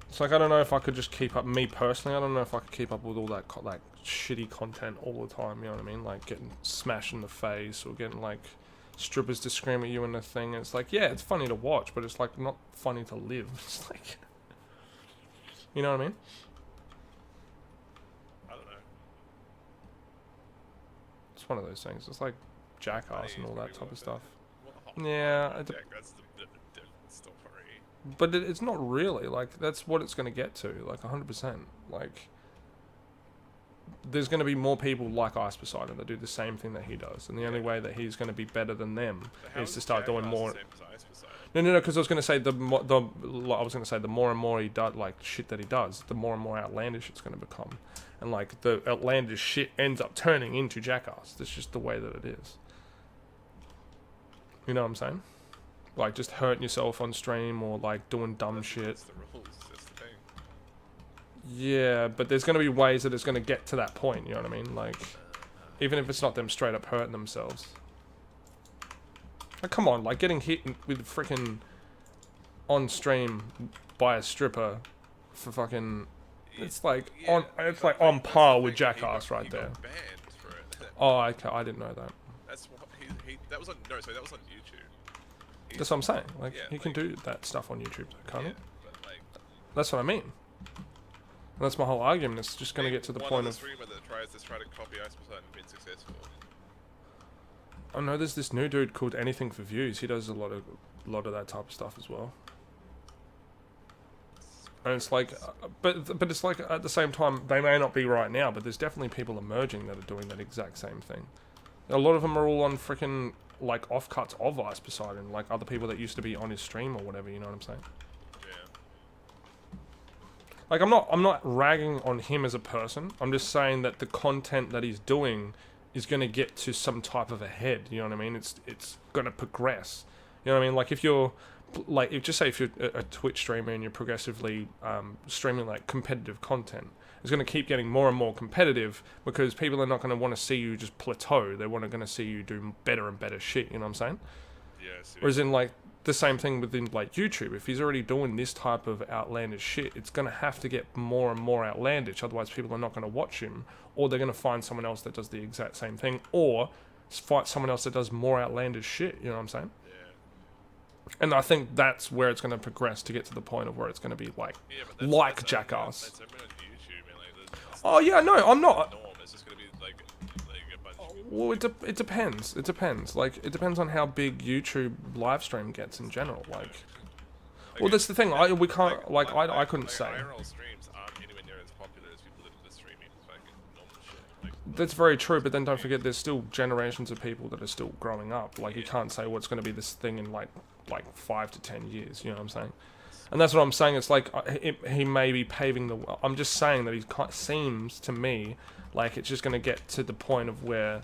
It's like, I don't know if I could just keep up, me personally, I don't know if I could keep up with all that, like, shitty content all the time, you know what I mean? Like, getting smashed in the face, or getting, like, strippers to scream at you in the thing. And it's like, yeah, it's funny to watch, but it's, like, not funny to live. It's like, you know what I mean? I don't know. It's one of those things. It's like Jackass and all that type of stuff. Well, yeah, that's a different story. But it's not really. Like, that's what it's going to get to. Like, 100%. Like, there's going to be more people like Ice Poseidon that do the same thing that he does. And the only way that he's going to be better than them is to start doing more. No, because I was going to say the more and more he does, like, shit that he does, the more and more outlandish it's going to become. And, like, the outlandish shit ends up turning into Jackass. That's just the way that it is. You know what I'm saying? Like, just hurting yourself on stream or, like, doing dumb shit. That's the rules. That's the thing. Yeah, but there's going to be ways that it's going to get to that point, you know what I mean? Like, even if it's not them straight up hurting themselves. Like, come on, like, getting hit with freaking on stream by a stripper for fucking... It's like, on par with Jackass right there. Got banned for it. Oh, I didn't know that. That's what that was on. No, sorry, that was on YouTube. That's what I'm saying. Like, Yeah, he can do that stuff on YouTube, can't he? But like, That's what I mean. And that's my whole argument. It's just going to get to the point of... streamer that tries to copy Ice Poseidon and been successful. I know there's this new dude called Anything for Views. He does a lot of that type of stuff as well. And it's like, but it's like at the same time, they may not be right now, but there's definitely people emerging that are doing that exact same thing. A lot of them are all on freaking like offcuts of Ice Poseidon, like other people that used to be on his stream or whatever. You know what I'm saying? Yeah. Like I'm not ragging on him as a person. I'm just saying that the content that he's doing is going to get to some type of a head. You know what I mean? It's going to progress. You know what I mean? Like if you're like, just say if you're a Twitch streamer and you're progressively streaming like competitive content, it's going to keep getting more and more competitive because people are not going to want to see you just plateau. They're going to see you do better and better shit. You know what I'm saying? Yes. Whereas in like the same thing within like YouTube, if he's already doing this type of outlandish shit, it's going to have to get more and more outlandish. Otherwise, people are not going to watch him, or they're going to find someone else that does the exact same thing, or fight someone else that does more outlandish shit. You know what I'm saying? And I think that's where it's going to progress to get to the point of where it's going to be like, like Jackass. That's open on YouTube, man. Like, Oh yeah, no, I'm not. norm. It's just going to be like a bunch of people. Well, it depends. It depends. Like, it depends on how big YouTube live stream gets in general. Like, well, that's the thing. We can't. Like, I couldn't say. IRL streams aren't anywhere near as popular as people that are streaming fucking normal shit. Like, That's very true, but then don't forget, there's still generations of people that are still growing up. Like, you can't say what's going to be this thing in like 5 to 10 years. You know what I'm saying? And that's what I'm saying. It's like he may be paving the. I'm just saying that he seems to me like it's just going to get to the point of where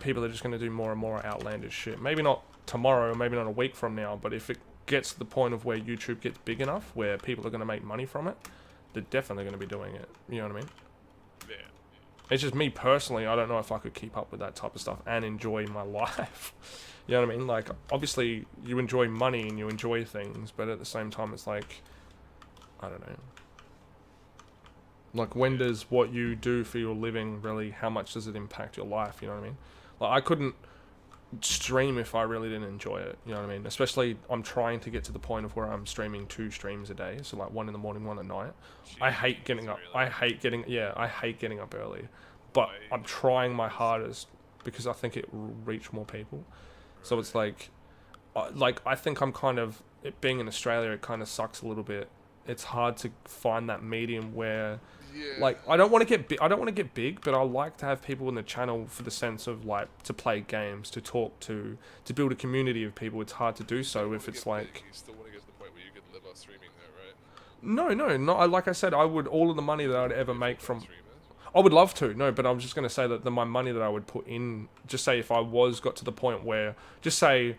people are just going to do more and more outlandish shit. Maybe not tomorrow, maybe not a week from now, but if it gets to the point of where YouTube gets big enough, where people are going to make money from it, they're definitely going to be doing it. You know what I mean? Yeah. It's just me personally, I don't know if I could keep up with that type of stuff and enjoy my life. You know what I mean? Like, obviously, you enjoy money and you enjoy things, but at the same time, it's like, I don't know. Like, when does what you do for your living really, how much does it impact your life? You know what I mean? Like, I couldn't stream if I really didn't enjoy it. You know what I mean? Especially, I'm trying to get to the point of where I'm streaming 2 streams a day. So, like, 1 in the morning, 1 at night. Jeez, I hate getting up. I hate getting up early. But I'm trying my hardest because I think it will reach more people. So it's like I think I'm kind of, it being in Australia, it kind of sucks a little bit. It's hard to find that medium where, like, I don't want to get big, but I like to have people in the channel for the sense of, like, to play games, to talk to build a community of people. It's hard to do so if it's like. You still want to get to the point where you can live off streaming, though, right? No, not. Like I said, I would, all of the money that I'd ever make from. I would love to, no, but I was just going to say that my money that I would put in, just say if I got to the point where, just say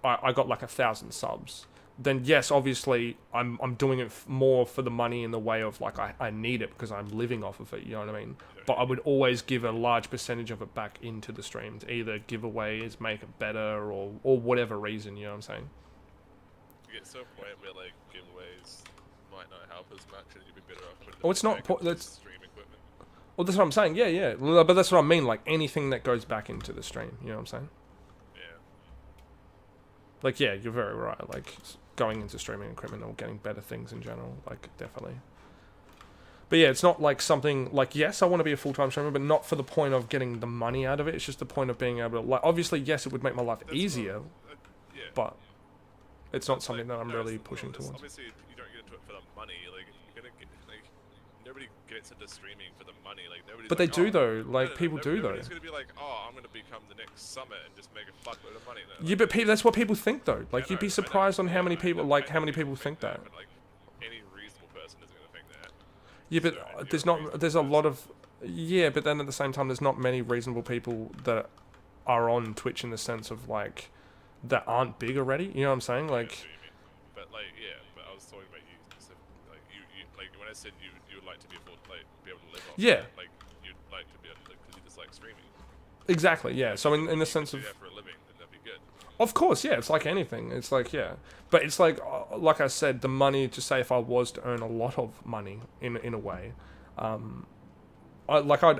I got like 1,000 subs, then yes, obviously I'm doing it more for the money in the way of like I need it because I'm living off of it, you know what I mean? But I would always give a large percentage of it back into the stream to either giveaways, make it better, or whatever reason, you know what I'm saying? You get to a point where like giveaways might not help as much and you'd be better off putting Oh, it's not. That's stream equipment. well, that's what I'm saying. Yeah. But that's what I mean. Like anything that goes back into the stream. You know what I'm saying? Yeah. Like, yeah, you're very right. Like going into streaming equipment or getting better things in general. Like definitely. But yeah, it's not like something like, yes, I want to be a full-time streamer, but not for the point of getting the money out of it. It's just the point of being able to, like, obviously, yes, it would make my life easier, Yeah. but it's not something that I'm really pushing towards. Obviously, you don't get into it for the money. Like, you're gonna get, like, nobody gets into streaming for the money. Like, nobody's But they like, do oh, though. no, Like no, people do though. Nobody's gonna be like, oh, I'm gonna become the next Summit and just make a fuckload of money. No, Yeah, but that's what people think though. Like, you'd be I surprised know, on how many I people, know, like, I how know many people think that. But, like, any reasonable person isn't gonna think that. Yeah, but So, if there's you're a not. There's a reasonable lot of. Yeah, but then at the same time, there's not many reasonable people that are on Twitch in the sense of like that aren't big already. You know what I'm saying? I Like, see what you mean. But like, yeah, but I was talking about you specifically. Like, you like when I said you would like to be able to live off. Yeah. It, like you'd like to be able to, because you just like streaming. exactly. Yeah. So in the You sense could of. do that for a living, then that'd be good. Of course, yeah. It's like anything. It's like, yeah. But it's like I said, the money. To say if I was to earn a lot of money in a way,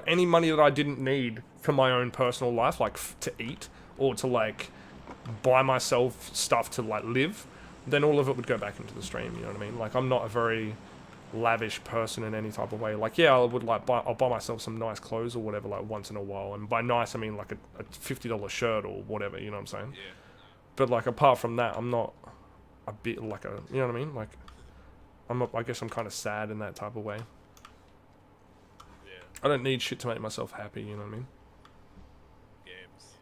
any money that I didn't need for my own personal life, like to eat or to like buy myself stuff to like live, then all of it would go back into the stream. You know what I mean? Like, I'm not a very lavish person in any type of way. Like, yeah, I'll buy myself some nice clothes or whatever, like once in a while. And by nice, I mean like a $50 shirt or whatever. You know what I'm saying? Yeah. But like apart from that, I'm not a bit like a, you know what I mean? Like, I guess I'm kind of sad in that type of way. Yeah. I don't need shit to make myself happy. You know what I mean? Games.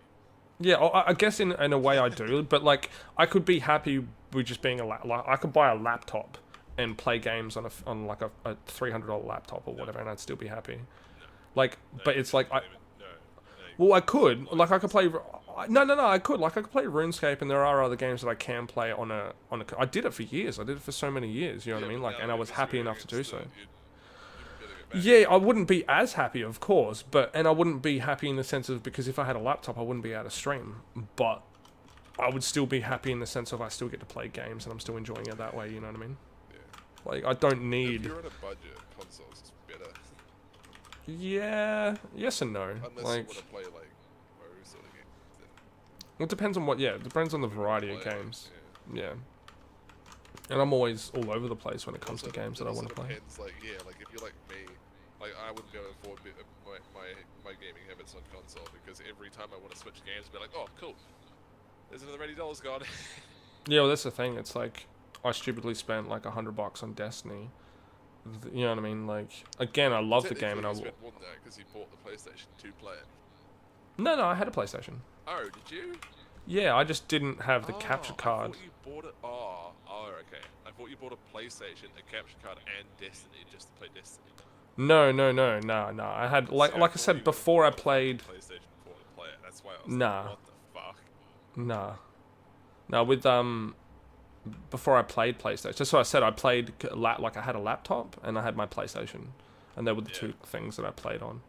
Yeah, I guess in a way I do, but like I could be happy with just being like I could buy a laptop and play games on like a $300 laptop or whatever, and I'd still be happy. Like, but it's like well, I could like I could play. No, I could play RuneScape, and there are other games that I can play on a. I did it for years. I did it for so many years. You know what I mean? Like, and I was happy enough to do so. Yeah, I wouldn't be as happy, of course, and I wouldn't be happy in the sense of, because if I had a laptop, I wouldn't be able to stream. But I would still be happy in the sense of I still get to play games and I'm still enjoying it that way. You know what I mean? Yeah. Like, I don't need. If you're on a budget, consoles is better. Yeah, yes and no. Unless Like, you want to play like Mario sort of games. Then well, it depends on what. Yeah, it depends on the variety of play, games. Yeah. Yeah. And I'm always all over the place when it comes to Also, games that I want to play. Depends, like, yeah, like if you're like me, like I wouldn't be able to afford my gaming habits on console, because every time I want to switch games, I'd be like, oh, cool, there's another $80 gone. Yeah, well, that's the thing. It's like I stupidly spent like $100 on Destiny. You know what I mean? Like, again, I love the game, and I spent more than that because you bought the PlayStation 2 player. No, I had a PlayStation. Oh, did you? Yeah, I just didn't have the capture I card. thought you bought it. Oh, okay. I thought you bought a PlayStation, a capture card, and Destiny just to play Destiny. No, no, no, nah, nah. I had See, like I thought said you would have before I bought a fucking played. PlayStation 4 to play it. That's why I was like, Nah, what the fuck? nah, nah. With before I played PlayStation, just so I said, I played like I had a laptop and I had my PlayStation, and they were the Yeah. two things that I played on.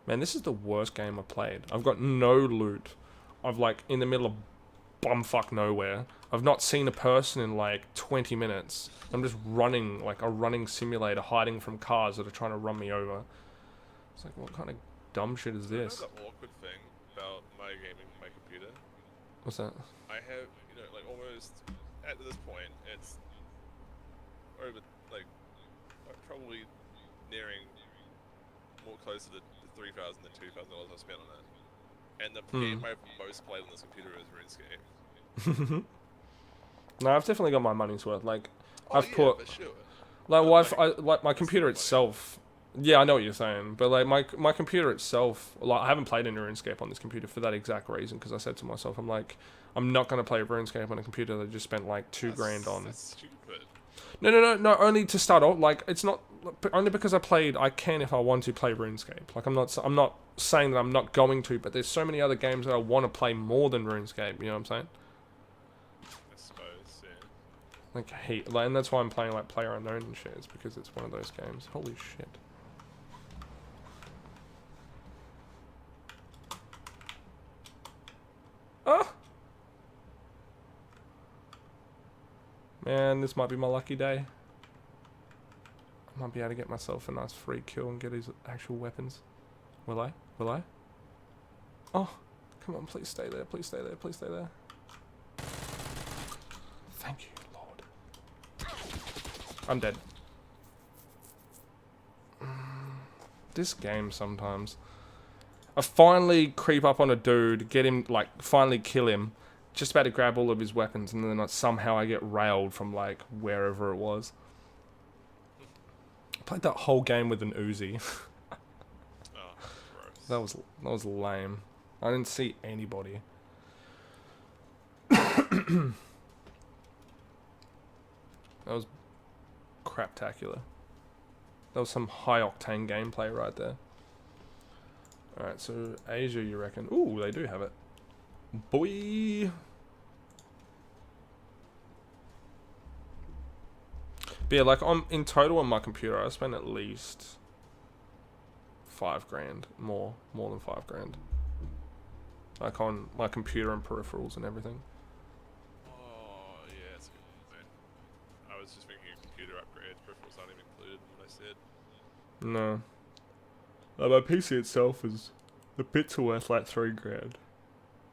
Man, this is the worst game I played. I've got no loot. I've like in the middle of bumfuck nowhere. I've not seen a person in like 20 minutes. I'm just running like a running simulator, hiding from cars that are trying to run me over. It's like, what kind of dumb shit is You know this? the awkward thing about my gaming, my computer? What's that? I have, like almost at this point, it's over, like probably nearing more closer to the 3,000 than $2,000 I've spent on it. And the game I've most played on this computer is RuneScape. No, I've definitely got my money's worth. Like, Oh I've yeah, put for sure. like But, like my it's computer still money. itself. Yeah, I know what you're saying, but like my computer itself, like I haven't played any RuneScape on this computer for that exact reason. Because I said to myself, I'm like, I'm not gonna play RuneScape on a computer that I just spent like $2,000 on. That's stupid. No. Only to start off, like it's not only because I played. I can if I want to play RuneScape. Like I'm not saying that I'm not going to, but there's so many other games that I want to play more than RuneScape. You know what I'm saying? I suppose, yeah. Like and that's why I'm playing like PlayerUnknown and shit. It's because it's one of those games. Holy shit. Oh! Man, this might be my lucky day. I might be able to get myself a nice free kill and get his actual weapons. Will I? Will I? Oh, come on, please stay there, please stay there, please stay there. Thank you, Lord. I'm dead. This game sometimes. I finally creep up on a dude, get him, like, finally kill him. Just about to grab all of his weapons, and then somehow I get railed from, like, wherever it was. I played that whole game with an Uzi. Oh, gross. That was lame. I didn't see anybody. That was craptacular. That was some high octane gameplay right there. Alright, so Asia, you reckon? Ooh, they do have it. Boy. But yeah, like in total on my computer, I spent at least $5,000, more than $5,000. Like on my computer and peripherals and everything. Oh, yeah, that's a good point. I was just thinking computer upgrades, peripherals aren't even included in what I said. No. My PC itself is, the bits are worth like $3,000.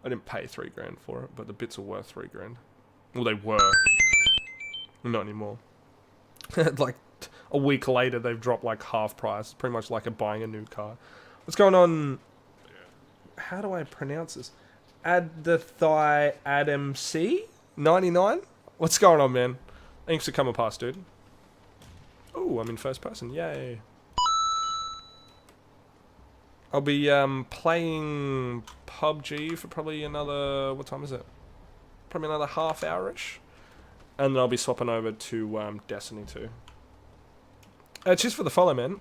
I didn't pay $3,000 for it, but the bits are worth $3,000. Well, they were. Not anymore. Like a week later, they've dropped like half price. Pretty much like buying a new car. What's going on? Yeah. How do I pronounce this? Add the thigh Adam C 99. What's going on, man? Thanks for coming past, dude. Oh, I'm in first person. Yay. I'll be playing PUBG for probably another, what time is it? Probably another half hour-ish. And then I'll be swapping over to Destiny 2. Cheers for the follow, man.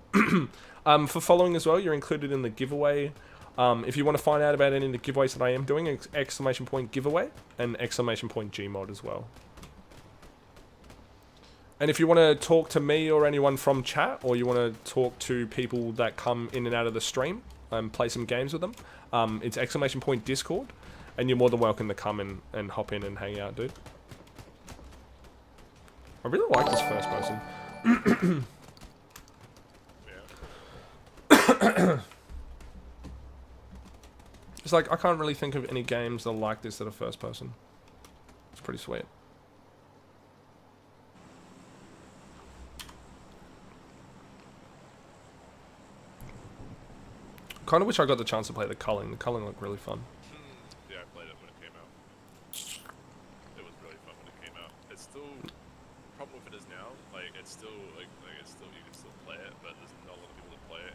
For following as well, you're included in the giveaway. If you want to find out about any of the giveaways that I am doing, exclamation point giveaway and exclamation point Gmod as well. And if you want to talk to me or anyone from chat, or you want to talk to people that come in and out of the stream, play some games with them, it's exclamation point Discord, and you're more than welcome to come in and hop in and hang out, dude. I really like this first person. Yeah. It's like, I can't really think of any games that are like this that are first person. It's pretty sweet. Kind of wish I got the chance to play the culling. The culling looked really fun. Yeah, I played it when it came out. It was really fun when it came out. It's still, the problem with it is now, like it's still like it's still, you can still play it, but there's not a lot of people that play it,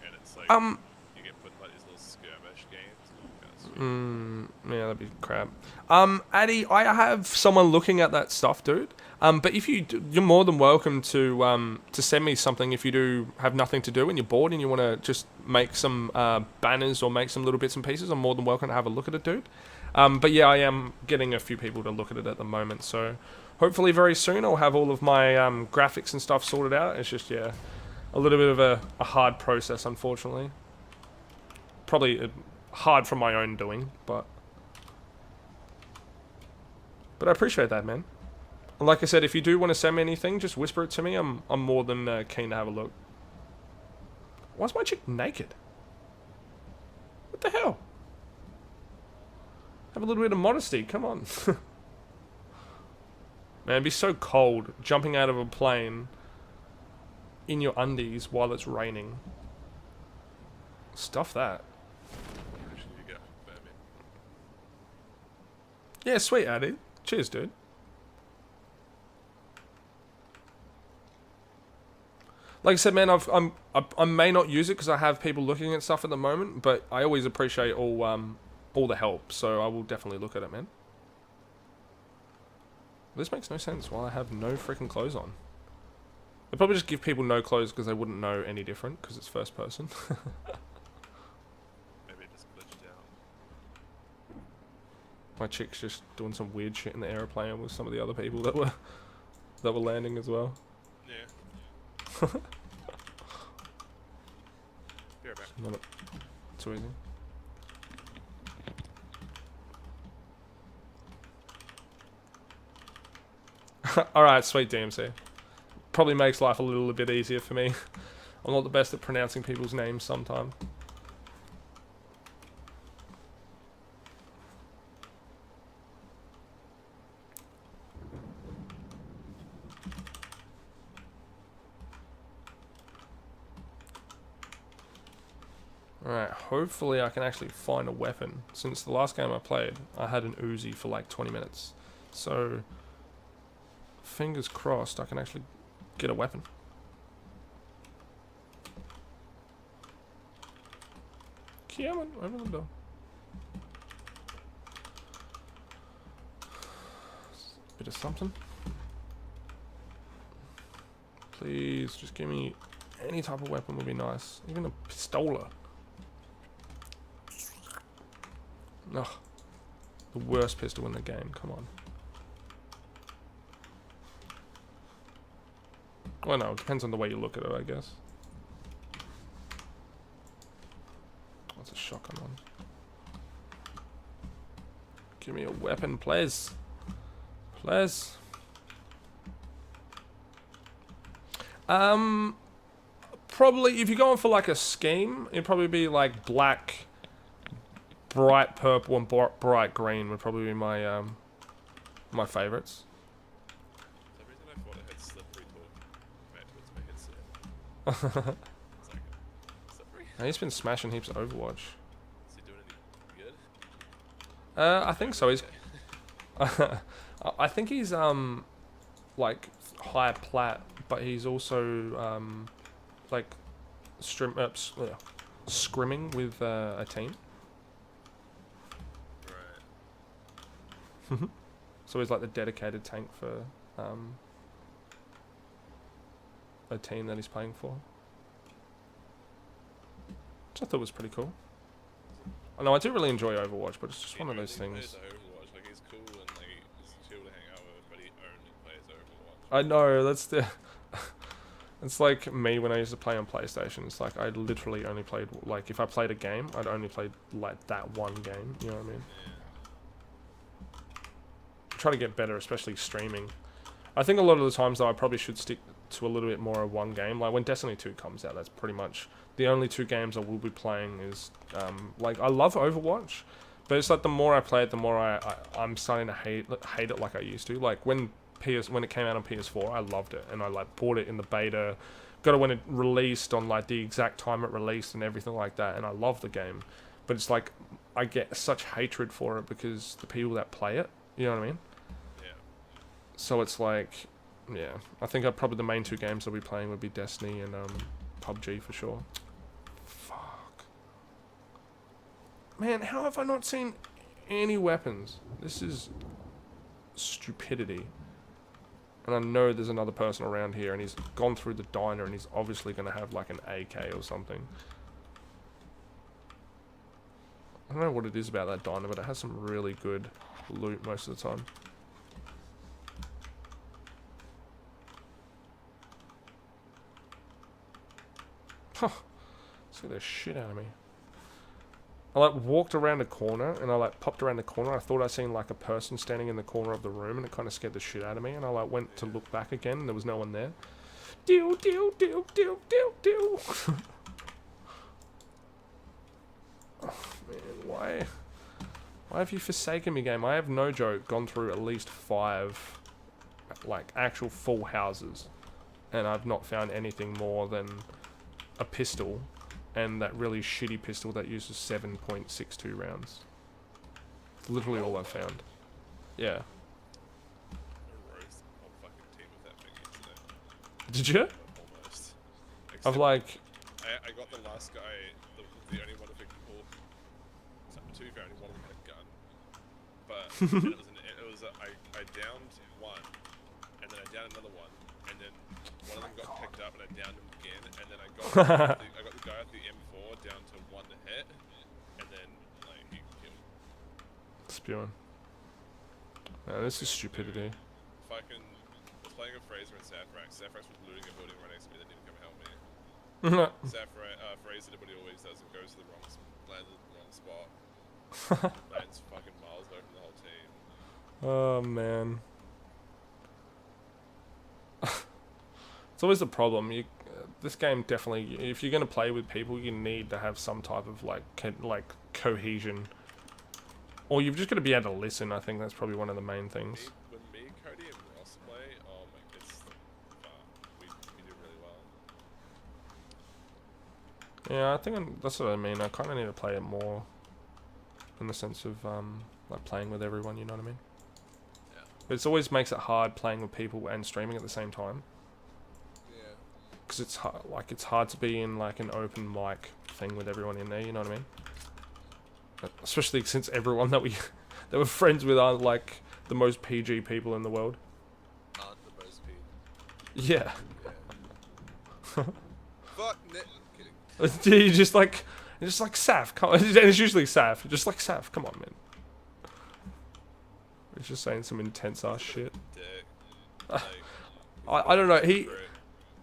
and it's like you get put in like these little skirmish games. And Yeah, that'd be crap. Addy, I have someone looking at that stuff, dude. But if you're more than welcome to send me something if you do have nothing to do and you're bored and you want to just make some banners or make some little bits and pieces. I'm more than welcome to have a look at it, dude. But yeah, I am getting a few people to look at it at the moment, so hopefully very soon I'll have all of my graphics and stuff sorted out. It's just, yeah, a little bit of a hard process, unfortunately. Probably hard from my own doing, but I appreciate that, man. And like I said, if you do want to send me anything, just whisper it to me. I'm more than keen to have a look. Why's my chick naked? What the hell? Have a little bit of modesty, come on. Man, it'd be so cold jumping out of a plane in your undies while it's raining. Stuff that. Yeah, sweet, Addy. Cheers, dude. Like I said, man, I may not use it because I have people looking at stuff at the moment, but I always appreciate all the help, so I will definitely look at it, man. This makes no sense while I have no freaking clothes on. They'd probably just give people no clothes because they wouldn't know any different because it's first person. Maybe it just glitched out. My chick's just doing some weird shit in the aeroplane with some of the other people that were landing as well. Yeah. Be right back. Not too easy. Alright, sweet DMC. Probably makes life a little bit easier for me. I'm not the best at pronouncing people's names sometimes. Alright, hopefully I can actually find a weapon. Since the last game I played, I had an Uzi for like 20 minutes. So, fingers crossed I can actually get a weapon. Come on, open the door. Bit of something. Please, just give me any type of weapon would be nice. Even a pistola. Ugh. The worst pistol in the game, come on. Well, no, it depends on the way you look at it, I guess. That's a shotgun one. Give me a weapon, please. Please. Probably, if you're going for like a scheme, it'd probably be like black, bright purple, and bright green would probably be my my favorites. For some reason I thought it had slippery talk compared to its headset. It's like slippery. Now, he's been smashing heaps of Overwatch. Is he doing any good? I think so. He's. I think he's like high plat, but he's also like scrimming with a team. Right. So he's like the dedicated tank for a team that he's playing for. Which I thought was pretty cool. I know I do really enjoy Overwatch, but it's just one of those things. Overwatch. Like, he's cool and like he's chill to hang out with, but he only plays Overwatch. I know, that's the... It's like me when I used to play on PlayStation. It's like I literally only played, like if I played a game, I'd only play like that one game, you know what I mean? Yeah. Try to get better, especially streaming. I think a lot of the times though I probably should stick to a little bit more of one game. Like when Destiny 2 comes out, that's pretty much the only two games I will be playing is, like I love Overwatch, but it's like the more I play it, the more I'm starting to hate it like I used to. Like when it came out on PS4, I loved it, and I like bought it in the beta, got it when it released on like the exact time it released and everything like that, and I love the game. But it's like I get such hatred for it because the people that play it, you know what I mean? Yeah. So it's like, yeah, I think probably the main two games I'll be playing would be Destiny and PUBG for sure. Fuck. Man, how have I not seen any weapons? This is stupidity. And I know there's another person around here, and he's gone through the diner, and he's obviously going to have like an AK or something. I don't know what it is about that diner, but it has some really good loot most of the time. Huh. Let's get the shit out of me. I like walked around a corner, and I like popped around the corner. I thought I seen like a person standing in the corner of the room, and it kind of scared the shit out of me. And I like went to look back again, and there was no one there. Dew dew dew dew dew dew. Oh man, why have you forsaken me, game? I have no joke gone through at least 5 like actual full houses, and I've not found anything more than a pistol. And that really shitty pistol that uses 7.62 rounds. It's literally all I've found. Yeah. Did you? Almost. I've like... I got the last guy, the only one of the people... So, to be fair, only one of them had a gun. But I downed one, and then I downed another one, and then one of them got picked up, and I downed him again, and then I got the guy at the M4 down to 1 hit, and then like he killed. Spewing. Man, this is stupidity. Fucking was playing with Fraser and Safrax. Safrax was looting a building right next to me that didn't come help me. Fraser did what he always does and goes to the wrong, lands at the wrong spot. Lands fucking miles away from the whole team. Oh man. It's always the problem. This game definitely, if you're gonna play with people, you need to have some type of like cohesion, or you've just got to be able to listen. I think that's probably one of the main things. When me, Cody, and Ross play, oh my, we do really well. Yeah, I think that's what I mean. I kind of need to play it more, in the sense of like playing with everyone. You know what I mean? Yeah. But it always makes it hard playing with people and streaming at the same time. Because it's hard to be in like an open mic thing with everyone in there, you know what I mean? Especially since everyone that we're friends with aren't like the most PG people in the world. Aren't the most PG. Yeah. Fuck Nick. I'm kidding. You're just like Saf. Come on. And it's usually Saf. Just like Saf. Come on, man. He's just saying some intense ass shit. Like, I don't know.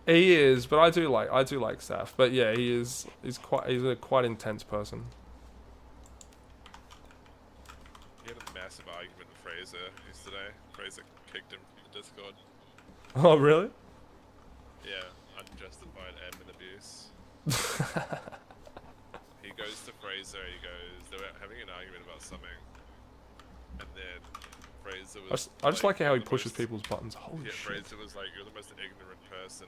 He is, but I do like Saf. But yeah, he's a quite intense person. He had a massive argument with Fraser yesterday. Fraser kicked him from the Discord. Oh really? Yeah, unjustified admin abuse. He goes to Fraser, they were having an argument about something. And then Fraser was... I just like how he pushes people's buttons. Holy shit. Fraser was like, you're the most ignorant person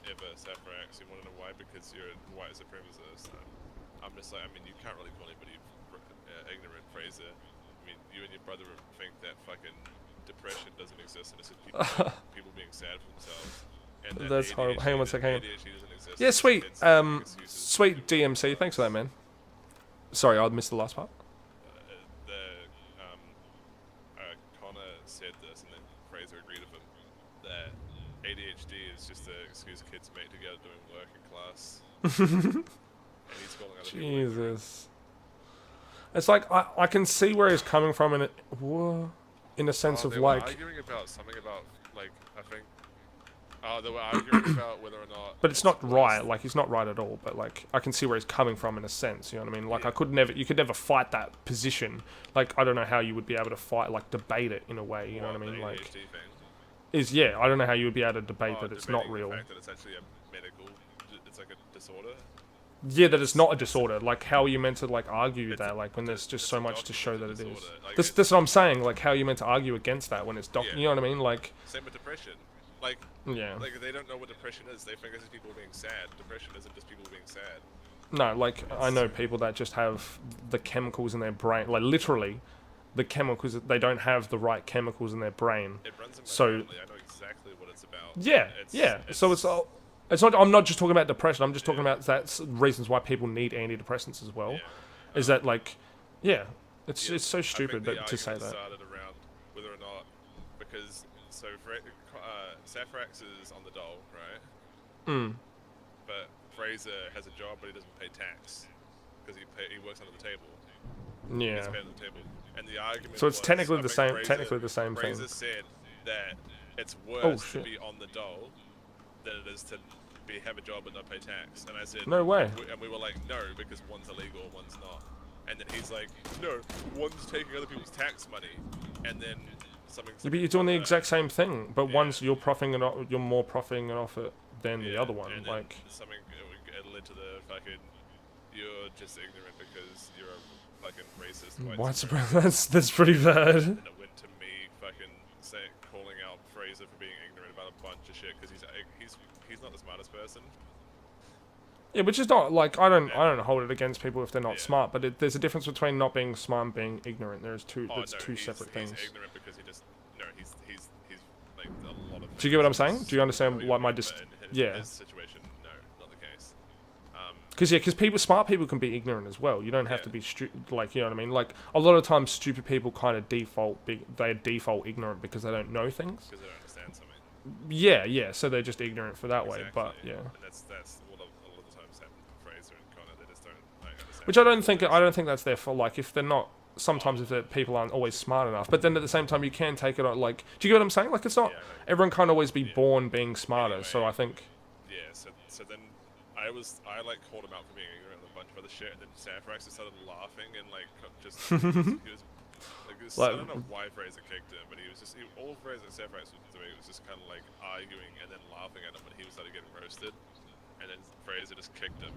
ever, Safrax. You want to know why? Because you're a white supremacist. I'm just like, I mean, you can't really call anybody ignorant, Fraser. I mean, you and your brother think that fucking depression doesn't exist, and it's just people being sad for themselves. And that's horrible. Hang on 1 second. Yeah, Yeah, sweet. Sweet DMC. Thanks for that, man. Sorry, I missed the last part. Connor said this, and then Fraser agreed with him, that ADHD is just an excuse kids make to get out doing work in class. And he's calling other people Jesus. It's like, I can see where he's coming from in a sense of they like... were arguing about something about, like, I think... they were arguing about whether or not... But it's not right, like, he's not right at all, but, like, I can see where he's coming from in a sense, you know what I mean? Like, Yeah. you could never fight that position. Like, I don't know how you would be able to fight, like, debate it in a way, you know what I mean? The Like, ADHD thing. I don't know how you would be able to debate that it's not Debating real. The fact that it's actually a medical... It's like a disorder. Yeah, that it's not a disorder. Like, how are you meant to, like, argue that, like, when there's just it's so a much to show that it is? documented disorder. Like, That's what I'm saying, like, how are you meant to argue against that when it's Yeah. you know what I mean? Like, Same with depression. Like, yeah. like they don't know what depression is. They think it's just people being sad. Depression isn't just people being sad. No, like, I know people that just have the chemicals in their brain, like, literally, the chemicals, they don't have the right chemicals in their brain. It runs in my So- family. I know exactly what it's about. Yeah, so it's not, I'm not just talking about depression, I'm just talking about reasons why people need antidepressants as well. Yeah. Is that, like, Yeah, it's Yeah, so I think stupid the to say argument that. started around whether or not, because Safrax is on the dole, right? Mm. But Fraser has a job, but he doesn't pay tax because he works under the table. He gets Yeah. paid under the table, and the argument So it's was, technically I the think same. Technically the same thing. Fraser said that it's Oh worse to shit! be on the dole than it is to have a job but not pay tax. And I said, No way. and we were like, no, because one's illegal, one's not. And then he's like, no, one's taking other people's tax money, and then something. Yeah, but you're doing the exact same thing, but Yeah. one's you're you're more profiting off it than the other one. And Like something it led to the fucking, you're just ignorant because you're a fucking racist. white supremacy. That's pretty bad. And it went to me fucking calling out Fraser for being ignorant about a bunch of shit because he's not the smartest person. Yeah, which is not like I don't hold it against people if they're not smart, but there's a difference between not being smart and being ignorant. There's two two separate things. He's ignorant because he's like a lot of. Do you get what I'm saying? Do you understand like my yeah. His situation, no, not the case. Because smart people can be ignorant as well. You don't have to be like, you know what I mean. Like a lot of times, stupid people kind of default ignorant because they don't know things. Because they don't understand something. Yeah. So they're just ignorant for that way. But yeah. And that's what a lot of times happens with Fraser and Connor. They just don't understand. Which I don't think that's their fault. Like if they're not. Sometimes if people aren't always smart enough, but then at the same time you can take it on. Like, do you get what I'm saying? Like it's not everyone can't always be born being smarter. Anyway, so I think. Yeah. So then I like called him out for being ignorant and a bunch of other shit, and then Safrax just started laughing and like just I don't know why Fraser kicked him, but all Fraser and Safrax was doing was just kind of like arguing and then laughing at him when he started getting roasted, and then Fraser just kicked him,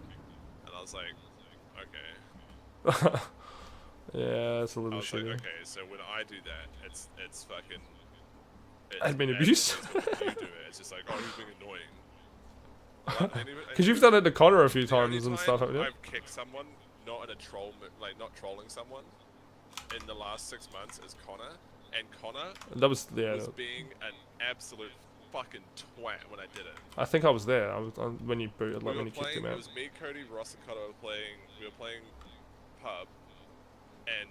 and I was like, okay. Yeah, it's a little shitty. Like, okay, so when I do that, it's fucking. Admin abuse. When you do it, it's just like, oh, you're being annoying. Because you've done it to Connor a few times and stuff, haven't you? I've kicked someone, not in a troll, like not trolling someone, in the last 6 months is Connor, and Connor was being an absolute fucking twat when I did it. I think I was there. I was when you booted, like when you kicked him out. It was me, Cody, Ross, and Connor we were playing pub. And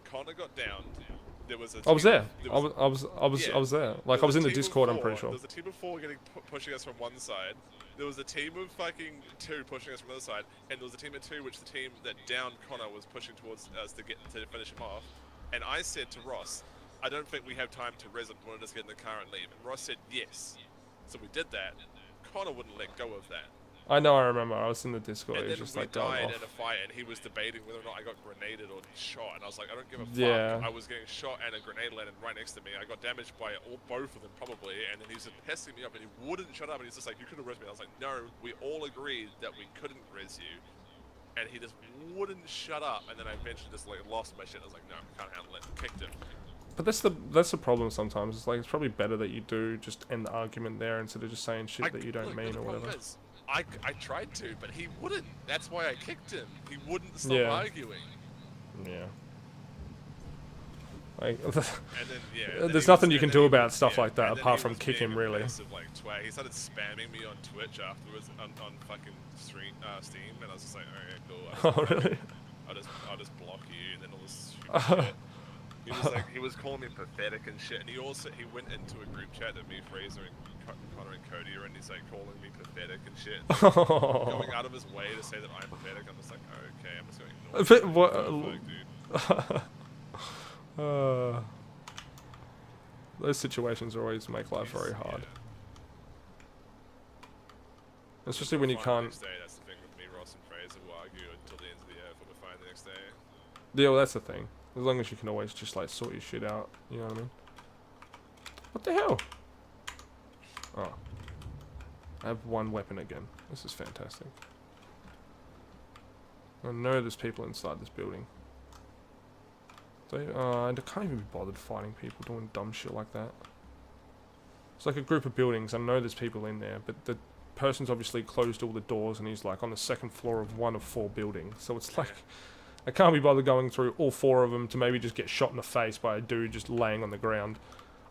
Connor got down. There was a. I was there. I was there. Like I was in the Discord. I'm pretty sure. There was a team of 4 pushing us from one side. There was a team of fucking 2 pushing us from the other side, and there was a team of 2 which the team that downed Connor was pushing towards us to finish him off. And I said to Ross, "I don't think we have time to res him. Want to just get in the car and leave?" And Ross said yes. So we did that. Connor wouldn't let go of that. I know, I remember. I was in the Discord. And it was then just we like died in a fight, and he was debating whether or not I got grenaded or shot. And I was like, I don't give a fuck. Yeah. I was getting shot, and a grenade landed right next to me. I got damaged by both of them probably. And then he was just pestering me up, and he wouldn't shut up. And he's just like, "You could have res me." I was like, "No, we all agreed that we couldn't res you." And he just wouldn't shut up. And then I eventually just like lost my shit. I was like, "No, I can't handle it." Kicked him. But that's the problem sometimes. It's like it's probably better that you do just end the argument there instead of just saying shit that you don't mean or whatever. I tried to, but he wouldn't. That's why I kicked him. He wouldn't stop arguing. Yeah. Like, and then, there's nothing you can do about stuff like that apart from kick him, really. Like, twat. He started spamming me on Twitch afterwards on fucking Steam, and I was just like, okay, cool. Oh, really? I'll just block you, and then all this stupid shit. He was like, he was calling me pathetic and shit, and he went into a group chat that me, Fraser, and Connor and Cody are in. He's like calling me pathetic and shit, going out of his way to say that I'm pathetic. I'm just like, okay, I'm just going to ignore it. What? Those situations always make life very hard, especially when you can't. Next day, that's the thing with me, Ross and Fraser will argue until the end of the earth. We'll be fine the next day. Yeah, well, that's the thing. As long as you can always just like sort your shit out, you know what I mean? What the hell? Oh. I have one weapon again. This is fantastic. I know there's people inside this building. I can't even be bothered fighting people doing dumb shit like that. It's like a group of buildings. I know there's people in there, but the person's obviously closed all the doors and he's like on the second floor of one of 4 buildings. So it's like, I can't be bothered going through all 4 of them to maybe just get shot in the face by a dude just laying on the ground.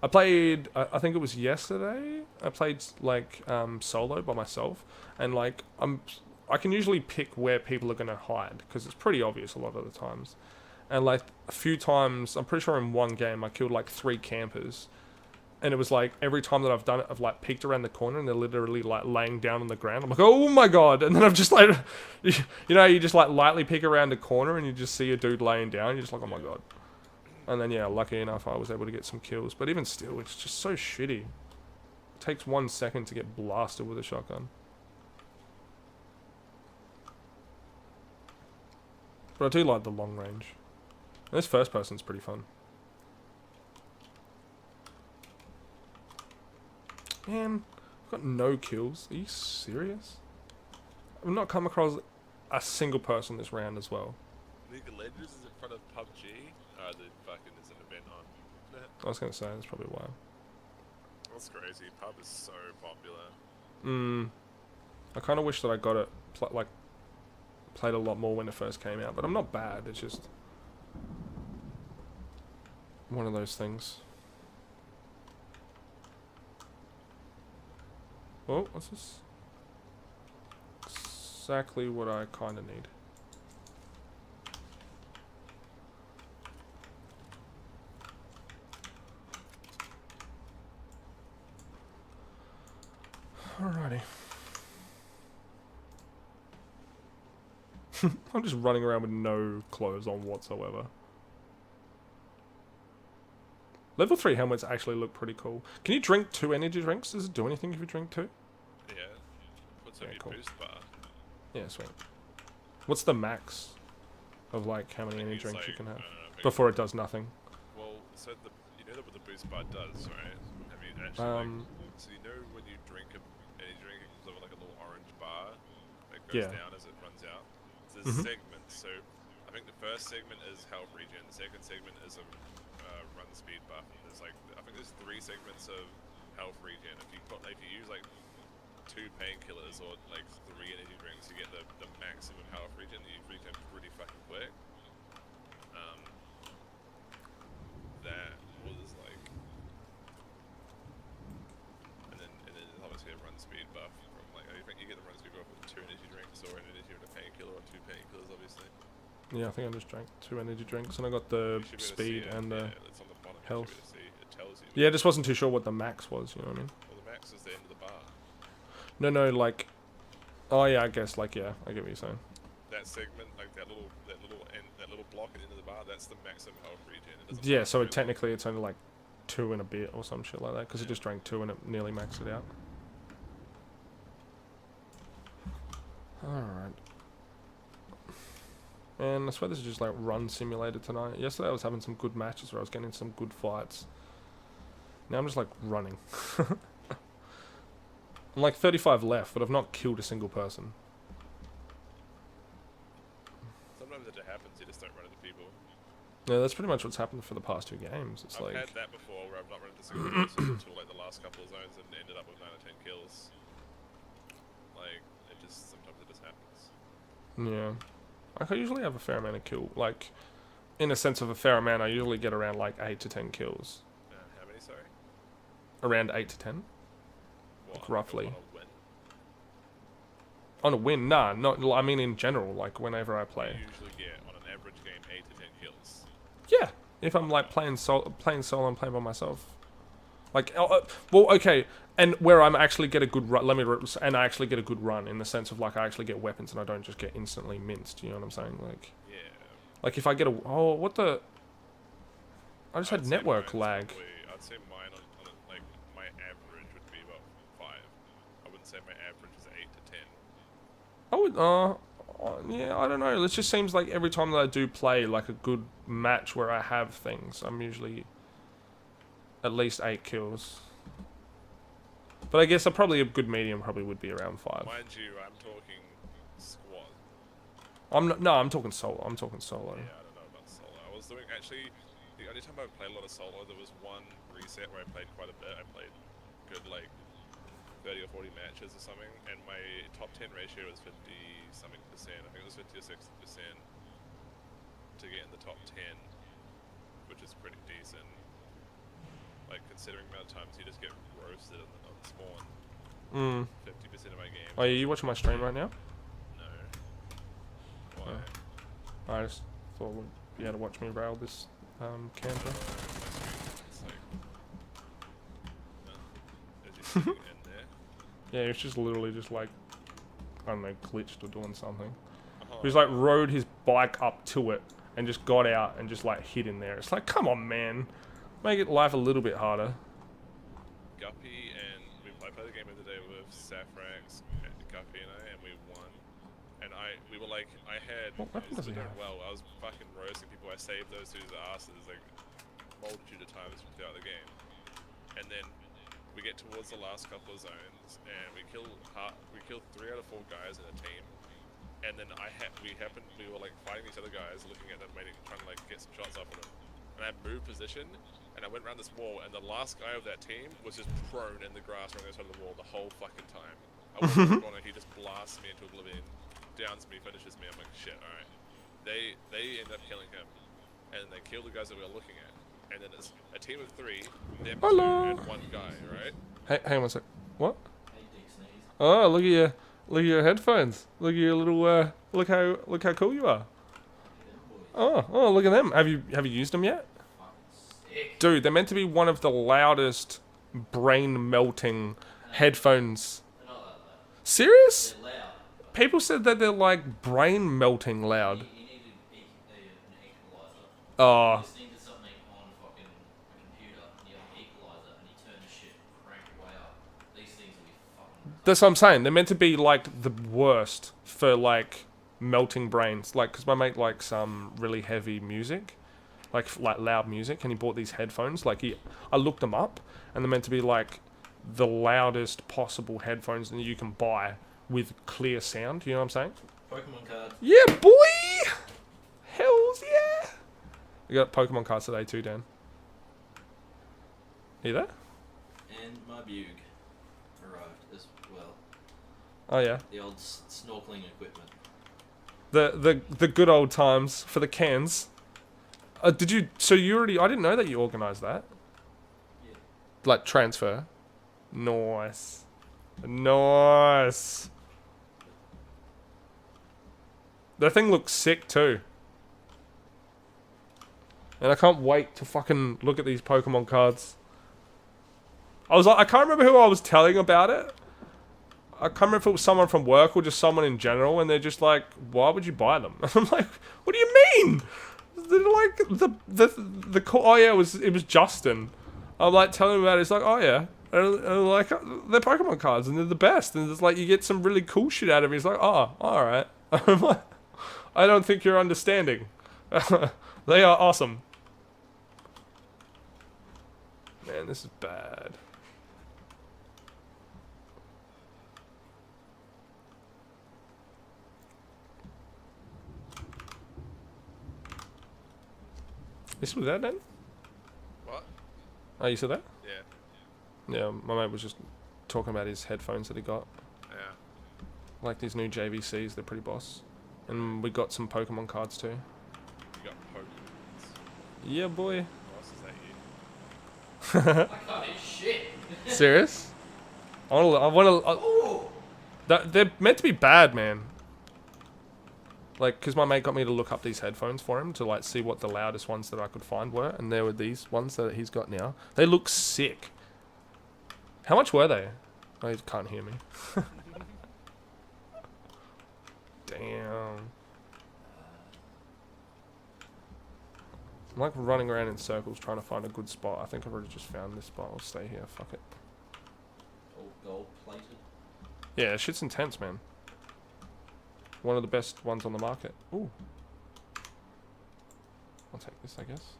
I played, I think it was yesterday, I played like solo by myself, and like I can usually pick where people are going to hide because it's pretty obvious a lot of the times. And like a few times, I'm pretty sure in one game I killed like 3 campers. And it was like every time that I've done it, I've like peeked around the corner and they're literally like laying down on the ground. I'm like, oh my god! And then I've just like, you know, you just like lightly peek around the corner and you just see a dude laying down. You're just like, oh my god. And then yeah, lucky enough, I was able to get some kills. But even still, it's just so shitty. It takes 1 second to get blasted with a shotgun. But I do like the long range. This first person's pretty fun. Man, I've got no kills. Are you serious? I've not come across a single person this round as well. League of Legends is in front of PUBG. The fucking is an event on. I was gonna say, that's probably why. That's crazy. Pub is so popular. I kind of wish that I got it, played a lot more when it first came out. But I'm not bad, it's just one of those things. Oh, what's this? Exactly what I kind of need. Alrighty. I'm just running around with no clothes on whatsoever. Level 3 helmets actually look pretty cool. Can you drink 2 energy drinks? Does it do anything if you drink 2? Yeah. What's up your cool. boost bar? Yeah, sweet. What's the max of like how many energy drinks like, you can have know, before it does nothing? Well, so you know what the boost bar does, right? I mean, actually, so you know when you drink any drink, it comes over like a little orange bar that goes down as it runs out. So there's segments. So I think the first segment is health regen. The second segment is a run speed buff. There's like I think there's 3 segments of health regen. If you use like 2 painkillers or like 3 energy drinks, you get the maximum health regen that you regen pretty fucking quick. That was like, and then obviously a run speed buff from like I think you get the run speed buff with 2 energy drinks or an energy and a painkiller or 2 painkillers obviously. Yeah, I think I just drank 2 energy drinks and I got the speed and the it's on the bottom. health. It tells you. Yeah, I just wasn't too sure what the max was, you know what I mean? Well, the max is the end of the bar. No, like, oh yeah, I guess, like, yeah, I get what you're saying. That segment, like that little block at the end of the bar, that's the maximum health regen. Yeah, so technically it's only like 2 and a bit or some shit like that, because it just drank 2 and it nearly maxed it out. Alright. And I swear this is just like run simulator tonight. Yesterday I was having some good matches where I was getting some good fights. Now I'm just like running. I'm like 35 left, but I've not killed a single person. Sometimes it just happens, you just don't run into people. Yeah, that's pretty much what's happened for the past 2 games. It's I've like had that before where I've not run into a single person until like the last couple of zones and ended up with 9 or 10 kills. Like, sometimes it just happens. yeah. Like, I usually have a fair amount of kill. Like, in a sense of a fair amount, I usually get around like 8 to 10 kills. How many, sorry? Around 8 to 10? What, Like, roughly. On a win? On a win? Nah, not. I mean, in general, like whenever I play. You usually get on an average game 8 to 10 kills. Yeah, if I'm like playing solo and playing by myself. Like, well, okay, and where I'm actually get a good run. And I actually get a good run in the sense of like I actually get weapons and I don't just get instantly minced. You know what I'm saying? Like, Yeah. like if I get a what the? I just had network lag. I'd say mine on like my average would be about 5. I wouldn't say my average is 8 to 10. I would, yeah, I don't know. It just seems like every time that I do play like a good match where I have things, I'm usually at least 8 kills. But I guess a good medium probably would be around 5. Mind you, I'm talking squad. I'm talking solo. I'm talking solo. Yeah, I don't know about solo. I was doing actually the only time I played a lot of solo, there was one reset where I played quite a bit. I played good like 30 or 40 matches or something, and my top 10 ratio was 50 something percent. I think it was 50 or 60% to get in the top 10, which is pretty decent. Like considering the amount of times you just get roasted on the spawn. 50% of my games. Oh, are you watching my stream right now? No. Why? I just thought it would be able to watch me rail this camper. It's like, is he in there? Yeah, it's just literally just like, I don't know, glitched or doing something. Oh, He's like rode his bike up to it and just got out and just like hid in there. It's like, come on, man, make it life a little bit harder. Guppy and I played a game the other day with Safrax and Guppy and we won. And we were like, I was doing well. I was fucking roasting people. I saved those dudes' asses like multitude of times throughout the game. And then we get towards the last couple of zones and we kill 3 out of 4 guys in a team. And then we were like fighting these other guys, looking at them, trying to like get some shots off of them. And I moved position, and I went around this wall, and the last guy of that team was just prone in the grass on the other side of the wall the whole fucking time. I walked on it, he just blasts me into oblivion, downs me, finishes me. I'm like, shit, alright. They end up killing him, and they kill the guys that we were looking at. And then it's a team of 3, them 2, and 1 guy, right? Hey, hang on a sec. What? Oh, look at your headphones. Look at your little look how cool you are. Oh, look at them. Have you used them yet? Dude, they're meant to be one of the loudest brain melting headphones. Serious? People said that they're like brain melting loud. Oh. That's what I'm saying. They're meant to be like the worst for like melting brains. Like, cause my mate likes some really heavy music, like loud music, and he bought these headphones. Like I looked them up, and they're meant to be like the loudest possible headphones that you can buy with clear sound. You know what I'm saying? Pokemon cards. Yeah, boy. Hells yeah. We got Pokemon cards today too, Dan. Are you there? And my Bug arrived as well. Oh yeah. The old snorkeling equipment. The good old times for the cans. Did you? So you already? I didn't know that you organised that. Yeah. Like transfer. Nice. Nice. That thing looks sick too. And I can't wait to fucking look at these Pokemon cards. I can't remember who I was telling about it. I can't remember if it was someone from work or just someone in general, and they're just like, why would you buy them? I'm like, what do you mean? They're like, oh yeah, it was Justin. I'm like telling him about it, it's like, oh yeah. And like, they're Pokemon cards, and they're the best, and it's like, you get some really cool shit out of it. He's like, oh, alright. I'm like, I don't think you're understanding. They are awesome. Man, this is bad. This was that then? What? Oh, you said that? Yeah. Yeah, my mate was just talking about his headphones that he got. Yeah. Like these new JVCs, they're pretty boss. And we got some Pokemon cards too. You got Pokemon. Yeah, boy. What else is that you? I can't hit shit. Serious? They're meant to be bad, man. Like, because my mate got me to look up these headphones for him to, like, see what the loudest ones that I could find were. And there were these ones that he's got now. They look sick. How much were they? Oh, you can't hear me. Damn. I'm, like, running around in circles trying to find a good spot. I think I've already just found this spot. I'll stay here. Fuck it. All gold plated. Yeah, shit's intense, man. One of the best ones on the market. Ooh. I'll take this, I guess.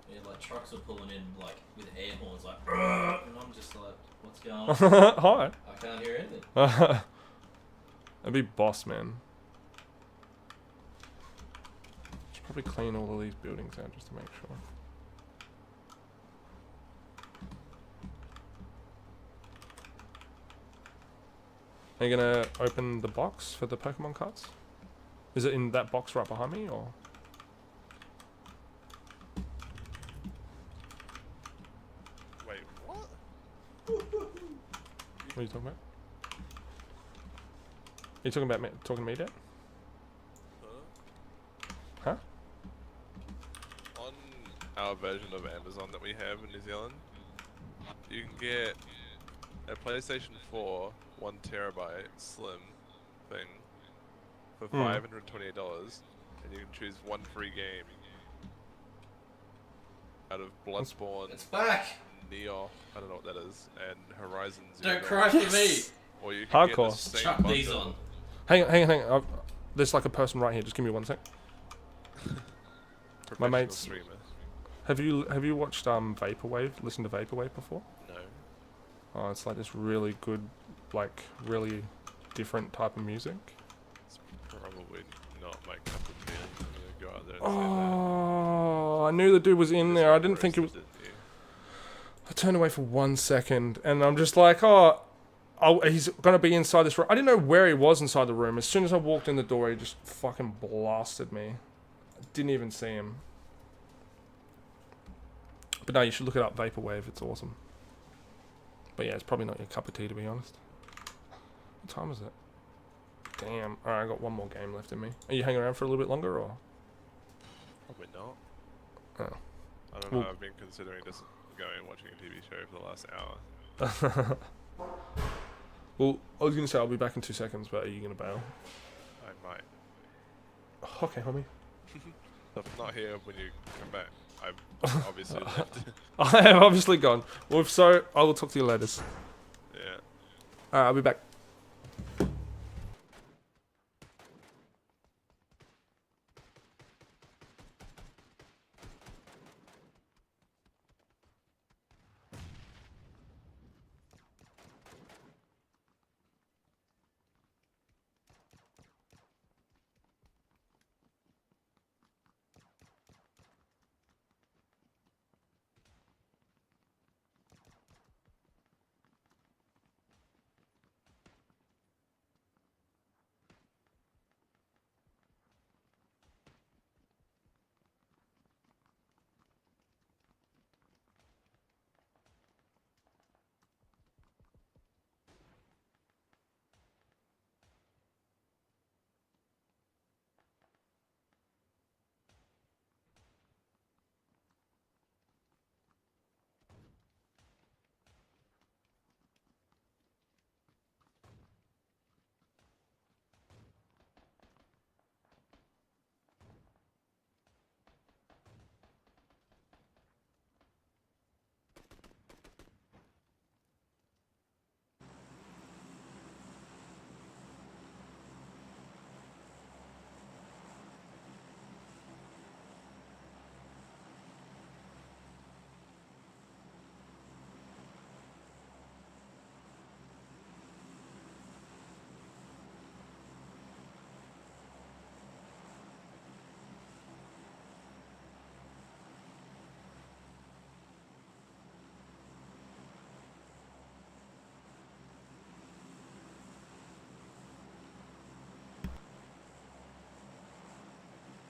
Yeah, like trucks are pulling in like with air horns, like, and I'm just like, what's going on? Hi. I can't hear anything. That'd be boss, man. Should probably clean all of these buildings out just to make sure. Are you gonna open the box for the Pokemon cards? Is it in that box right behind me, or? Wait, what? What are you talking about? Are you talking about me, talking to me, Dad? Huh? our version of Amazon that we have in New Zealand, you can get a PlayStation 4 1 terabyte slim thing for $528, and you can choose one free game out of Bloodborne, It's back. Neo, I don't know what that is, and Horizon Don't Zero cry Dawn. for me. Or you can get Hardcore. the same Chuck bundle. these on. Hang on. There's like a person right here. Just give me 1 sec. Professional mates- streamer. Have you watched Vaporwave? Listened to Vaporwave before? No. Oh, it's like this really good, like really different type of music. It's probably not my cup of tea. I'm gonna go out there and say Oh, I knew the dude was in that. there. I didn't think it was. Roasted, didn't you? I turned away for 1 second, and I'm just like, oh, he's gonna be inside this room. I didn't know where he was inside the room. As soon as I walked in the door, he just fucking blasted me. I didn't even see him. But no, you should look it up, Vaporwave. It's awesome. But yeah, it's probably not your cup of tea, to be honest. What time is it? Damn. Alright, I got one more game left in me. Are you hanging around for a little bit longer, or? Probably not. Oh. I don't know. Well- I've been considering just going and watching a TV show for the last hour. Well, I was gonna say I'll be back in 2 seconds, but are you gonna bail? I might. Okay, homie. If I'm not here when you come back, I've obviously left. I have obviously gone. Well, if so, I will talk to you later. Yeah. Alright, I'll be back.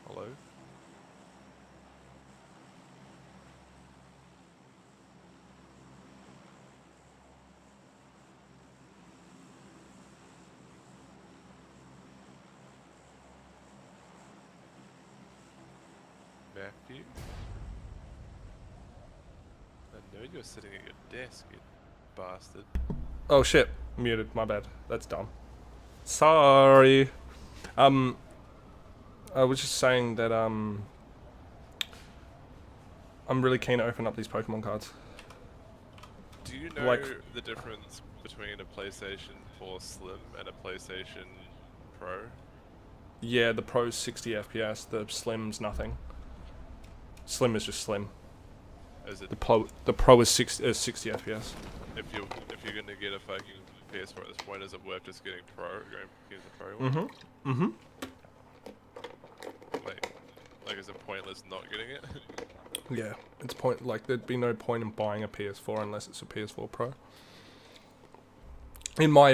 Hello? Matthew? I know you're sitting at your desk, you bastard. Oh shit, muted. My bad. That's dumb. Sorry. I was just saying that I'm really keen to open up these Pokemon cards. Do you know Like- the difference between a PlayStation 4 Slim and a PlayStation Pro? Yeah, the Pro's 60 FPS, the Slim's nothing. Slim is just Slim. Is it The Pro is 60 FPS. if you're gonna get a fucking PS4 at this point, is it worth just getting Pro? Going getting the Pro one? Mm-hmm. Mm-hmm. Like is it pointless not getting it? Yeah, it's there'd be no point in buying a PS4 unless it's a PS4 Pro.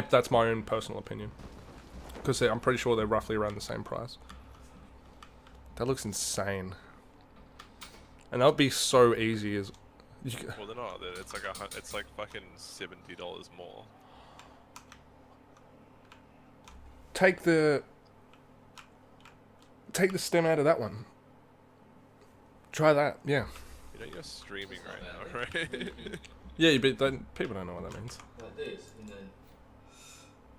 That's my own personal opinion. Because I'm pretty sure they're roughly around the same price. That looks insane. And that would be so easy as... Well, they're not. It's like it's like fucking $70 more. Take the stem out of that one. Try that, yeah. You know you're streaming That's right not now, right? Yeah, but then people don't know what that means. Like this, and then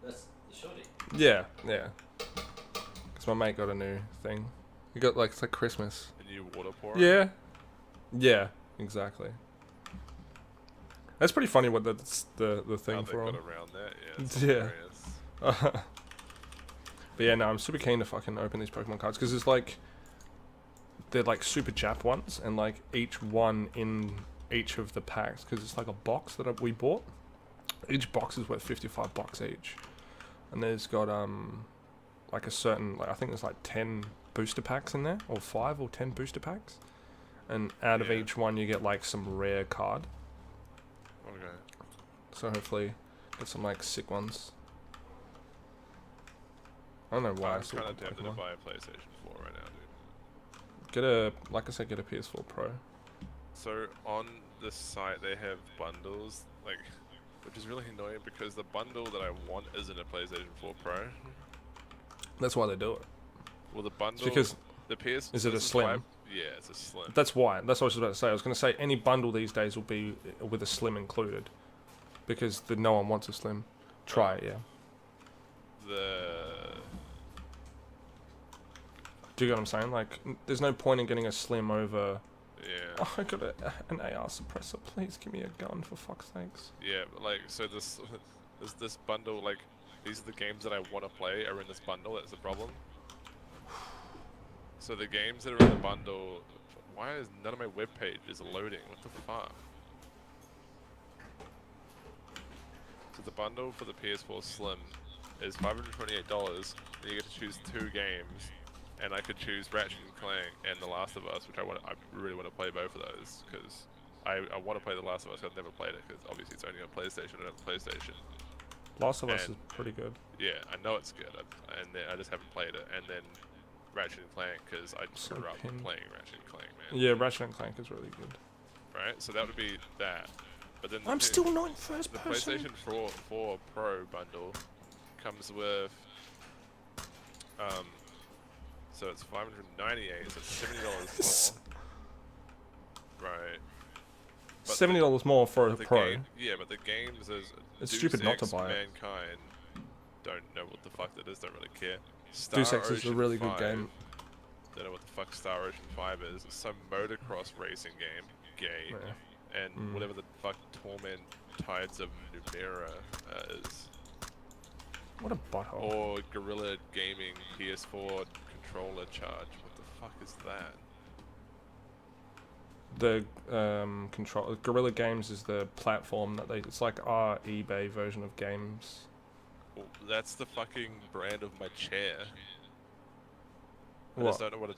that's the shoddy. Yeah, yeah. Because my mate got a new thing. He got like, it's like Christmas. A new water pourer? Yeah. Yeah, exactly. That's pretty funny what that's the How thing they for. got around that, yeah. It's Yeah. hilarious. But yeah, no, I'm super keen to fucking open these Pokemon cards because it's like they're like super Jap ones, and like each one in each of the packs, because it's like a box that we bought. Each box is worth $55 each, and there's got like a certain, like I think there's like 10 booster packs in there, or 5 or 10 booster packs, and out of Yeah. each one you get like some rare card. Okay. So hopefully get some like sick ones. I don't know why I I'm still kind of got tempted to Pokemon. buy a PlayStation 4 right now, dude. Get a, like I said, get a PS4 Pro. So on the site they have bundles, like, which is really annoying because the bundle that I want isn't a PlayStation 4 Pro. That's why they do it. Well, the bundle, because the PS, is it a this slim? why- yeah, it's a slim. That's why. That's what I was about to say. I was going to say any bundle these days will be with a slim included, because no one wants a slim. Try it, yeah. Do you get what I'm saying? Like, there's no point in getting a slim over. Yeah. Oh, I got an AR suppressor. Please give me a gun for fuck's sakes. Yeah, but like, so this bundle, like, these are the games that I want to play are in this bundle. That's the problem. So the games that are in the bundle, why is none of my web page is loading? What the fuck? So the bundle for the PS4 Slim is $528, and you get to choose 2 games, and I could choose Ratchet and Clank and The Last of Us, which I really want to play both of those, because I want to play The Last of Us. I've never played it, because obviously it's only on PlayStation. I don't have a PlayStation. Last of Us is And- pretty good. Yeah, I know it's good, and then I just haven't played it. And then Ratchet and Clank, because I just So grew up pinned. playing Ratchet and Clank, man. Yeah, Ratchet and Clank is really good. Right, so that would be that. But then I'm still not in first the person. PlayStation 4 Pro bundle comes with so it's $598, so it's $70 more. Right. But $70 more for a the Pro. game, yeah, but the games is It's Deus stupid not to Ex buy it. Mankind. Don't know what the fuck that is. Don't really care. Deus Star Ex is a Ocean really good 5, game. Don't know what the fuck Star Ocean 5 is. It's some motocross racing game. Gay. Yeah. And whatever the fuck Torment Tides of Numenera is. What a butthole. Or Guerrilla Gaming PS4 controller charge. What the fuck is that? The control Guerrilla Games is the platform that it's like our eBay version of games. Well, that's the fucking brand of my chair. I What? just don't know what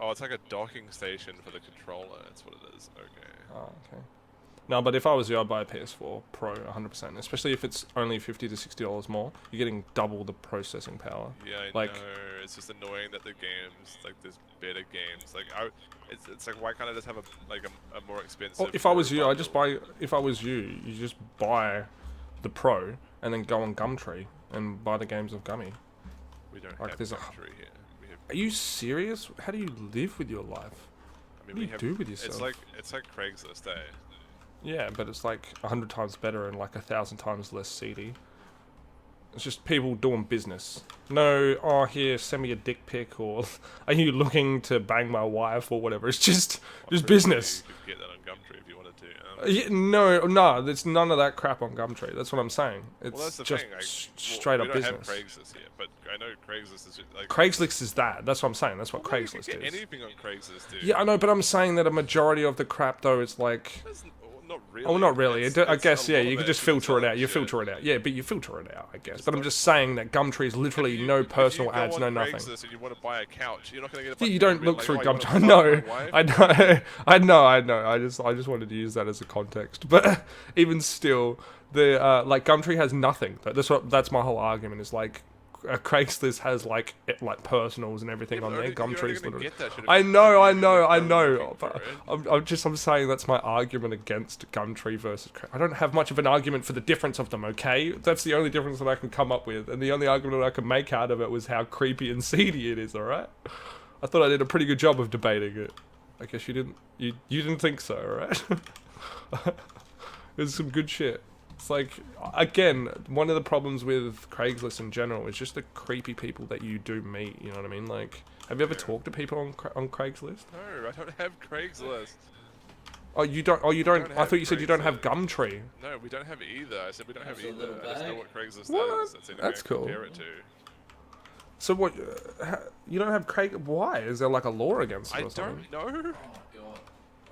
oh, it's like a docking station for the controller. That's what it is. Okay. Oh, okay. No, but if I was you, I'd buy a PS4 Pro 100%. Especially if it's only $50 to $60 more. You're getting double the processing power. Yeah, I Like- know. It's just annoying that the games, like, there's better games. Like, it's like, why can't I just have a more expensive? Well, if I was Pro you, I bundle? just buy. If I was you, you just buy the Pro and then go on Gumtree and buy the games of Gummy. We don't like, have there's a- Gumtree here. We have. Are you serious? How do you live with your life? I mean, What do we you have. do with yourself? It's like Craigslist, eh? Yeah, but it's like 100 times better and like 1,000 times less seedy. It's just people doing business. No, oh here, send me a dick pic, or are you looking to bang my wife or whatever? It's just business. You could get that on Gumtree if you wanted to. Yeah, no, there's none of that crap on Gumtree. That's what I'm saying. It's Well, that's the just thing. Like, straight we up don't business. have Craigslist here, but I know Craigslist is just, like. Craigslist is that. That's what I'm saying. That's what Well, you Craigslist can get is. anything on Craigslist, dude. Yeah, I know, but I'm saying that a majority of the crap though is like. Not really. Oh, not really. I guess, a yeah, lot you of could it just is filter it selling out. You shit. filter it out. Yeah, but you filter it out, I guess. It's But I'm like- just saying that Gumtree is literally If you- no if you personal go ads, on no nothing. Craigslist and you want to buy a couch, you're not going to get a Yeah, you fucking don't email look like, through "Oh, you wanna Gumtree. fuck No, my wife?" I know. I just wanted to use that as a context. But even still, the like Gumtree has nothing. That's my whole argument. Is like Craigslist has like personals and everything Yeah, on but there. you're only Gumtree's gonna literally. get that shit if I you- know. if you go looking But for it. I'm saying that's my argument against Gumtree versus. I don't have much of an argument for the difference of them. Okay, that's the only difference that I can come up with, and the only argument that I can make out of it was how creepy and seedy it is. All right, I thought I did a pretty good job of debating it. I guess you didn't. You didn't think so, right? There's some good shit. It's like, again, one of the problems with Craigslist in general is just the creepy people that you do meet. You know what I mean? Like, have you ever talked to people on Craigslist? No, I don't have Craigslist. Oh, you don't. Oh, you don't. don't I have thought you said you don't have Craigslist. Gumtree. No, we don't have either. I said we don't have That's a either. little I just know bag. what Craigslist What? is. That's the only That's thing I cool. compare it to. So what? You don't have Craig? Why? Is there like a law against it I or something? don't know. Oh my god.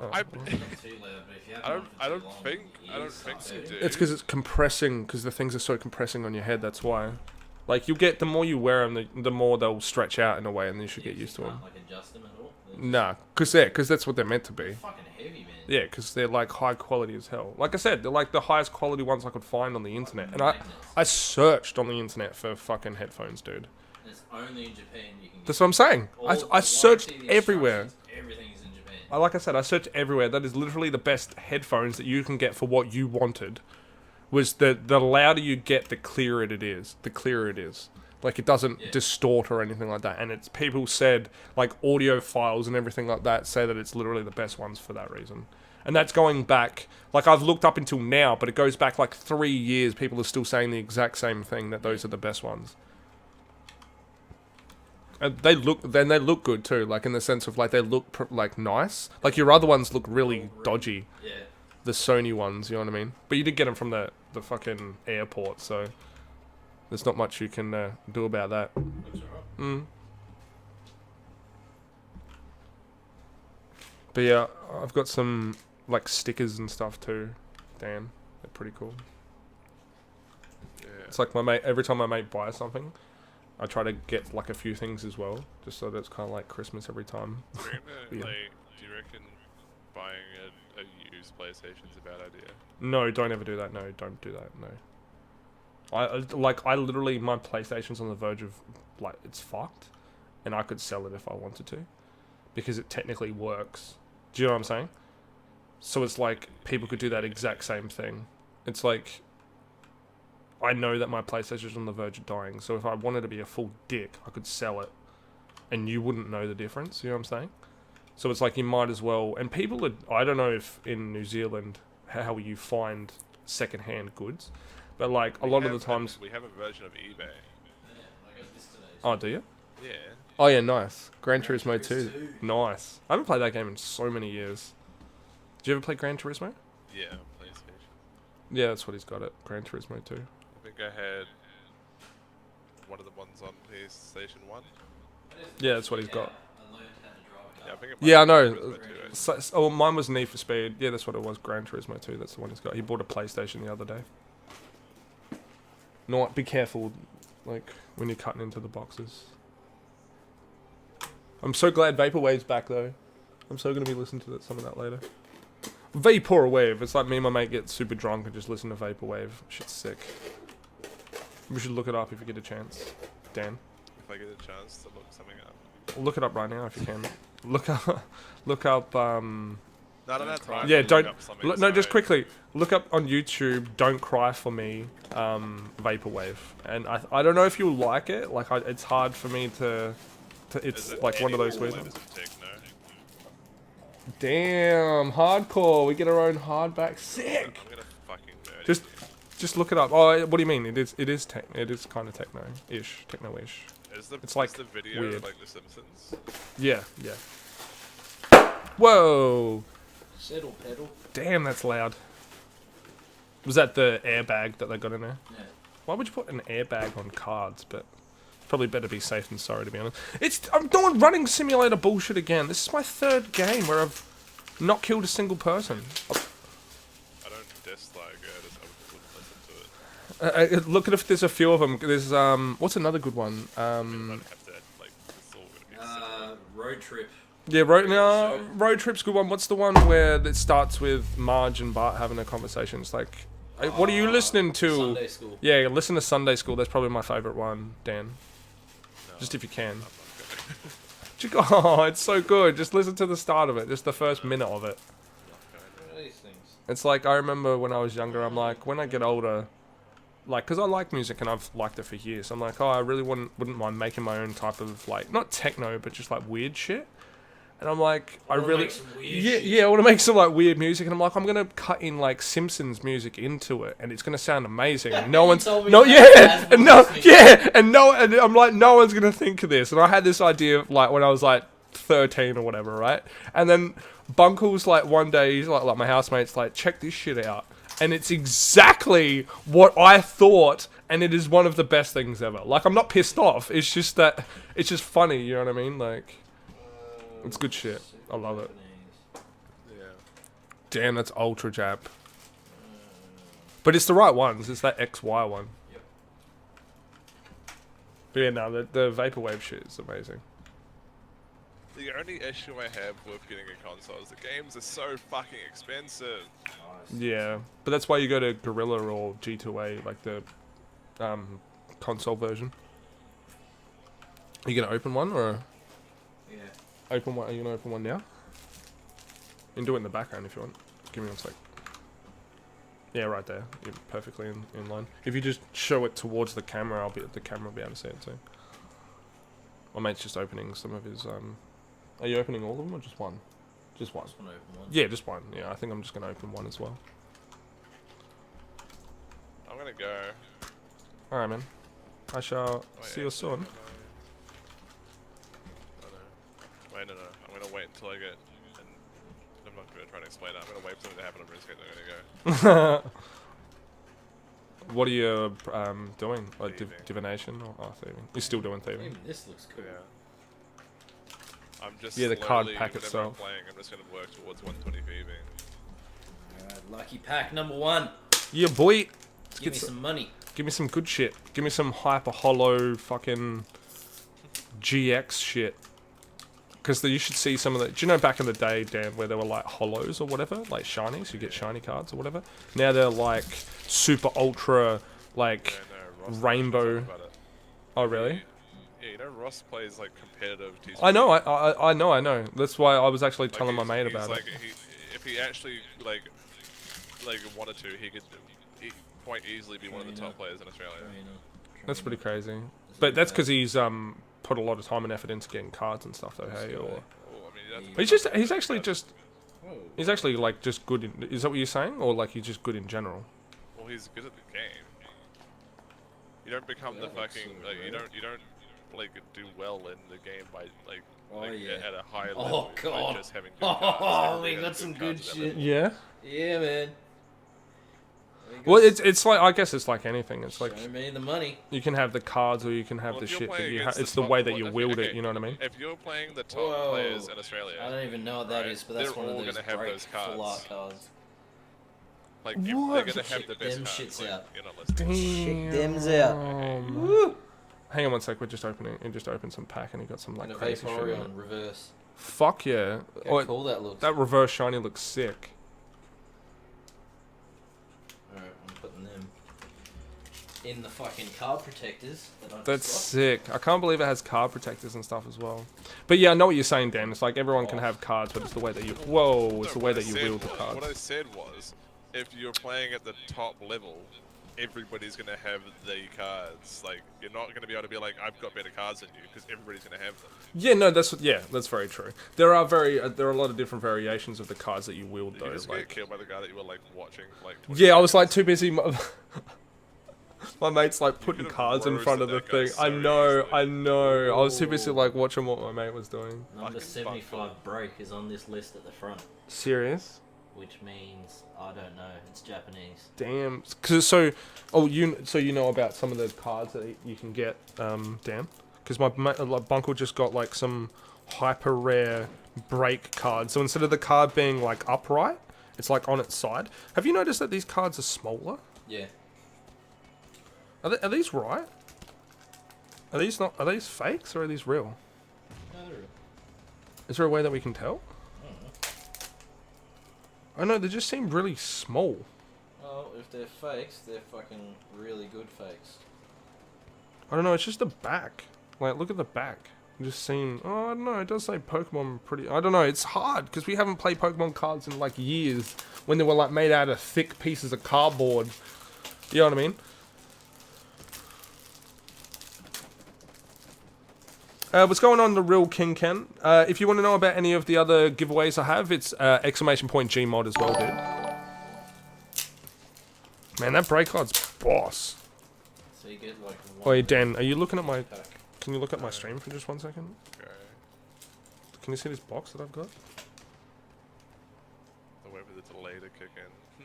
Oh, I- well. Not too loud, but if you have I one don't. for I too don't long, think. your I don't ears think so, start dude. hurting. It's because it's compressing. Because the things are so compressing on your head. That's why. Like you get the more you wear them, the more they'll stretch out in a way, and then you should get You used to them. can't, like, adjust them at all. They're just Nah, because that's what they're meant to be. fucking heavy, man. Yeah, because they're like high quality as hell. Like I said, they're like the highest quality ones I could find on the internet. And I searched on the internet for fucking headphones, dude. And it's only in Japan you can get. That's what I'm saying. I searched everywhere. Everything is in Japan. Like I said, I searched everywhere. That is literally the best headphones that you can get for what you wanted. Was the louder you get, the clearer it is. The clearer it is. Like it doesn't distort or anything like that. And it's people said like audio files and everything like that say that it's literally the best ones for that reason. And that's going back, like I've looked up until now, but it goes back like 3 years. People are still saying the exact same thing, that those are the best ones. And they look good too, like in the sense of like they look like nice. Like your other ones look really dodgy. Yeah. The Sony ones, you know what I mean? But you did get them from the fucking airport, so there's not much you can do about that. Looks alright. But yeah, I've got some like stickers and stuff too, Dan. They're pretty cool. Yeah. It's like my mate, every time my mate buys something, I try to get like a few things as well, just so that it's kind of like Christmas every time. Do you reckon, Yeah. do you reckon buying a used PlayStation's a bad idea? No, don't ever do that. No, don't do that. No. I literally, my PlayStation's on the verge of, like, it's fucked, and I could sell it if I wanted to, because it technically works. Do you know what I'm saying? So it's like, people could do that exact same thing. It's like, I know that my PlayStation's on the verge of dying, so if I wanted to be a full dick, I could sell it, and you wouldn't know the difference, you know what I'm saying? So it's like, you might as well, and people are, I don't know if in New Zealand, how you find second-hand goods, but like, a lot of the times... We have a version of eBay. Yeah, I got this today. Oh, do you? Yeah. Oh yeah, nice. Gran Gran Turismo Turismo 2. Nice. I haven't played that game in so many years. Did you ever play Gran Turismo? Yeah, PlayStation. Yeah, that's what he's got it. Gran Turismo 2. I think I had one of the ones on PlayStation 1. Yeah, that's what he's got. I learned how to drive a car. Yeah, I think it Yeah, I might know. be Turismo 2, actually. Oh, mine was Need for Speed. Yeah, that's what it was. Gran Turismo 2. That's the one he's got. He bought a PlayStation the other day. No, be careful, like, when you're cutting into the boxes. I'm so glad Vaporwave's back, though. I'm so going to be listening to some of that later. Vapor or Wave. It's like me and my mate get super drunk and just listen to Vaporwave. Shit's sick. We should look it up if you get a chance. Dan. If I get a chance to look something up. Look it up right now if you can. Look up, No, I don't have time. yeah, to don't... look up something, No, just so- quickly. Look up on YouTube, Don't Cry For Me, Vaporwave. And I don't know if you'll like it. Like, it's hard for me to it's Is it like one of any those weird flavors ones. of techno? Damn, hardcore. We get our own hardback. Sick. I'm gonna fucking murder Just- you. Just look it up. Oh, what do you mean? It is kind of techno-ish. Techno-ish. Is the, it's like is the video weird. like The Simpsons? Yeah, yeah. Whoa. Settle pedal. Damn, that's loud. Was that the airbag that they got in there? Yeah. Why would you put an airbag on cards? But it's probably better be safe than sorry, to be honest. I'm doing running simulator bullshit again. This is my third game where I've not killed a single person. I don't dislike it, I just wouldn't listen to it. Look at if there's a few of them. There's what's another good one? I'd have to, like, it's all gonna be Road trip. Yeah, Road Trip's a good one. What's the one where it starts with Marge and Bart having a conversation? It's like, hey, what are you listening to? Sunday school. Yeah, listen to Sunday School. That's probably my favourite one, Dan. No, Just if you can. I'm not gonna. Oh, it's so good. Just listen to the start of it. Just the first minute of it. What are these things? It's like, I remember when I was younger, I'm like, when I get older, like, because I like music and I've liked it for years. I'm like, oh, I really wouldn't mind making my own type of, like, not techno, but just like weird shit. And I'm like, I wanna really, make some weird yeah, shit. yeah, I want to make some like weird music, and I'm like, I'm gonna cut in like Simpsons music into it, and it's gonna sound amazing. And no You one's, told me no, that yeah, as and we no, were listening. yeah, and no, and I'm like, no one's gonna think of this. And I had this idea like when I was like 13 or whatever, right? And then Bunkle's like one day, he's like my housemate's like, check this shit out, and it's exactly what I thought, and it is one of the best things ever. Like I'm not pissed off. It's just that it's just funny. You know what I mean? Like. It's good shit. I love it. Yeah. Damn, that's ultra jap. But it's the right ones. It's that XY one. Yep. But yeah, no, the vaporwave shit is amazing. The only issue I have with getting a console is the games are so fucking expensive. Nice. Yeah, but that's why you go to Gorilla or G2A, like the console version. Are you gonna open one or Yeah. open one? Are you gonna open one now? You can do it in the background if you want. Give me one sec. Yeah, right there. You're perfectly in line. If you just show it towards the camera, the camera will be able to see it too. My mate's just opening some of his. Are you opening all of them or just one? Just one. Just wanna open one. Yeah, just one. Yeah, I think I'm just gonna open one as well. I'm gonna go. All right, man. I shall Oh, see you soon. Wait, no. I'm gonna wait until I get. And I'm not gonna try to explain it. I'm gonna wait for something to happen. I'm just gonna go. What are you doing? Like Thieving. divination or thieving? You're still doing thieving? Even this looks cool. Yeah. I'm just Yeah, the card slowly, pack whenever itself. I'm playing, I'm just gonna work towards 120 thieving. Alright, lucky pack number 1. Yeah, boy. Give me some money. Give me some good shit. Give me some hyper hollow fucking GX shit. Because you should see some of the. Do you know back in the day, Dan, where they were like hollows or whatever, like shinies? You get shiny cards or whatever. Now they're like super ultra, like Yeah, no, Ross rainbow. talks about it. Oh really? Yeah, you know Ross plays like competitive TCG. I know, I know. That's why I was actually telling my mate he's about like, it. If he actually like wanted to, he could quite easily be one of the top players in Australia. That's pretty crazy. But that's because he's put a lot of time and effort into getting cards and stuff, though. Hey, or Well, I mean, he's actually like just good. Is that what you're saying, or like he's just good in general? Well, he's good at the game. You don't become the fucking like you don't like do well in the game by at a higher level by God. just having good cards. We Everybody got has some good good cards and shit. everything. Yeah. Yeah, man. Well, it's like I guess it's like anything. It's like Show me the money. you can have the cards or you can have Well, the if you're shit that playing you against it's the the way top- that you well, wield okay, it. You know what I mean? If you're playing the top Whoa. players in Australia, I don't even know what that Right. is, but that's They're one of all those gonna have break those cards. full art cards. like What? they're gonna have Check the best them cards. shits Like, out. you're not listening. Damn. them's out. Woo. Hang on one sec. We're just opening. He just opened some pack and he got some like And a crazy shit. in it. Vaporeon reverse. Fuck yeah! Look Oh, how cool that looks. that reverse shiny looks sick. Alright, I'm putting them in the fucking card protectors that I That's just sick. I can't believe it has card protectors and stuff as well. But yeah, I know what you're saying, Dan. It's like everyone can have cards, but it's the way that you. Whoa! It's the way that you wield the What I cards. said was, if you're playing at the top level, everybody's gonna have the cards. Like you're not gonna be able to be like, I've got better cards than you, because everybody's gonna have them. Yeah, no, that's very true. There are there are a lot of different variations of the cards that you wield, You though. just Like, get killed by the guy that you were like watching. Like 20 yeah, I was like minutes. too busy. My mate's like putting could've cards in front of the roasted that guy thing. so I know, easily. I know. I was too busy like watching what my mate was doing. Number Fucking 75 break is on this list at the front, Serious? which means I don't know. It's Japanese. Damn. So you know about some of the cards that you can get, Dan? Because my mate, like Bunkle just got like some hyper rare break cards. So instead of the card being like upright, it's like on its side. Have you noticed that these cards are smaller? Yeah. Are these right? Are these not? Are these fakes or are these real? No, they're real. Is there a way that we can tell? I don't know. I know they just seem really small. Well, if they're fakes, they're fucking really good fakes. I don't know. It's just the back. Like, look at the back. It just seem. Oh, I don't know. It does say Pokemon pretty. I don't know. It's hard because we haven't played Pokemon cards in like years. When they were like made out of thick pieces of cardboard. You know what I mean? What's going on, the real King Ken? If you want to know about any of the other giveaways I have, it's !Gmod as well, dude. Man, that break card's boss. So you get like one. Wait, Dan, are you looking at my... Pack. Can you look at my stream for just 1 second? Okay. Can you see this box that I've got? The way for the delay to kick in.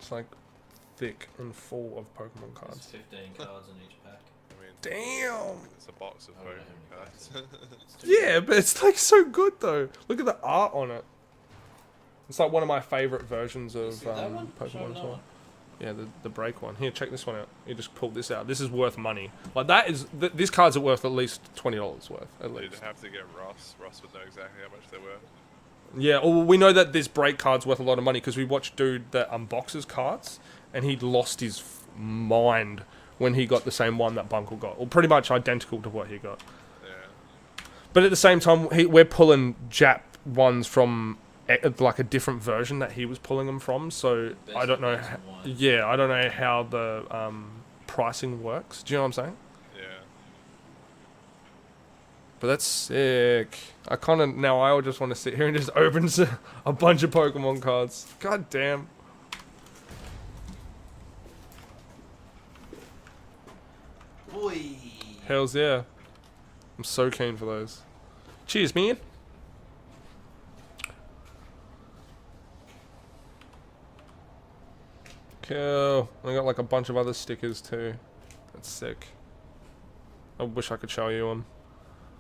It's like thick and full of Pokemon There's cards. 15 cards in each pack. I mean, Damn! it's a box of I don't know Pokemon how cards. many packs. It's too Yeah, but it's like so good though. Look at the art on it. It's like one of my favorite versions of See that one? Show Pokemon me as that well. one. Yeah, the break one. Here, check this one out. You just pulled this out. This is worth money. Like that is these cards are worth at least $20 worth at You'd least. have to get Ross. Ross would know exactly how much they were. Yeah, well, we know that this break card's worth a lot of money because we watched dude that unboxes cards, and he lost his mind when he got the same one that Bunkle got, or pretty much identical to what he got. Yeah. But at the same time, we're pulling Jap ones from like a different version that he was pulling them from. So Best I don't know. version one. Yeah, I don't know how the pricing works. Do you know what I'm saying? Yeah. But that's sick. I kind of now I just want to sit here and just open a bunch of Pokemon cards. God damn. Boy. Hells yeah. I'm so keen for those. Cheers, man. Cool. I got like a bunch of other stickers too. That's sick. I wish I could show you them.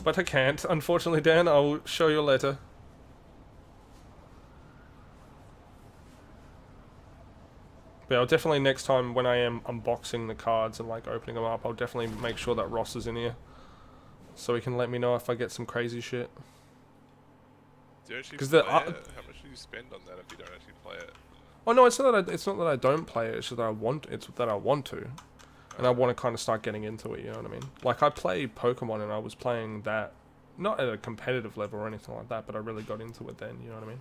But I can't. Unfortunately, Dan, I'll show you later. But I'll definitely next time when I am unboxing the cards and like opening them up, I'll definitely make sure that Ross is in here. So he can let me know if I get some crazy shit. Do you actually 'Cause play the- it? How much do you spend on that if you don't actually play it? Oh no, it's not that I don't play it. It's just that I want. It's that I want to, and I want to kind of start getting into it. You know what I mean? Like I play Pokemon, and I was playing that, not at a competitive level or anything like that, but I really got into it then. You know what I mean?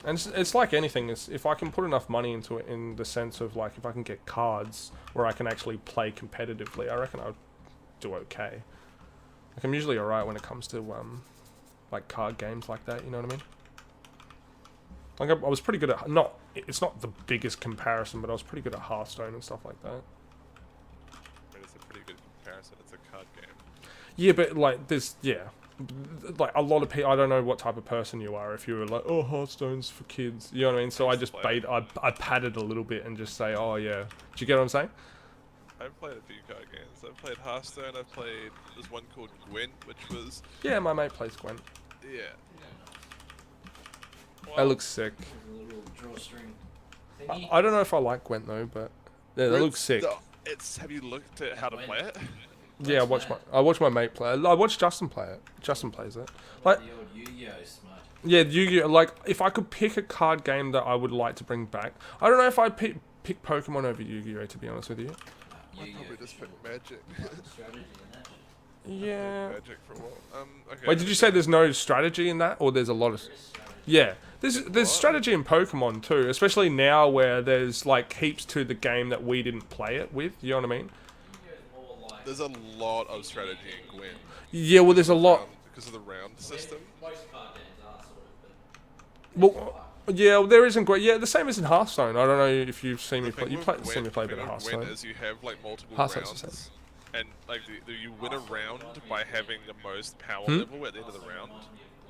And it's like anything. If I can put enough money into it, in the sense of like if I can get cards where I can actually play competitively, I reckon I'll do okay. Like I'm usually alright when it comes to like card games like that. You know what I mean? Like I was pretty good at it's not the biggest comparison, but I was pretty good at Hearthstone and stuff like that. I mean, it's a pretty good comparison. It's a card game. Yeah, but like like a lot of people. I don't know what type of person you are. If you were like, oh, Hearthstone's for kids, you know what I mean. So I just I padded a little bit and just say, oh yeah. Do you get what I'm saying? I've played a few card games. I've played Hearthstone. I've played there's one called Gwent, which was Yeah, my mate plays Gwent. yeah. That looks sick. There's a little drawstring I thingy. don't know if I like Gwent though, but yeah, that looks sick. It's. Have you looked at how to play it? Yeah, I watch my mate play it. I watch Justin play it. Justin plays it. Like The old Yu-Gi-Oh smudge. yeah, Yu-Gi-Oh! Like if I could pick a card game that I would like to bring back, I don't know if I'd pick Pokemon over Yu-Gi-Oh! To be honest with you. I'd probably just pick Magic. Strategy and that shit. Yeah. Magic for a while. Okay. Wait, did you say there's no strategy in that, or there's a lot of? There is strategy. Yeah, there's strategy in Pokemon too, especially now where there's like heaps to the game that we didn't play it with. You know what I mean? Yu-Gi-Oh is more like There's a lot of strategy in Gwent. Yeah, well, there's a lot. Because of the round system. most card games are sort of, but Well, yeah, well, there isn't great. Yeah, the same as in Hearthstone. I don't know if you've seen me The play. thing You with play, Gwent- seen me play a the bit of thing with Gwent Hearthstone. is you have like multiple Hearthstone's the rounds, and like you win a round by having the most power level at the end of the round. remind me of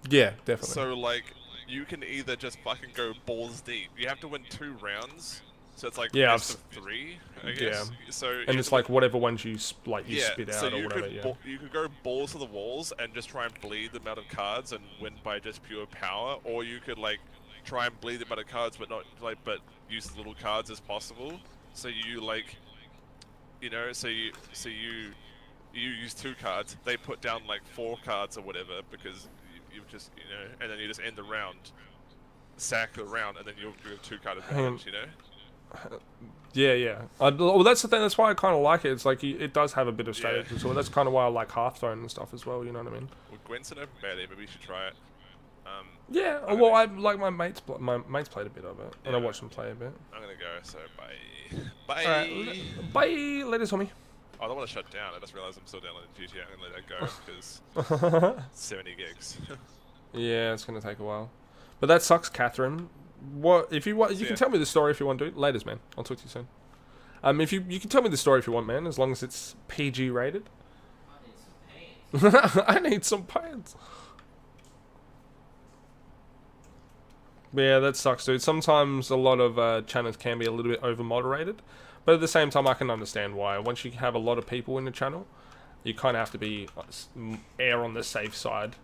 Gwent. Yeah, definitely. So like you can either just fucking go balls deep. You have to win 2 rounds, so it's like Yeah, best of 3, I guess. So And it's like whatever ones you you spit out so or you whatever. could Yeah. you could go balls to the walls and just try and bleed them out of cards and win by just pure power, or you could like try and bleed them out of cards, but not but use as little cards as possible. So you like, you know, so you use 2 cards. They put down like 4 cards or whatever because you just and then you just end the round, sack the round, and then you'll do a 2-card advantage. You know. Yeah. Well, that's the thing. That's why I kind of like it. It's like it does have a bit of strategy. So that's kind of why I like Hearthstone and stuff as well. You know what I mean? Well, Gwent's an open beta. Maybe you should try it. Yeah, I'm well, gonna- I like my mates. My mates played a bit of it, and I Yeah. watched them play a bit. I'm gonna go. So bye. All right, Bye. bye, laters, homie. I don't want to shut down. I just realized I'm still downloading GTA. I'm gonna let that go because 70 gigs. Yeah, it's gonna take a while, but that sucks, Catherine. What if you want? You See can ya. tell me the story if you want to. Laters, man. I'll talk to you soon. If you can tell me the story if you want, man, as long as it's PG rated. I need some pants. I need some pants. But yeah, that sucks, dude. Sometimes a lot of channels can be a little bit over moderated, but at the same time, I can understand why. Once you have a lot of people in the channel, you kind of have to be err on the safe side.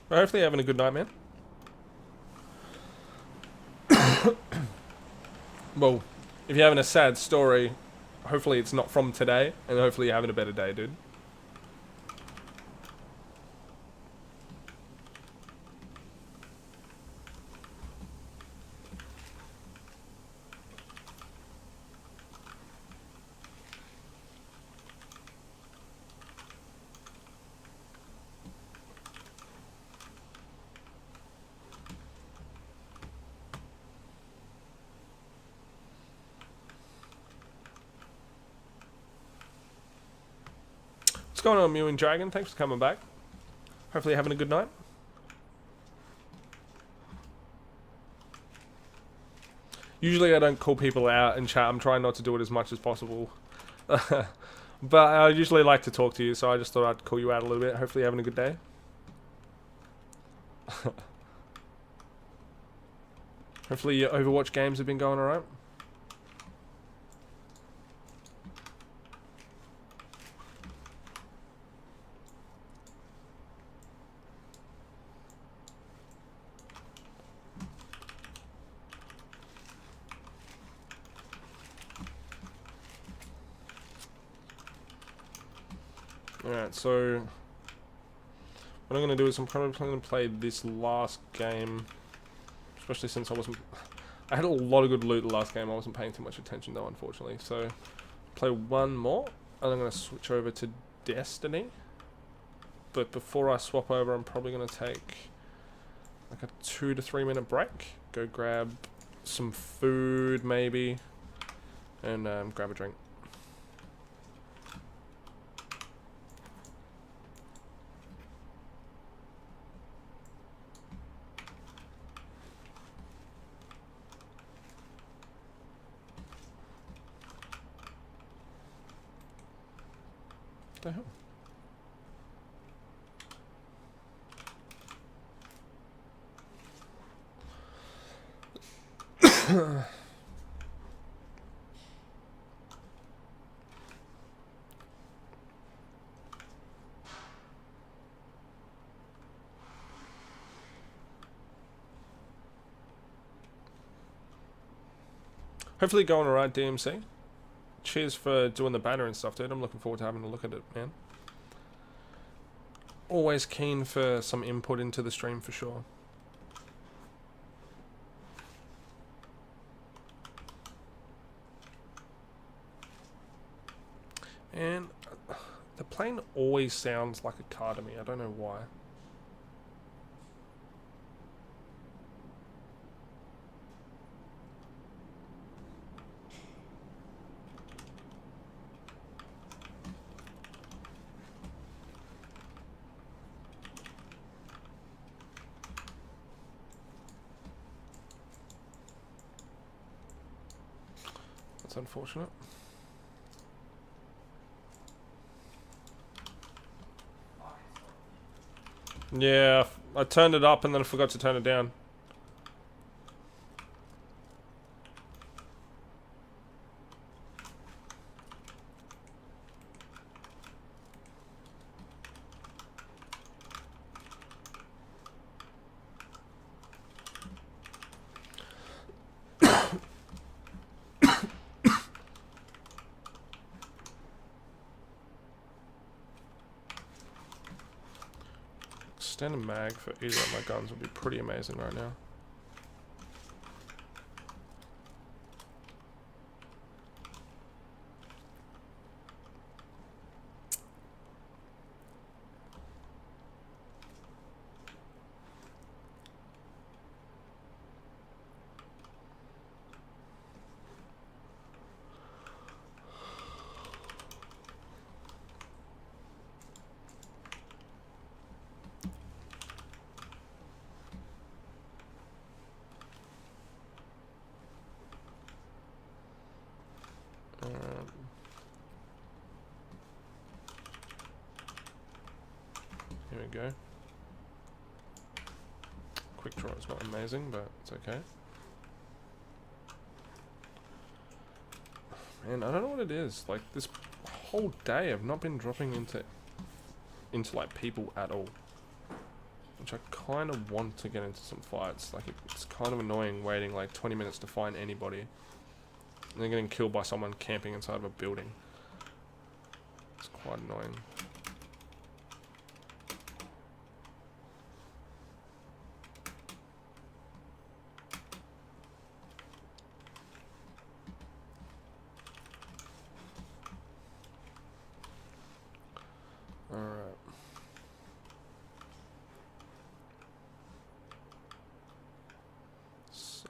Well, hopefully, you're having a good night, man. Well, if you're having a sad story, hopefully it's not from today, and hopefully you're having a better day, dude. What's going on, Mewing Dragon? Thanks for coming back. Hopefully you're having a good night. Usually I don't call people out in chat. I'm trying not to do it as much as possible. But I usually like to talk to you, so I just thought I'd call you out a little bit. Hopefully you're having a good day. Hopefully your Overwatch games have been going alright. Alright, so what I'm going to do is I'm probably going to play this last game, especially since I had a lot of good loot the last game. I wasn't paying too much attention though, unfortunately. So play one more, and I'm going to switch over to Destiny. But before I swap over, I'm probably going to take like a 2 to 3 minute break, go grab some food maybe, and grab a drink. What the hell? Hopefully going alright, DMC. Cheers for doing the banner and stuff, dude. I'm looking forward to having a look at it, man. Always keen for some input into the stream for sure. And the plane always sounds like a car to me. I don't know why. That's unfortunate. Yeah, I turned it up and then I forgot to turn it down. Standard mag for either of my guns would be pretty amazing right now. we go. Quick draw is not amazing, but it's okay. Man, I don't know what it is. Like, this whole day I've not been dropping into like people at all. Which I kind of want to get into some fights. Like, it's kind of annoying waiting like 20 minutes to find anybody. And then getting killed by someone camping inside of a building. It's quite annoying. Alright.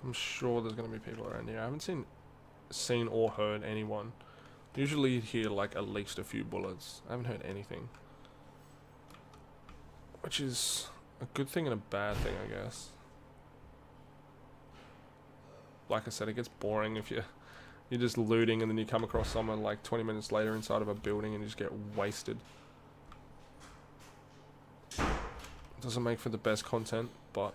I'm sure there's going to be people around here. I haven't seen or heard anyone. Usually you'd hear like at least a few bullets. I haven't heard anything. Which is a good thing and a bad thing, I guess. Like I said, it gets boring if you're just looting and then you come across someone like 20 minutes later inside of a building and you just get wasted. Doesn't make for the best content, but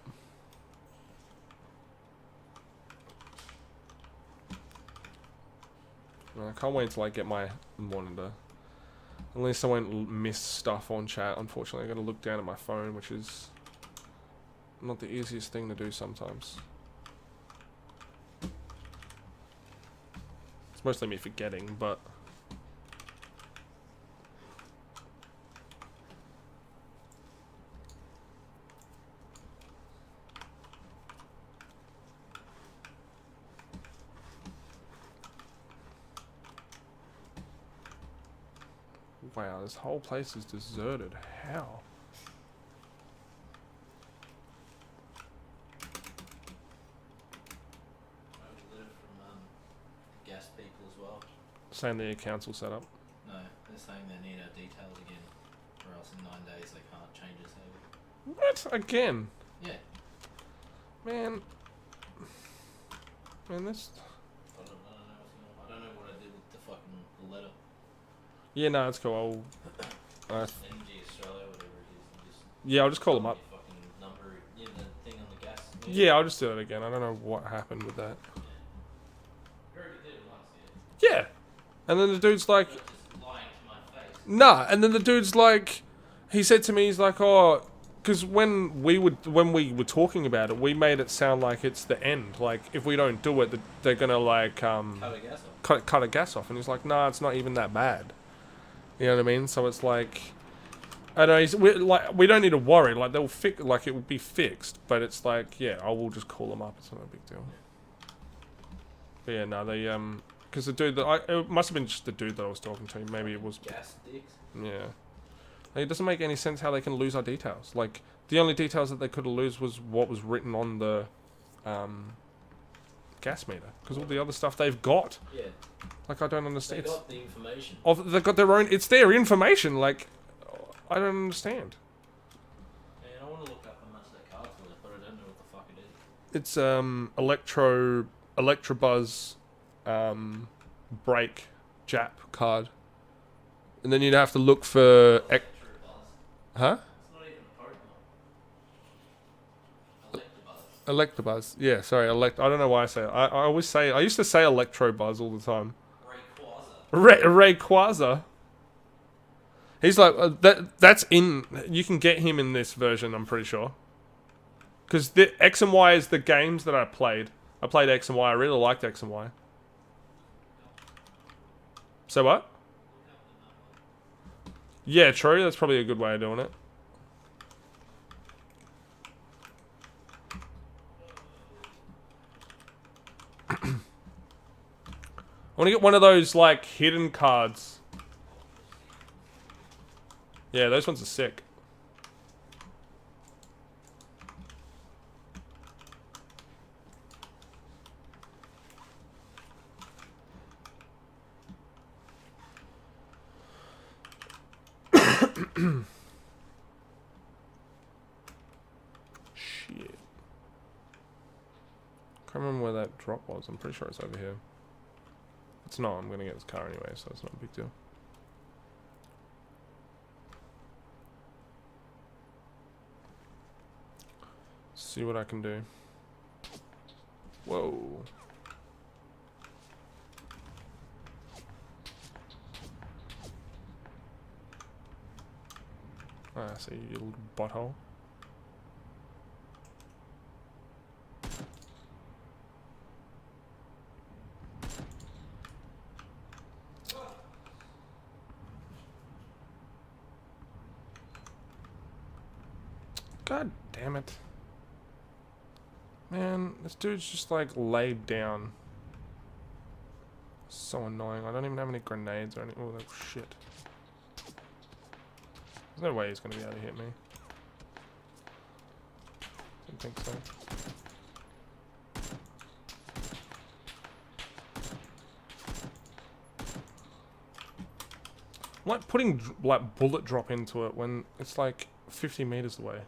I can't wait till I get my monitor. At least I won't miss stuff on chat. Unfortunately, I gotta look down at my phone, which is not the easiest thing to do sometimes. It's mostly me forgetting, but wow, this whole place is deserted. How? I learned from gas people as well. Saying the council set up. No, they're saying they need our details again, or else in 9 days they can't change us over. What? Again? Yeah. Man, this... I don't know what I did with the fucking letter. Yeah, no, it's cool. Energy Australia, whatever it is. And just Yeah, I'll just call them up. your fucking number, yeah, the thing on the gas. Yeah, I'll just do it again. I don't know what happened with that. You already did it once, yeah. Yeah. And then the dude's like... You're just lying to my face. Nah, and then the dude's like... He said to me, he's like, oh... Because when we were talking about it, we made it sound like it's the end. Like, if we don't do it, they're gonna, like, Cut a gas off. cut a gas off. And he's like, nah, it's not even that bad. You know what I mean? So it's like... I know, we don't need to worry. Like, they'll fix... Like, it would be fixed. But it's like, yeah, I will just call them up. It's not a big deal. But yeah, no, they, because the dude that it must have been just the dude that I was talking to. Maybe it was... Gas dicks. Yeah. Like, it doesn't make any sense how they can lose our details. Like, the only details that they could lose was what was written on the gas meter. Because all the other stuff they've got. Yeah. Like, I don't understand. They got the information. They've got their own... It's their information. Like, I don't understand. Man, I want to look up how much that card's worth, but I don't know what the fuck it is. It's Electrobuzz break Jap card. And then you'd have to look for... Huh? It's not even a Pokemon. Electabuzz. Electabuzz. Yeah, sorry, I don't know why I say it. I always say... I used to say Electrobuzz all the time. Rayquaza. He's like... that's in... You can get him in this version, I'm pretty sure. Because X and Y is the games that I played. I played X and Y. I really liked X and Y. So what? Yeah, true. That's probably a good way of doing it. I want to get one of those, like, hidden cards. Yeah, those ones are sick. Shit. Can't remember where that drop was. I'm pretty sure it's over here. It's not. I'm gonna get this car anyway, so it's not a big deal. See what I can do. Whoa. Ah, I see you little butthole. God damn it. Man, this dude's just like laid down. So annoying. I don't even have any grenades or any. Oh, that shit. There's no way he's gonna be able to hit me. Don't think so. I'm like putting like bullet drop into it when it's like 50 meters away.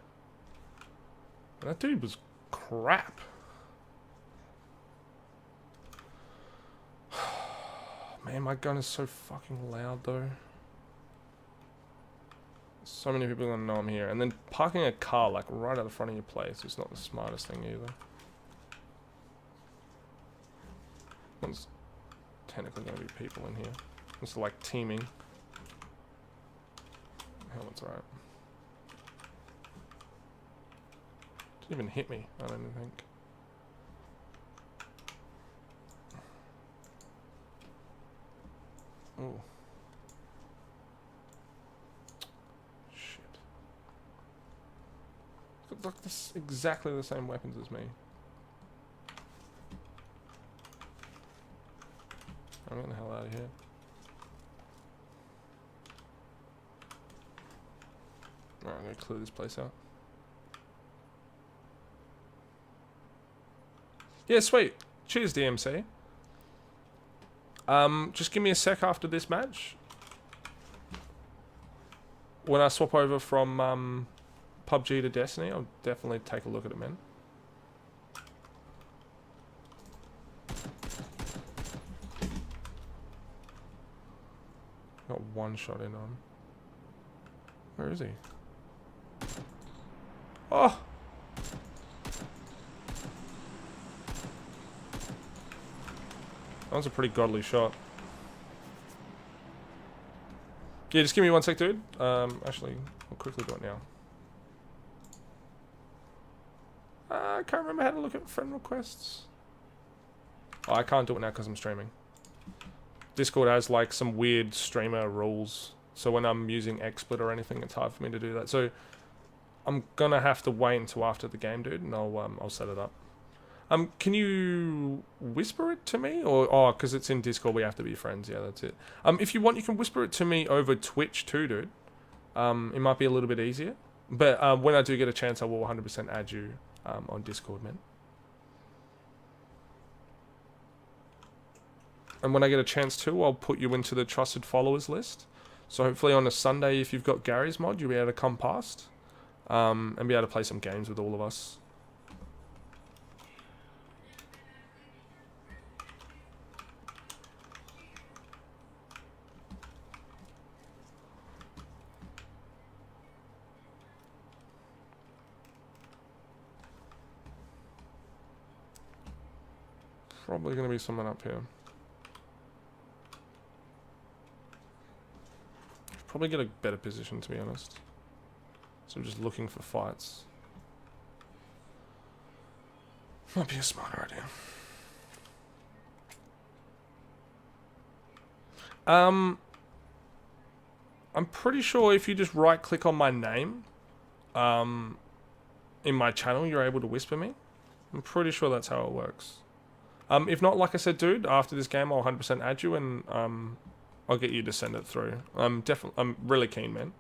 And that dude was crap. Man, my gun is so fucking loud though. So many people are gonna know I'm here. And then parking a car like right at the front of your place is not the smartest thing either. There's technically gonna be people in here. It's like teaming. Helmet's alright. Didn't even hit me, I don't even think. Oh. Shit. It's like this exactly the same weapons as me. I'm getting the hell out of here. Alright, I'm gonna clear this place out. Yeah, sweet. Cheers, DMC. Just give me a sec after this match. When I swap over from PUBG to Destiny, I'll definitely take a look at it, man. Got one shot in on. Where is he? Oh! That was a pretty godly shot. Yeah, just give me one sec, dude. Actually, I'll quickly do it now. I can't remember how to look at friend requests. Oh, I can't do it now because I'm streaming. Discord has like some weird streamer rules. So when I'm using XSplit or anything, it's hard for me to do that. So I'm gonna have to wait until after the game, dude, and I'll set it up. Can you whisper it to me? Or, oh, because it's in Discord, we have to be friends. Yeah, that's it. If you want, you can whisper it to me over Twitch too, dude. It might be a little bit easier. But when I do get a chance, I will 100% add you on Discord, man. And when I get a chance to, I'll put you into the trusted followers list. So hopefully on a Sunday, if you've got Gary's mod, you'll be able to come past and be able to play some games with all of us. Probably going to be someone up here. Probably get a better position, to be honest. So I'm just looking for fights. Might be a smarter idea. I'm pretty sure if you just right click on my name in my channel, you're able to whisper me. I'm pretty sure that's how it works. If not, like I said, dude, after this game, I'll 100% add you and I'll get you to send it through. I'm really keen, man.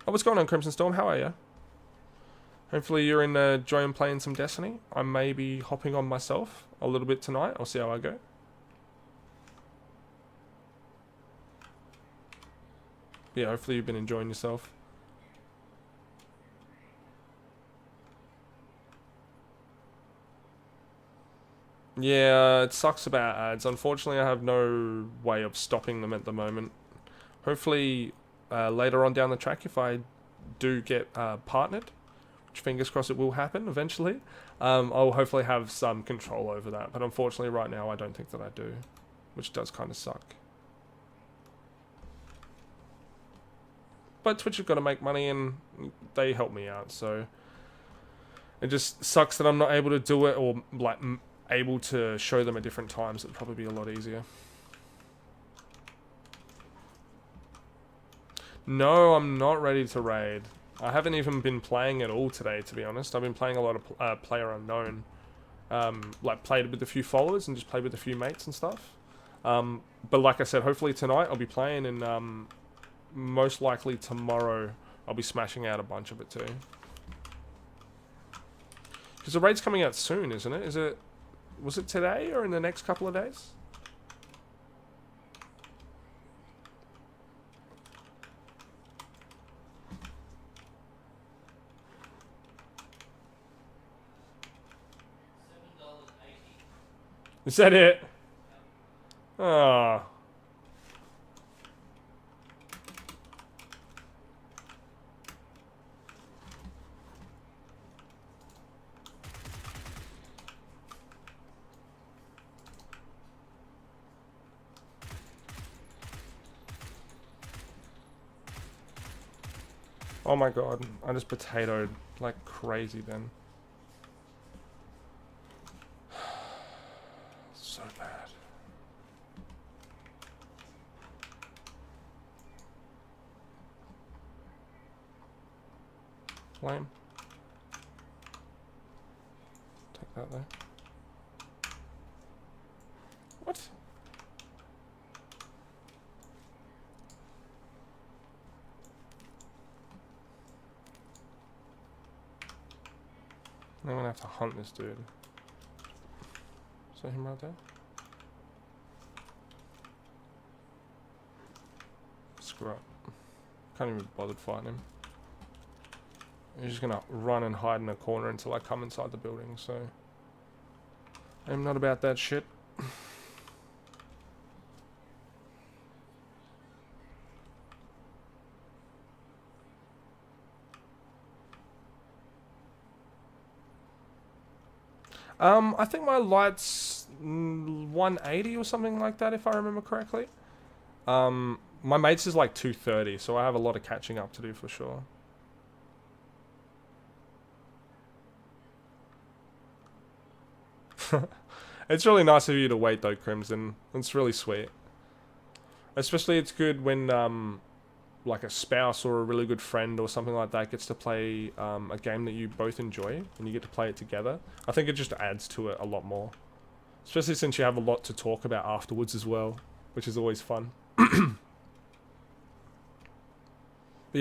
Oh, what's going on, Crimson Storm? How are you? Hopefully you're enjoying playing some Destiny. I may be hopping on myself a little bit tonight. I'll see how I go. Yeah, hopefully you've been enjoying yourself. Yeah, it sucks about ads. Unfortunately, I have no way of stopping them at the moment. Hopefully, later on down the track, if I do get partnered fingers crossed it will happen eventually. I'll hopefully have some control over that. But unfortunately right now I don't think that I do, which does kind of suck. But Twitch has got to make money and they help me out, so it just sucks that I'm not able to do it, or like able to show them at different times. It'd probably be a lot easier. No, I'm not ready to raid. I haven't even been playing at all today, to be honest. I've been playing a lot of Player Unknown. Like played with a few followers and just played with a few mates and stuff. But like I said, hopefully tonight I'll be playing, and most likely tomorrow I'll be smashing out a bunch of it too. Because the raid's coming out soon, isn't it? Was it today or in the next couple of days? Is that it? Ah. Oh my god, I just potatoed like crazy then. So bad. Lame. Take that there. What? I'm gonna have to hunt this dude. Is that him right there? Screw up. Can't even be bothered fighting him. He's just gonna run and hide in a corner until I come inside the building, so I'm not about that shit. I think my light's 180 or something like that, if I remember correctly. My mate's is like 230, so I have a lot of catching up to do for sure. It's really nice of you to wait though, Crimson. It's really sweet. Especially it's good when like a spouse or a really good friend or something like that gets to play a game that you both enjoy and you get to play it together. I think it just adds to it a lot more. Especially since you have a lot to talk about afterwards as well, which is always fun. But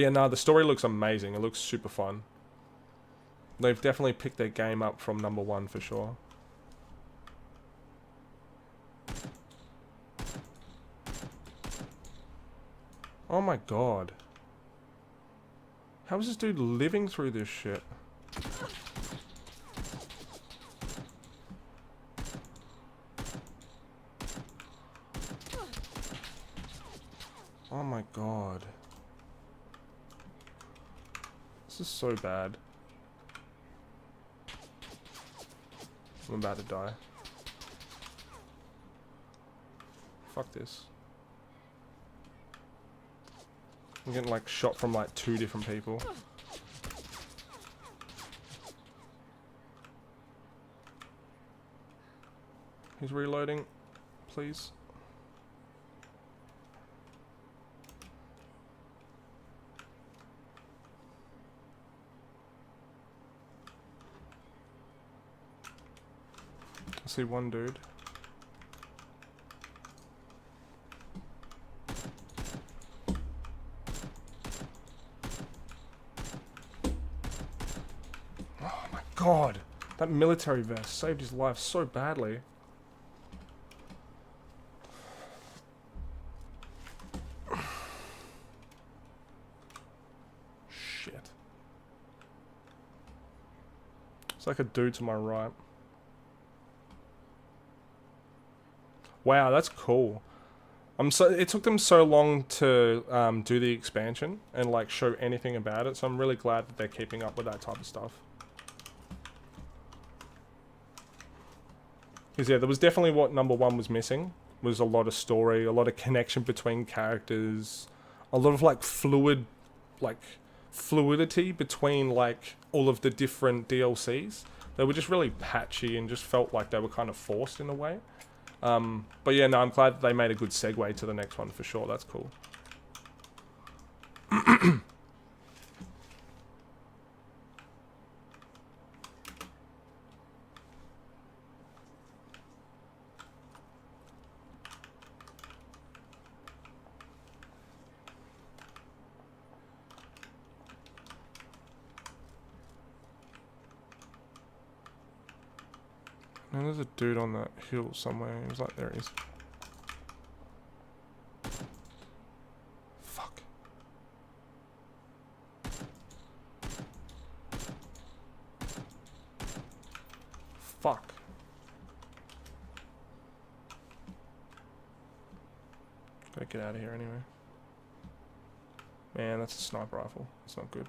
yeah, no, the story looks amazing. It looks super fun. They've definitely picked their game up from #1 for sure. Oh my god. How is this dude living through this shit? Oh my god. This is so bad. I'm about to die. Fuck this. I'm getting like shot from like 2 different people. He's reloading, please. I see one dude. Oh my god! That military vest saved his life so badly. Shit. It's like a dude to my right. Wow, that's cool. It took them so long to do the expansion and like show anything about it, so I'm really glad that they're keeping up with that type of stuff. Because yeah, there was definitely what number 1 was missing, was a lot of story, a lot of connection between characters, a lot of like fluidity between like all of the different DLCs. They were just really patchy and just felt like they were kind of forced in a way. But yeah, no, I'm glad that they made a good segue to the next one for sure. That's cool. And there's a dude on that hill somewhere. He was like, there he is. Fuck. Fuck. Gotta get out of here anyway. Man, that's a sniper rifle. It's not good.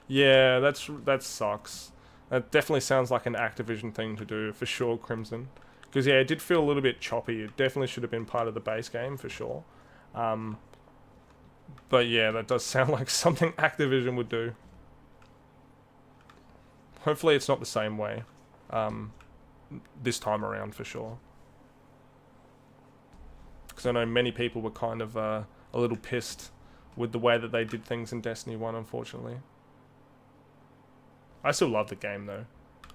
Yeah, that sucks. That definitely sounds like an Activision thing to do, for sure, Crimson. Because, yeah, it did feel a little bit choppy. It definitely should have been part of the base game, for sure. But, yeah, that does sound like something Activision would do. Hopefully it's not the same way. This time around, for sure. Because I know many people were kind of a little pissed with the way that they did things in Destiny 1, unfortunately. I still love the game though.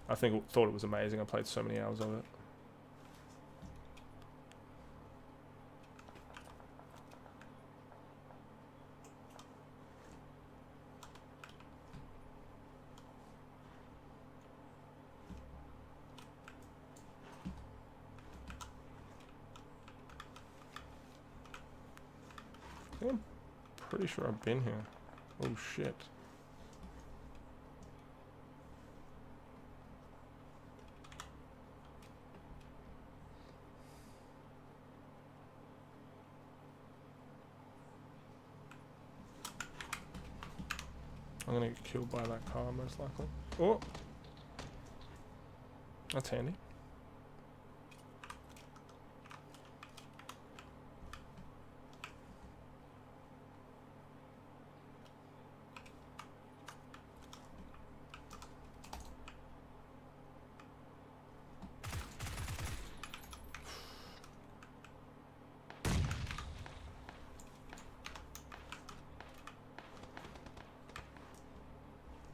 Thought it was amazing. I played so many hours of it. I'm pretty sure I've been here. Oh shit. I'm gonna get killed by that car most likely. Oh! That's handy.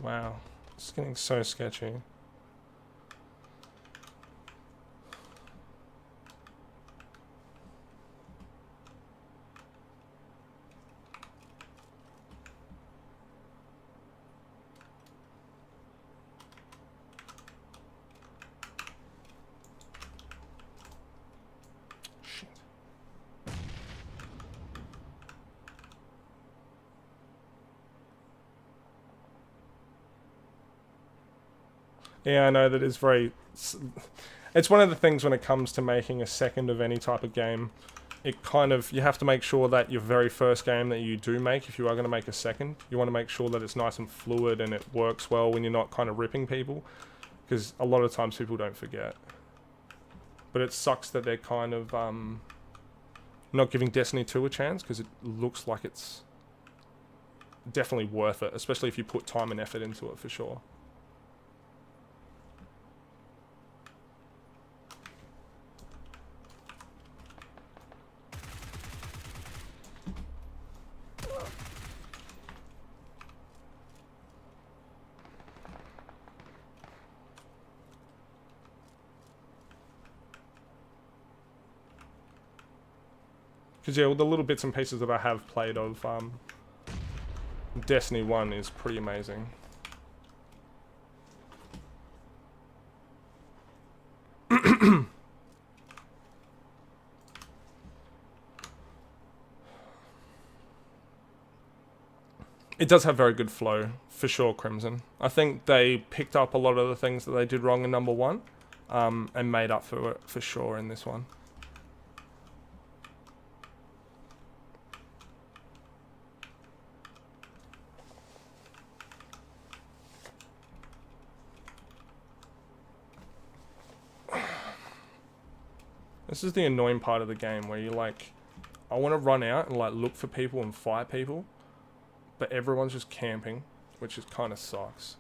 Wow, it's getting so sketchy. Shit. Yeah, I know that is very... It's one of the things when it comes to making a second of any type of game. It kind of... You have to make sure that your very first game that you do make, if you are going to make a second, you want to make sure that it's nice and fluid and it works well when you're not kind of ripping people. Because a lot of times people don't forget. But it sucks that they're kind of not giving Destiny 2 a chance, because it looks like it's definitely worth it, especially if you put time and effort into it, for sure. Because yeah, all the little bits and pieces that I have played of Destiny 1 is pretty amazing. It does have very good flow, for sure, Crimson. I think they picked up a lot of the things that they did wrong in number 1, and made up for it, for sure, in this one. This is the annoying part of the game where you like, I want to run out and like look for people and fight people, but everyone's just camping, which is kind of sucks.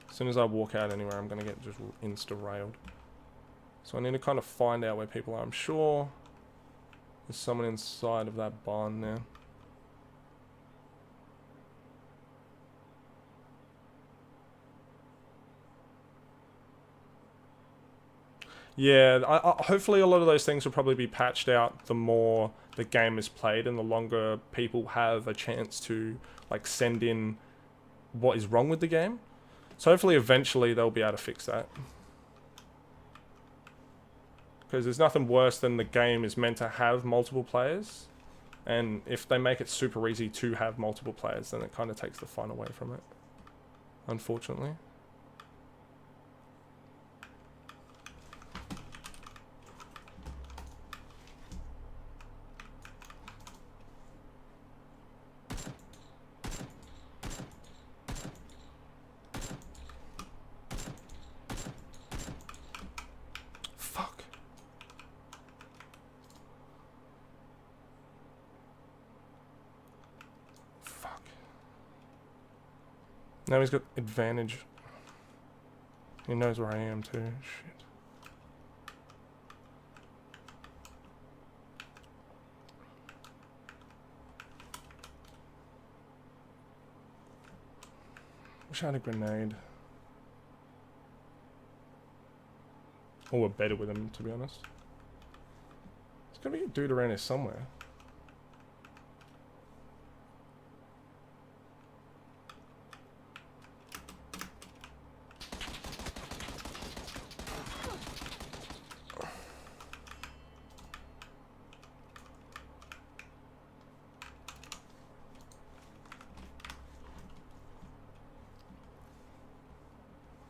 As soon as I walk out anywhere, I'm going to get just insta-railed. So I need to kind of find out where people are. I'm sure there's someone inside of that barn now. Yeah, hopefully a lot of those things will probably be patched out the more the game is played and the longer people have a chance to like send in what is wrong with the game. So hopefully eventually they'll be able to fix that. Because there's nothing worse than the game is meant to have multiple players. And if they make it super easy to have multiple players, then it kind of takes the fun away from it. Unfortunately. Now he's got advantage. He knows where I am too. Shit. Wish I had a grenade. Or we're better with him, to be honest. There's gotta be a dude around here somewhere.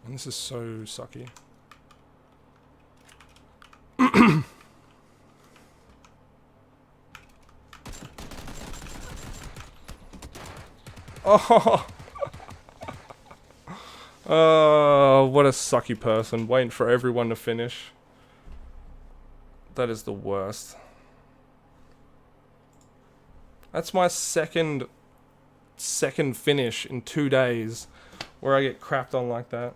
And this is so sucky. Oh! Oh, what a sucky person. Waiting for everyone to finish. That is the worst. That's my second finish in 2 days where I get crapped on like that.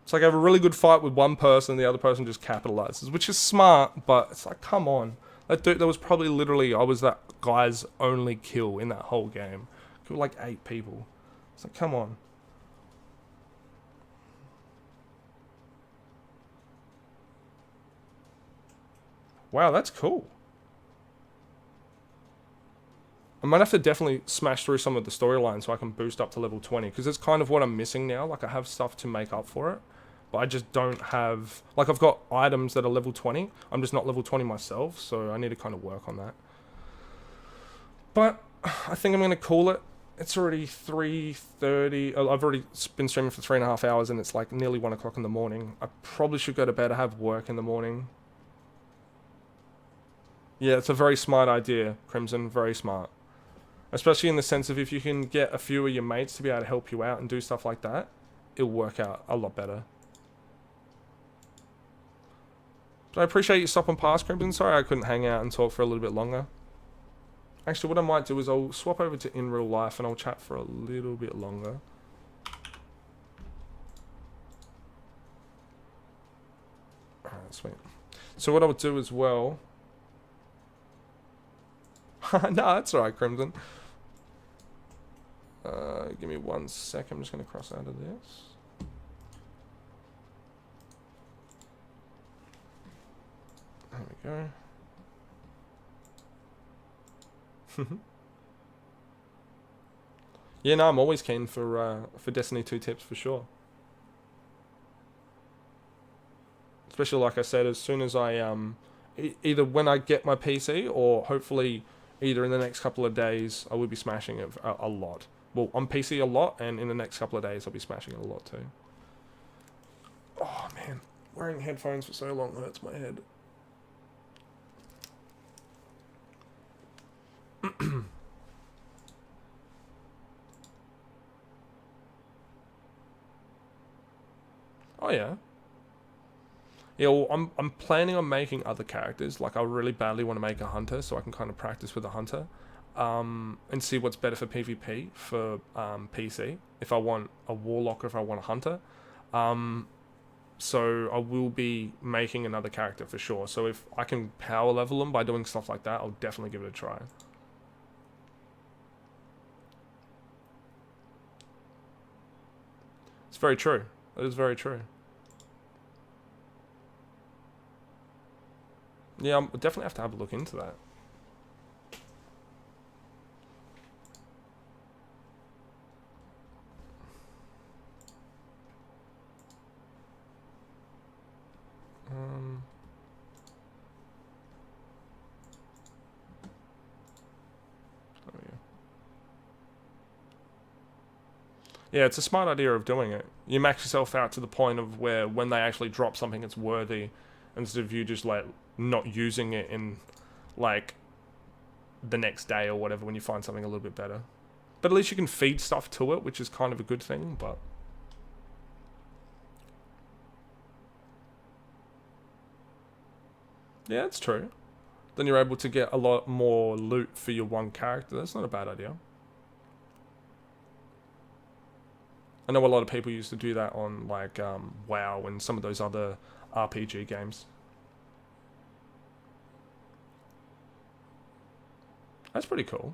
It's like I have a really good fight with one person, the other person just capitalizes, which is smart, but it's like, come on. That dude, that was probably literally, I was that guy's only kill in that whole game. Killed like 8 people. It's like, come on. Wow, that's cool. I might have to definitely smash through some of the storylines so I can boost up to level 20, because it's kind of what I'm missing now. Like, I have stuff to make up for it, but I just don't have... Like, I've got items that are level 20. I'm just not level 20 myself, so I need to kind of work on that. But I think I'm going to call it. It's already 3:30. I've already been streaming for 3.5 hours, and it's like nearly 1 o'clock in the morning. I probably should go to bed. I have work in the morning. Yeah, it's a very smart idea, Crimson. Very smart. Especially in the sense of if you can get a few of your mates to be able to help you out and do stuff like that, it'll work out a lot better. But I appreciate you stopping past, Crimson. Sorry I couldn't hang out and talk for a little bit longer. Actually, what I might do is I'll swap over to in real life and I'll chat for a little bit longer. Alright, sweet. So what I would do as well... No, that's alright, Crimson. Give me 1 sec. I'm just going to cross out of this. There we go. Yeah, no, I'm always keen for Destiny 2 tips for sure. Especially like I said, as soon as I either when I get my PC or hopefully either in the next couple of days. I will be smashing it a lot. Well, on PC a lot, and in the next couple of days I'll be smashing it a lot too. Oh man, wearing headphones for so long hurts my head. Oh yeah. Yeah, well, I'm planning on making other characters. Like, I really badly want to make a hunter, so I can kind of practice with a hunter, and see what's better for PvP for PC. If I want a warlock or if I want a hunter, so I will be making another character for sure. So if I can power level them by doing stuff like that, I'll definitely give it a try. It's very true. That is very true. Yeah, I'll definitely have to have a look into that. Oh yeah. Yeah, it's a smart idea of doing it. You max yourself out to the point of where when they actually drop something, it's worthy, instead of you just like not using it in like the next day or whatever when you find something a little bit better. But at least you can feed stuff to it, which is kind of a good thing. But yeah, it's true. Then you're able to get a lot more loot for your one character. That's not a bad idea. I know a lot of people used to do that on like WoW and some of those other RPG games. That's pretty cool.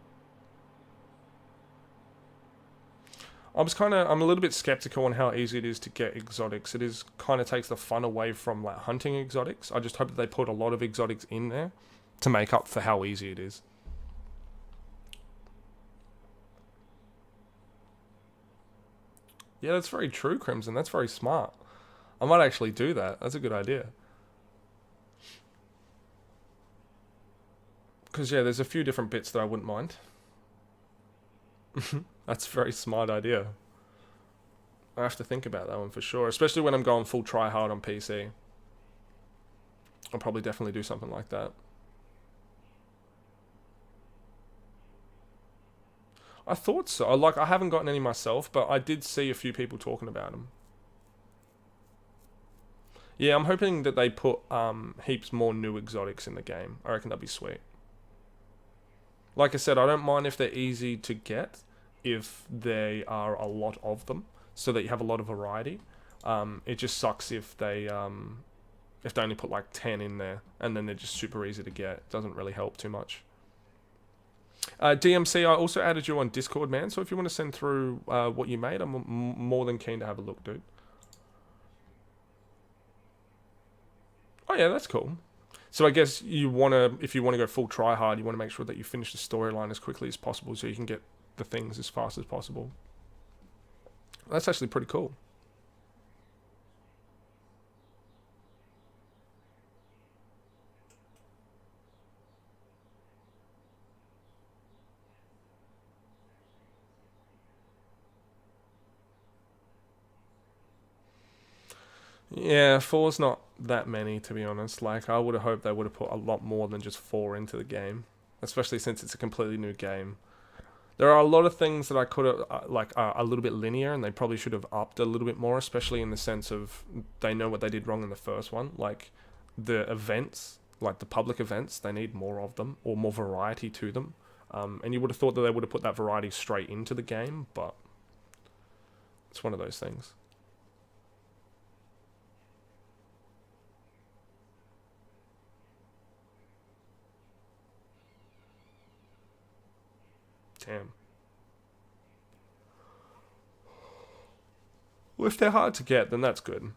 I'm a little bit skeptical on how easy it is to get exotics. It is kind of takes the fun away from like hunting exotics. I just hope that they put a lot of exotics in there to make up for how easy it is. Yeah, that's very true, Crimson. That's very smart. I might actually do that. That's a good idea. Because, yeah, there's a few different bits that I wouldn't mind. That's a very smart idea. I have to think about that one for sure. Especially when I'm going full try-hard on PC. I'll probably definitely do something like that. I thought so. Like, I haven't gotten any myself, but I did see a few people talking about them. Yeah, I'm hoping that they put heaps more new exotics in the game. I reckon that'd be sweet. Like I said, I don't mind if they're easy to get, if there are a lot of them, so that you have a lot of variety. It just sucks if they only put like 10 in there, and then they're just super easy to get. It doesn't really help too much. DMC, I also added you on Discord, man, so if you want to send through what you made, I'm more than keen to have a look, dude. Oh yeah, that's cool. So I guess if you want to go full try hard, you want to make sure that you finish the storyline as quickly as possible so you can get the things as fast as possible. That's actually pretty cool. Yeah, 4's not that many, to be honest. Like, I would have hoped they would have put a lot more than just 4 into the game, especially since it's a completely new game. There are a lot of things that I could have, a little bit linear, and they probably should have upped a little bit more, especially in the sense of they know what they did wrong in the first one. Like, the events, like the public events, they need more of them, or more variety to them. And you would have thought that they would have put that variety straight into the game, but it's one of those things. Damn. Well, if they're hard to get, then that's good.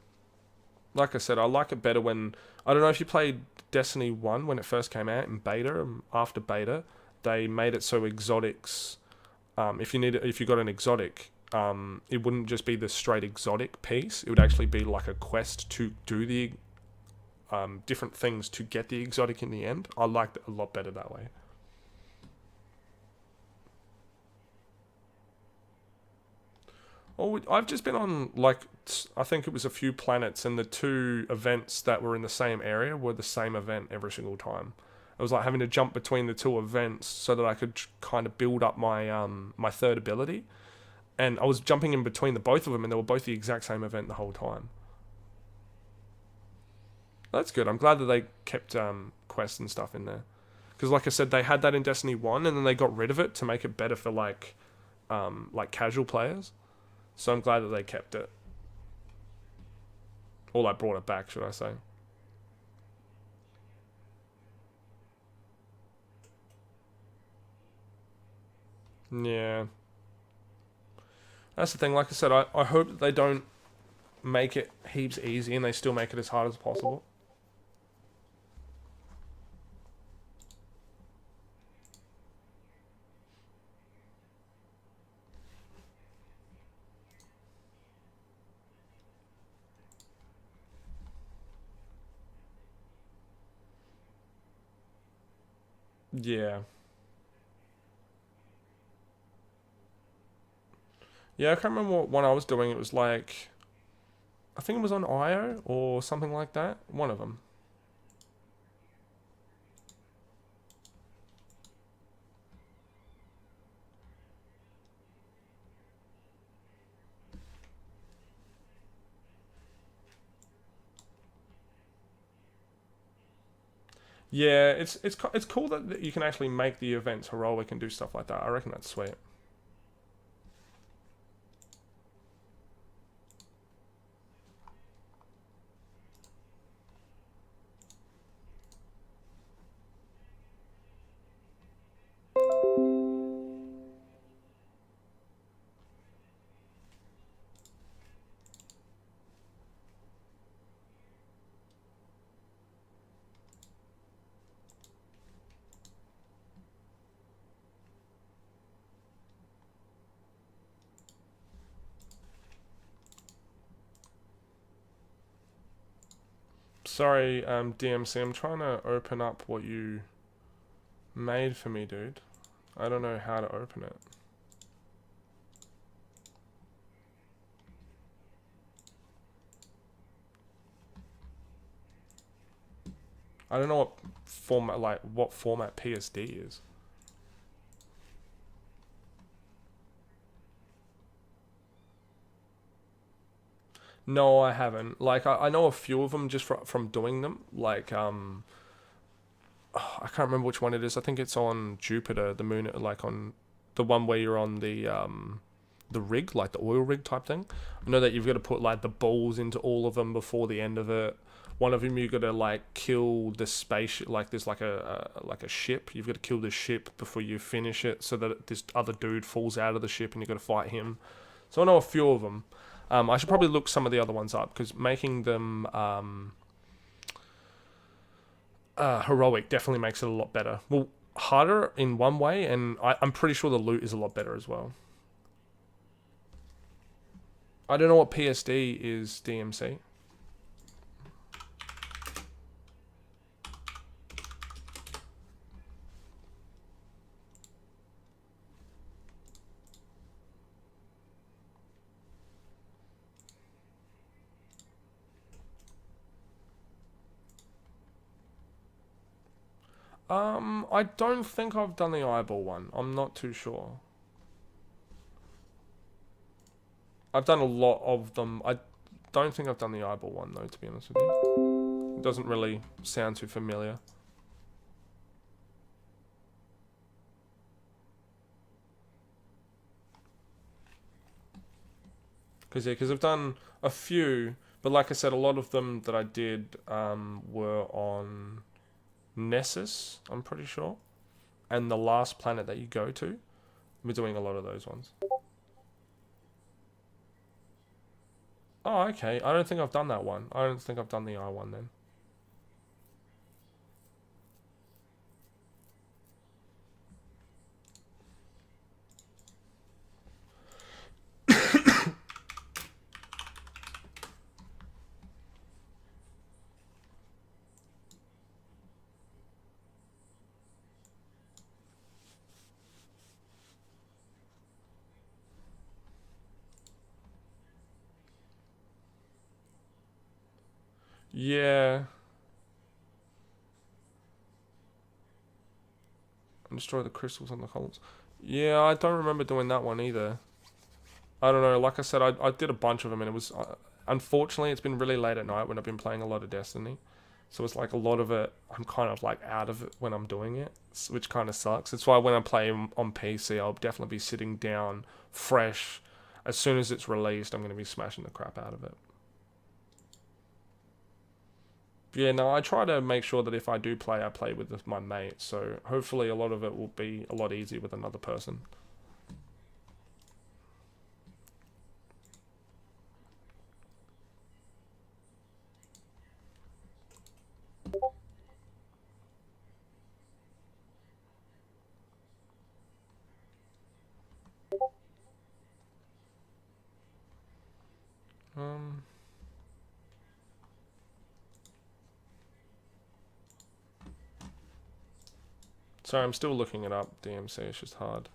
Like I said, I like it better when... I don't know if you played Destiny 1 when it first came out in beta, and after beta, they made it so exotics... if you got an exotic, it wouldn't just be the straight exotic piece. It would actually be like a quest to do the different things to get the exotic in the end. I liked it a lot better that way. Well, I've just been on, like, I think it was a few planets, and the 2 events that were in the same area were the same event every single time. It was like having to jump between the 2 events so that I could kind of build up my my third ability. And I was jumping in between the both of them, and they were both the exact same event the whole time. That's good. I'm glad that they kept quests and stuff in there. Because, like I said, they had that in Destiny 1, and then they got rid of it to make it better for, like casual players. So I'm glad that they kept it. Or, like, brought it back, should I say. Yeah. That's the thing. Like I said, I hope that they don't make it heaps easy and they still make it as hard as possible. Yeah. Yeah, I can't remember what one I was doing. It was like, I think it was on IO or something like that. One of them. Yeah, it's cool that you can actually make the events heroic and do stuff like that. I reckon that's sweet. Sorry, DMC, I'm trying to open up what you made for me, dude. I don't know how to open it. I don't know what format PSD is. No, I haven't. Like, I know a few of them just from doing them. Like, I can't remember which one it is. I think it's on Jupiter, the moon, like on the one where you're on the rig, like the oil rig type thing. I know that you've got to put like the balls into all of them before the end of it. One of them you got to like kill the spaceship, like there's like a ship. You've got to kill the ship before you finish it, so that this other dude falls out of the ship and you got to fight him. So I know a few of them. I should probably look some of the other ones up because making them heroic definitely makes it a lot better. Well, harder in one way, and I'm pretty sure the loot is a lot better as well. I don't know what PSD is, DMC. I don't think I've done the eyeball one. I'm not too sure. I've done a lot of them. I don't think I've done the eyeball one though, to be honest with you. It doesn't really sound too familiar. Because I've done a few, but like I said, a lot of them that I did were on Nessus, I'm pretty sure. And the last planet that you go to, we're doing a lot of those ones. Oh, okay. I don't think I've done that one. I don't think I've done the I one then. Yeah. And destroy the crystals on the columns. Yeah, I don't remember doing that one either. I don't know. Like I said, I did a bunch of them, and it was unfortunately it's been really late at night when I've been playing a lot of Destiny, so it's like a lot of it I'm kind of like out of it when I'm doing it, which kind of sucks. It's why when I play on PC, I'll definitely be sitting down fresh. As soon as it's released, I'm going to be smashing the crap out of it. Yeah, no, I try to make sure that if I do play, I play with my mates. So hopefully a lot of it will be a lot easier with another person. Sorry, I'm still looking it up, DMC, it's just hard.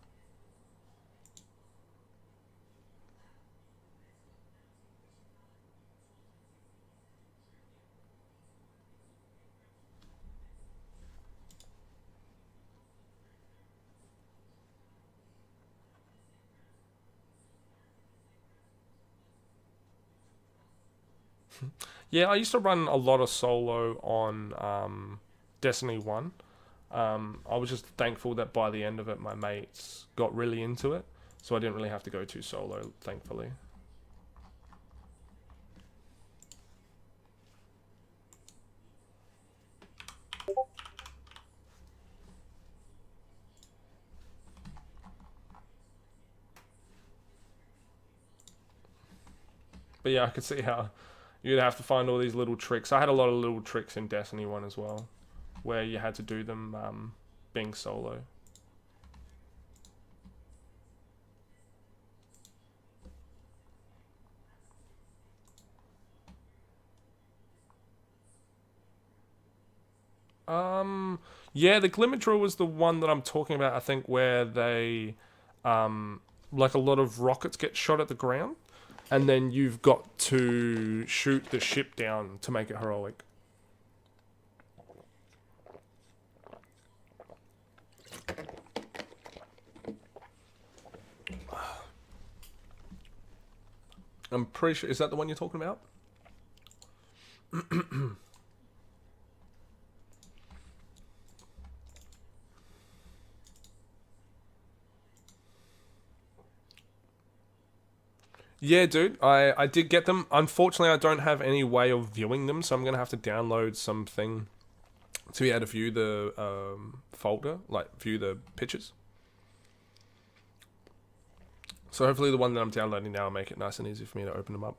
Yeah, I used to run a lot of solo on Destiny 1. I was just thankful that by the end of it, my mates got really into it. So I didn't really have to go too solo, thankfully. But yeah, I could see how you'd have to find all these little tricks. I had a lot of little tricks in Destiny 1 as well, where you had to do them being solo. Yeah, the Glimmer Drill was the one that I'm talking about, I think, where they, like a lot of rockets get shot at the ground, and then you've got to shoot the ship down to make it heroic. I'm pretty sure, is that the one you're talking about? Yeah, dude, I did get them. Unfortunately, I don't have any way of viewing them, so I'm going to have to download something to be able to view the folder, like view the pictures. So hopefully the one that I'm downloading now will make it nice and easy for me to open them up.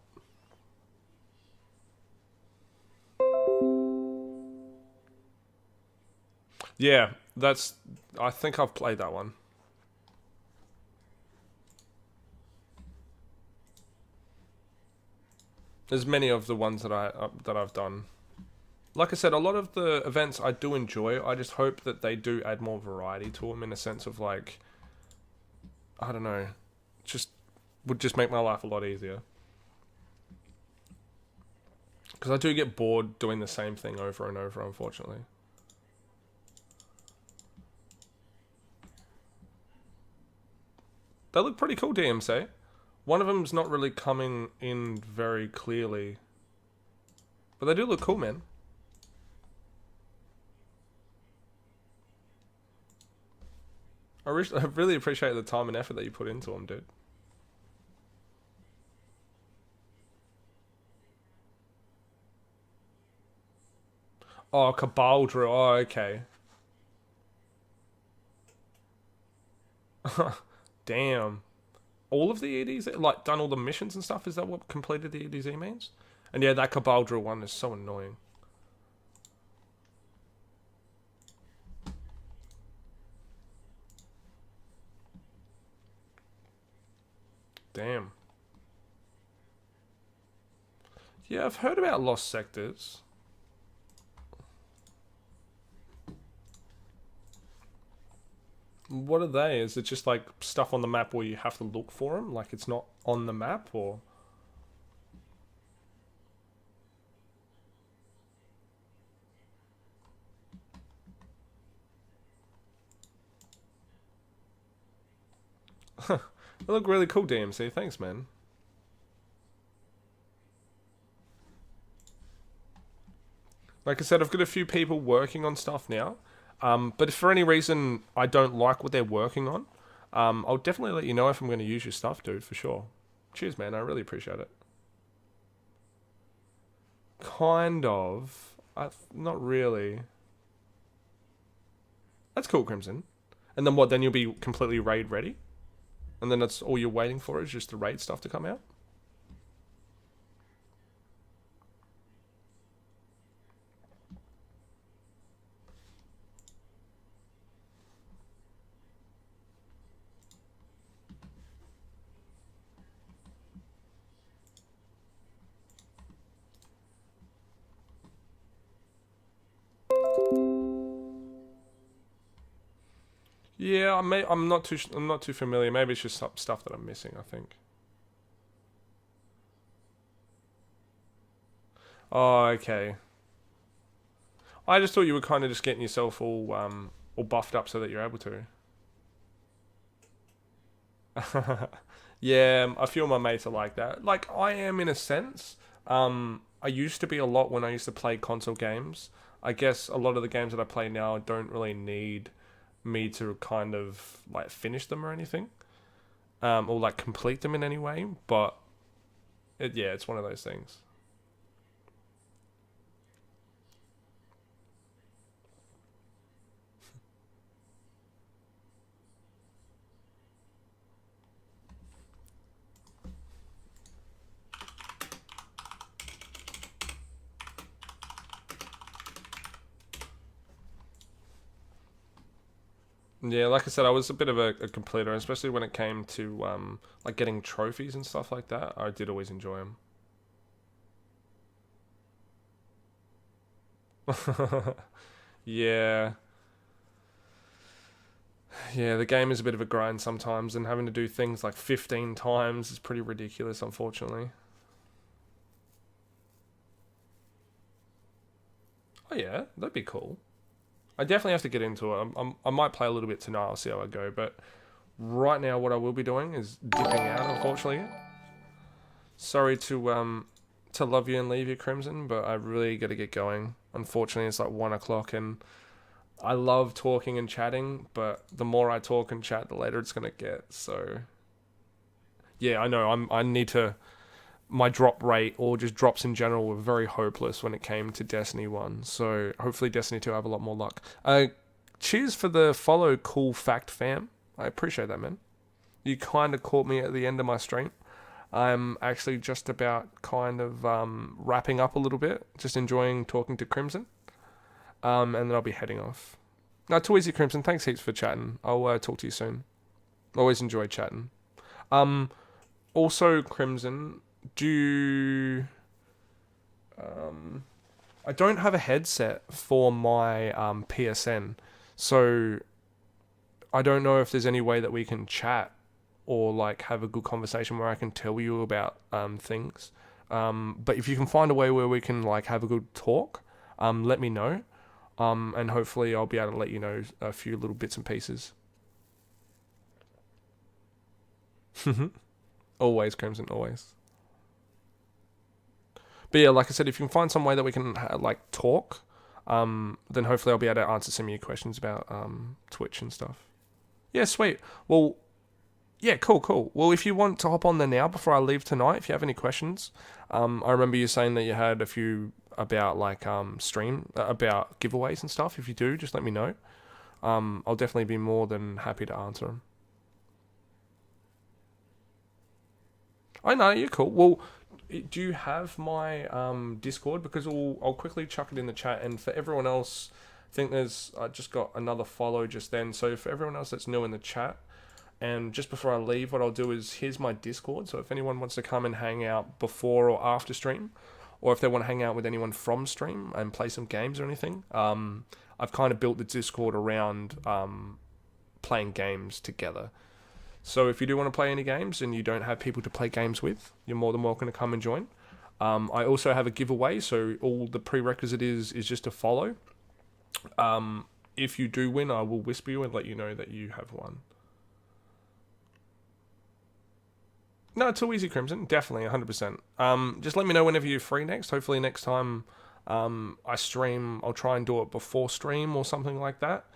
Yeah, I think I've played that one. There's many of the ones that I've done. Like I said, a lot of the events I do enjoy. I just hope that they do add more variety to them in a sense of like, I don't know, would just make my life a lot easier. Because I do get bored doing the same thing over and over, unfortunately. They look pretty cool, DMC. One of them's not really coming in very clearly. But they do look cool, man. I really appreciate the time and effort that you put into them, dude. Oh, Cabal Drill. Oh, okay. Damn. All of the EDZ, like done all the missions and stuff, is that what completed the EDZ means? And yeah, that Cabal Drill one is so annoying. Damn. Yeah, I've heard about Lost Sectors. What are they? Is it just like stuff on the map where you have to look for them? Like it's not on the map, or? They look really cool, DMC. Thanks, man. Like I said, I've got a few people working on stuff now. But if for any reason I don't like what they're working on, I'll definitely let you know if I'm going to use your stuff, dude, for sure. Cheers, man. I really appreciate it. Kind of. Not really. That's cool, Crimson. And then what? Then you'll be completely raid ready? And then that's all you're waiting for is just the raid stuff to come out? Yeah, I'm not too familiar. Maybe it's just some stuff that I'm missing, I think. Oh, okay. I just thought you were kind of just getting yourself all buffed up so that you're able to. Yeah, a few of my mates are like that. Like I am in a sense. I used to be a lot when I used to play console games. I guess a lot of the games that I play now don't really need me to kind of like finish them or anything, or like complete them in any way. But yeah, it's one of those things. Yeah, like I said, I was a bit of a completer, especially when it came to like getting trophies and stuff like that. I did always enjoy them. Yeah, yeah, the game is a bit of a grind sometimes, and having to do things like 15 times is pretty ridiculous, unfortunately. Oh yeah, that'd be cool. I definitely have to get into it. I might play a little bit tonight. I'll see how I go. But right now, what I will be doing is dipping out. Unfortunately, sorry to love you and leave you, Crimson, but I really got to get going. Unfortunately, it's like 1 o'clock, and I love talking and chatting, but the more I talk and chat, the later it's gonna get. So yeah, I know. I need to. My drop rate or just drops in general were very hopeless when it came to Destiny 1. So hopefully Destiny 2 have a lot more luck. Cheers for the follow, Cool Fact Fam. I appreciate that, man. You kind of caught me at the end of my stream. I'm actually just about kind of wrapping up a little bit, just enjoying talking to Crimson. And then I'll be heading off. Now, too easy, Crimson. Thanks heaps for chatting. I'll talk to you soon. Always enjoy chatting. Also, Crimson, do I don't have a headset for my PSN, so I don't know if there's any way that we can chat or like have a good conversation where I can tell you about things. But if you can find a way where we can like have a good talk, let me know. And hopefully I'll be able to let you know a few little bits and pieces. Always, Crimson, always. But yeah, like I said, if you can find some way that we can like talk, then hopefully I'll be able to answer some of your questions about Twitch and stuff. Yeah, sweet. Well, yeah, cool. Well, if you want to hop on there now before I leave tonight, if you have any questions, I remember you saying that you had a few about like stream about giveaways and stuff. If you do, just let me know. I'll definitely be more than happy to answer them. I know you're cool. Well, do you have my Discord? Because I'll quickly chuck it in the chat. And for everyone else, I think I just got another follow just then. So for everyone else that's new in the chat, and just before I leave, what I'll do is here's my Discord. So if anyone wants to come and hang out before or after stream, or if they want to hang out with anyone from stream and play some games or anything, I've kind of built the Discord around playing games together. So if you do want to play any games and you don't have people to play games with, you're more than welcome to come and join. I also have a giveaway, so all the prerequisite is just to follow. If you do win, I will whisper you and let you know that you have won. No, too easy, Crimson. Definitely, 100%. Just let me know whenever you're free next. Hopefully next time I stream, I'll try and do it before stream or something like that.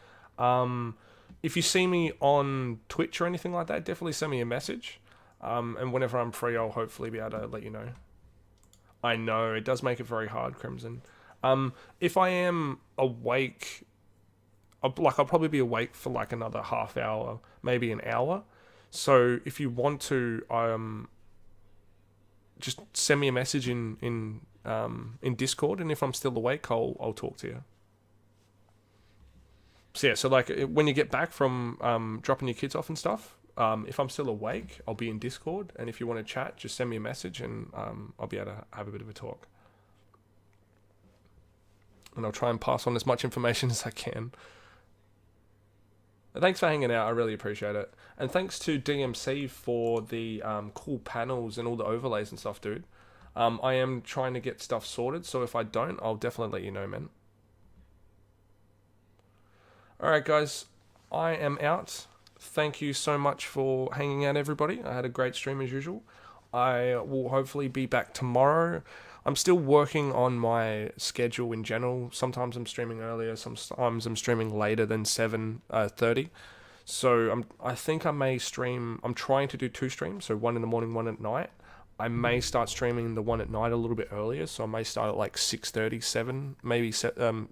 If you see me on Twitch or anything like that, definitely send me a message. And whenever I'm free, I'll hopefully be able to let you know. I know, it does make it very hard, Crimson. If I am awake, I'll probably be awake for like another half hour, maybe an hour. So if you want to, just send me a message in Discord, and if I'm still awake, I'll talk to you. So yeah, so like when you get back from dropping your kids off and stuff, if I'm still awake, I'll be in Discord, and if you want to chat, just send me a message, and I'll be able to have a bit of a talk. And I'll try and pass on as much information as I can. Thanks for hanging out. I really appreciate it. And thanks to DMC for the cool panels and all the overlays and stuff, dude. I am trying to get stuff sorted, so if I don't, I'll definitely let you know, man. Alright, guys. I am out. Thank you so much for hanging out, everybody. I had a great stream as usual. I will hopefully be back tomorrow. I'm still working on my schedule in general. Sometimes I'm streaming earlier, sometimes I'm streaming later than 7:30. So I think I may stream. I'm trying to do 2 streams, so one in the morning, one at night. I may start streaming the one at night a little bit earlier, so I may start at like 6:30, 7, maybe 6:30.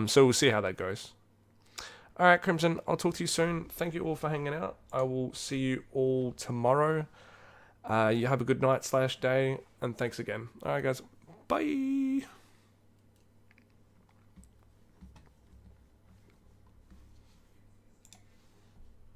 So we'll see how that goes. All right, Crimson, I'll talk to you soon. Thank you all for hanging out. I will see you all tomorrow. You have a good night /day, and thanks again. All right, guys. Bye.